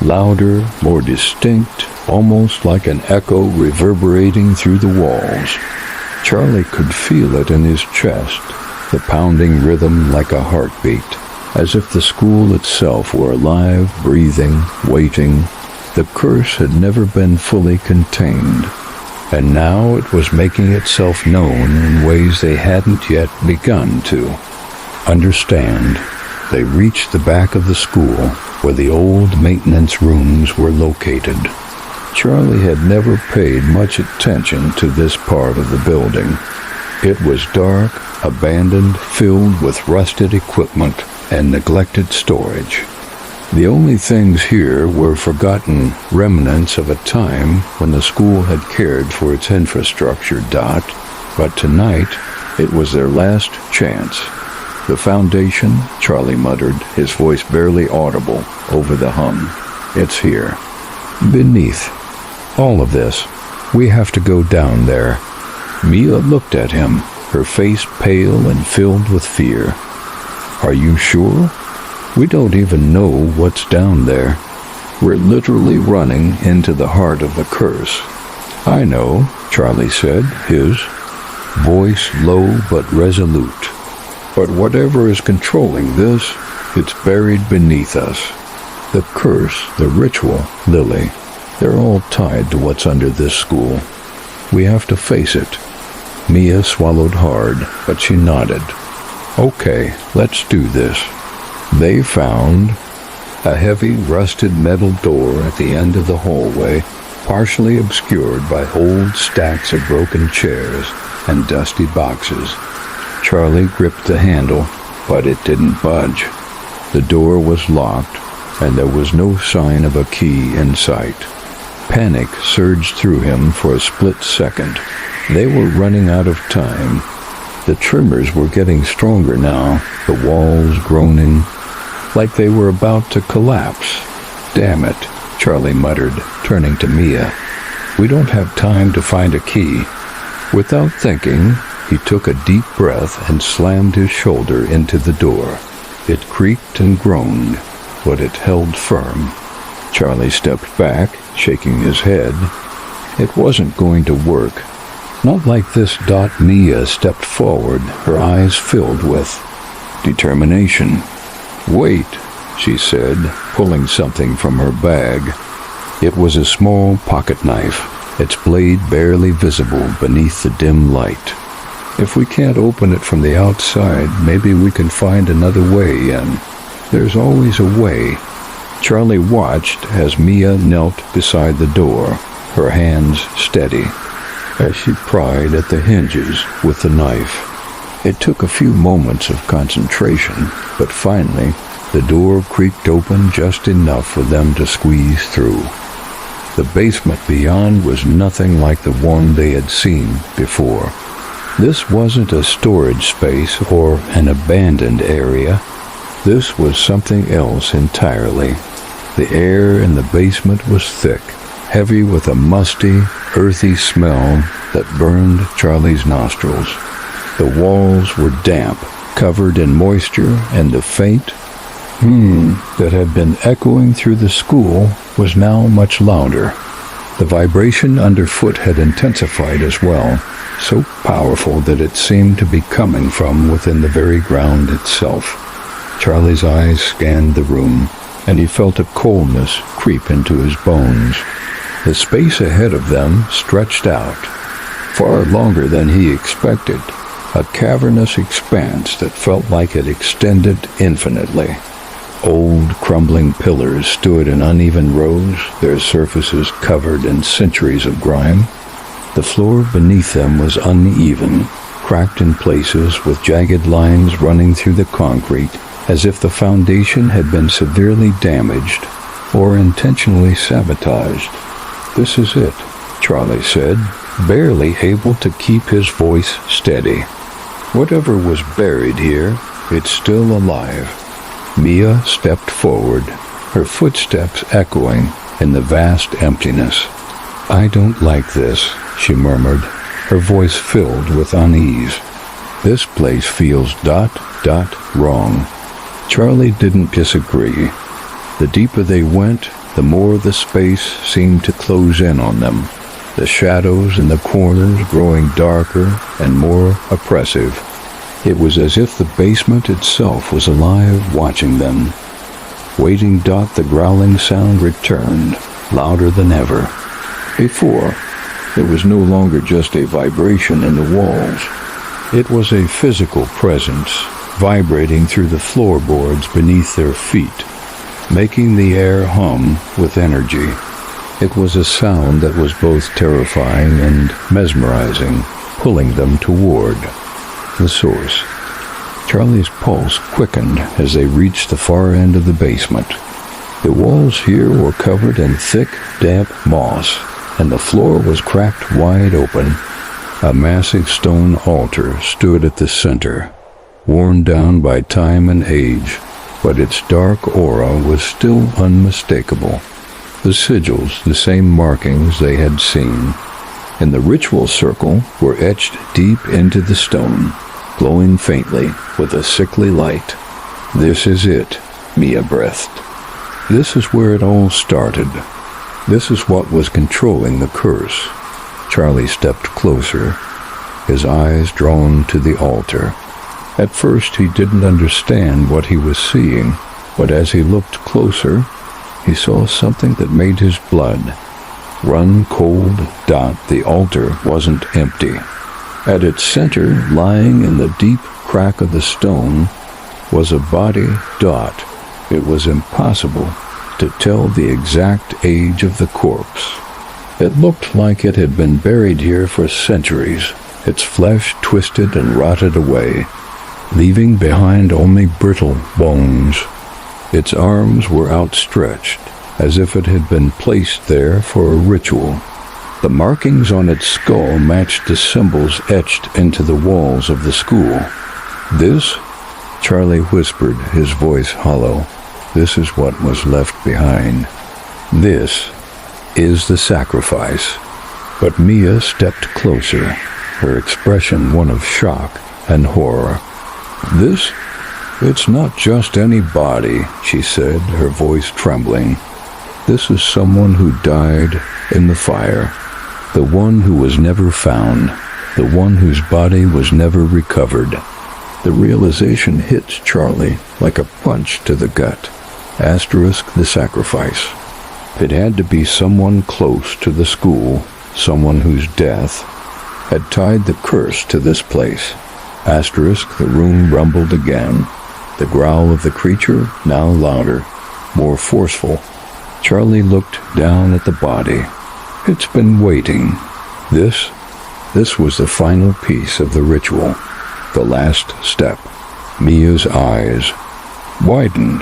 louder, more distinct, almost like an echo reverberating through the walls. Charlie could feel it in his chest, the pounding rhythm like a heartbeat, as if the school itself were alive, breathing, waiting. The curse had never been fully contained, and now it was making itself known in ways they hadn't yet begun to understand. They reached the back of the school, where the old maintenance rooms were located. Charlie had never paid much attention to this part of the building. It was dark, abandoned, filled with rusted equipment and neglected storage. The only things here were forgotten remnants of a time when the school had cared for its infrastructure. But tonight, it was their last chance. The foundation, Charlie muttered, his voice barely audible over the hum. It's here. Beneath all of this, we have to go down there. Mia looked at him, her face pale and filled with fear. Are you sure? We don't even know what's down there. We're literally running into the heart of the curse. I know, Charlie said, his voice low but resolute. But whatever is controlling this, it's buried beneath us. The curse, the ritual, Lily, they're all tied to what's under this school. We have to face it. Mia swallowed hard, but she nodded. Okay, let's do this. They found A heavy, rusted metal door at the end of the hallway, partially obscured by old stacks of broken chairs and dusty boxes. Charlie gripped the handle, but it didn't budge. The door was locked, and there was no sign of a key in sight. Panic surged through him for a split second. They were running out of time. The tremors were getting stronger now, the walls groaning, like they were about to collapse. "Damn it," Charlie muttered, turning to Mia. "We don't have time to find a key." Without thinking, he took a deep breath and slammed his shoulder into the door. It creaked and groaned, but it held firm. Charlie stepped back, shaking his head. It wasn't going to work. Not like this. Mia stepped forward, her eyes filled with determination. "Wait," she said, pulling something from her bag. It was a small pocket knife, its blade barely visible beneath the dim light. "If we can't open it from the outside, maybe we can find another way in. There's always a way." Charlie watched as Mia knelt beside the door, her hands steady, as she pried at the hinges with the knife. It took a few moments of concentration, but finally, the door creaked open just enough for them to squeeze through. The basement beyond was nothing like the one they had seen before. This wasn't a storage space or an abandoned area. This was something else entirely. The air in the basement was thick, heavy with a musty, earthy smell that burned Charlie's nostrils. The walls were damp, covered in moisture, and the faint that had been echoing through the school was now much louder. The vibration underfoot had intensified as well, so powerful that it seemed to be coming from within the very ground itself. Charlie's eyes scanned the room, and he felt a coldness creep into his bones. The space ahead of them stretched out, far longer than he expected, a cavernous expanse that felt like it extended infinitely. Old, crumbling pillars stood in uneven rows, their surfaces covered in centuries of grime. The floor beneath them was uneven, cracked in places with jagged lines running through the concrete, as if the foundation had been severely damaged or intentionally sabotaged. "This is it," Charlie said, barely able to keep his voice steady. "Whatever was buried here, it's still alive." Mia stepped forward, her footsteps echoing in the vast emptiness. "I don't like this," she murmured, her voice filled with unease. "This place feels ... wrong." Charlie didn't disagree. The deeper they went, the more the space seemed to close in on them, the shadows in the corners growing darker and more oppressive. It was as if the basement itself was alive, watching them. Waiting. The growling sound returned, louder than ever. Before, it was no longer just a vibration in the walls. It was a physical presence, vibrating through the floorboards beneath their feet, making the air hum with energy. It was a sound that was both terrifying and mesmerizing, pulling them toward the source. Charlie's pulse quickened as they reached the far end of the basement. The walls here were covered in thick, damp moss, and the floor was cracked wide open. A massive stone altar stood at the center, worn down by time and age, but its dark aura was still unmistakable. The sigils, the same markings they had seen. In the ritual circle were etched deep into the stone, glowing faintly with a sickly light. "This is it," Mia breathed. "This is where it all started. This is what was controlling the curse." Charlie stepped closer, his eyes drawn to the altar. At first he didn't understand what he was seeing, but as he looked closer, he saw something that made his blood run cold. The altar wasn't empty. At its center, lying in the deep crack of the stone, was a body. It was impossible to tell the exact age of the corpse. It looked like it had been buried here for centuries, its flesh twisted and rotted away, leaving behind only brittle bones. Its arms were outstretched, as if it had been placed there for a ritual. The markings on its skull matched the symbols etched into the walls of the school. "This," Charlie whispered, his voice hollow, "this is what was left behind. This is the sacrifice." But Mia stepped closer, her expression one of shock and horror. "This? It's not just any body," she said, her voice trembling. "This is someone who died in the fire, the one who was never found, the one whose body was never recovered." The realization hit Charlie like a punch to the gut. Asterisk the sacrifice. It had to be someone close to the school, someone whose death had tied the curse to this place. Asterisk, the room rumbled again, the growl of the creature now louder, more forceful. Charlie looked down at the body. It's been waiting. This was the final piece of the ritual, the last step. Mia's eyes widened.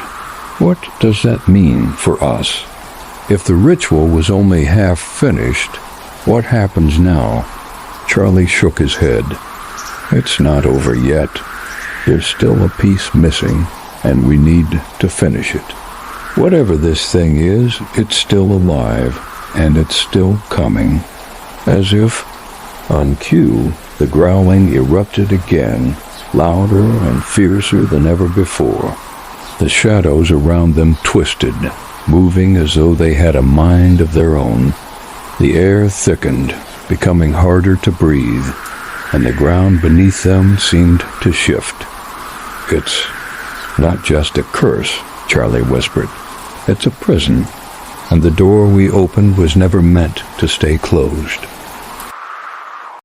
What does that mean for us? If the ritual was only half finished, what happens now? Charlie shook his head. It's not over yet. There's still a piece missing, and we need to finish it. Whatever this thing is, it's still alive, and it's still coming. As if, on cue, the growling erupted again, louder and fiercer than ever before. The shadows around them twisted, moving as though they had a mind of their own. The air thickened, becoming harder to breathe, and the ground beneath them seemed to shift. It's not just a curse, Charlie whispered. It's a prison, and the door we opened was never meant to stay closed.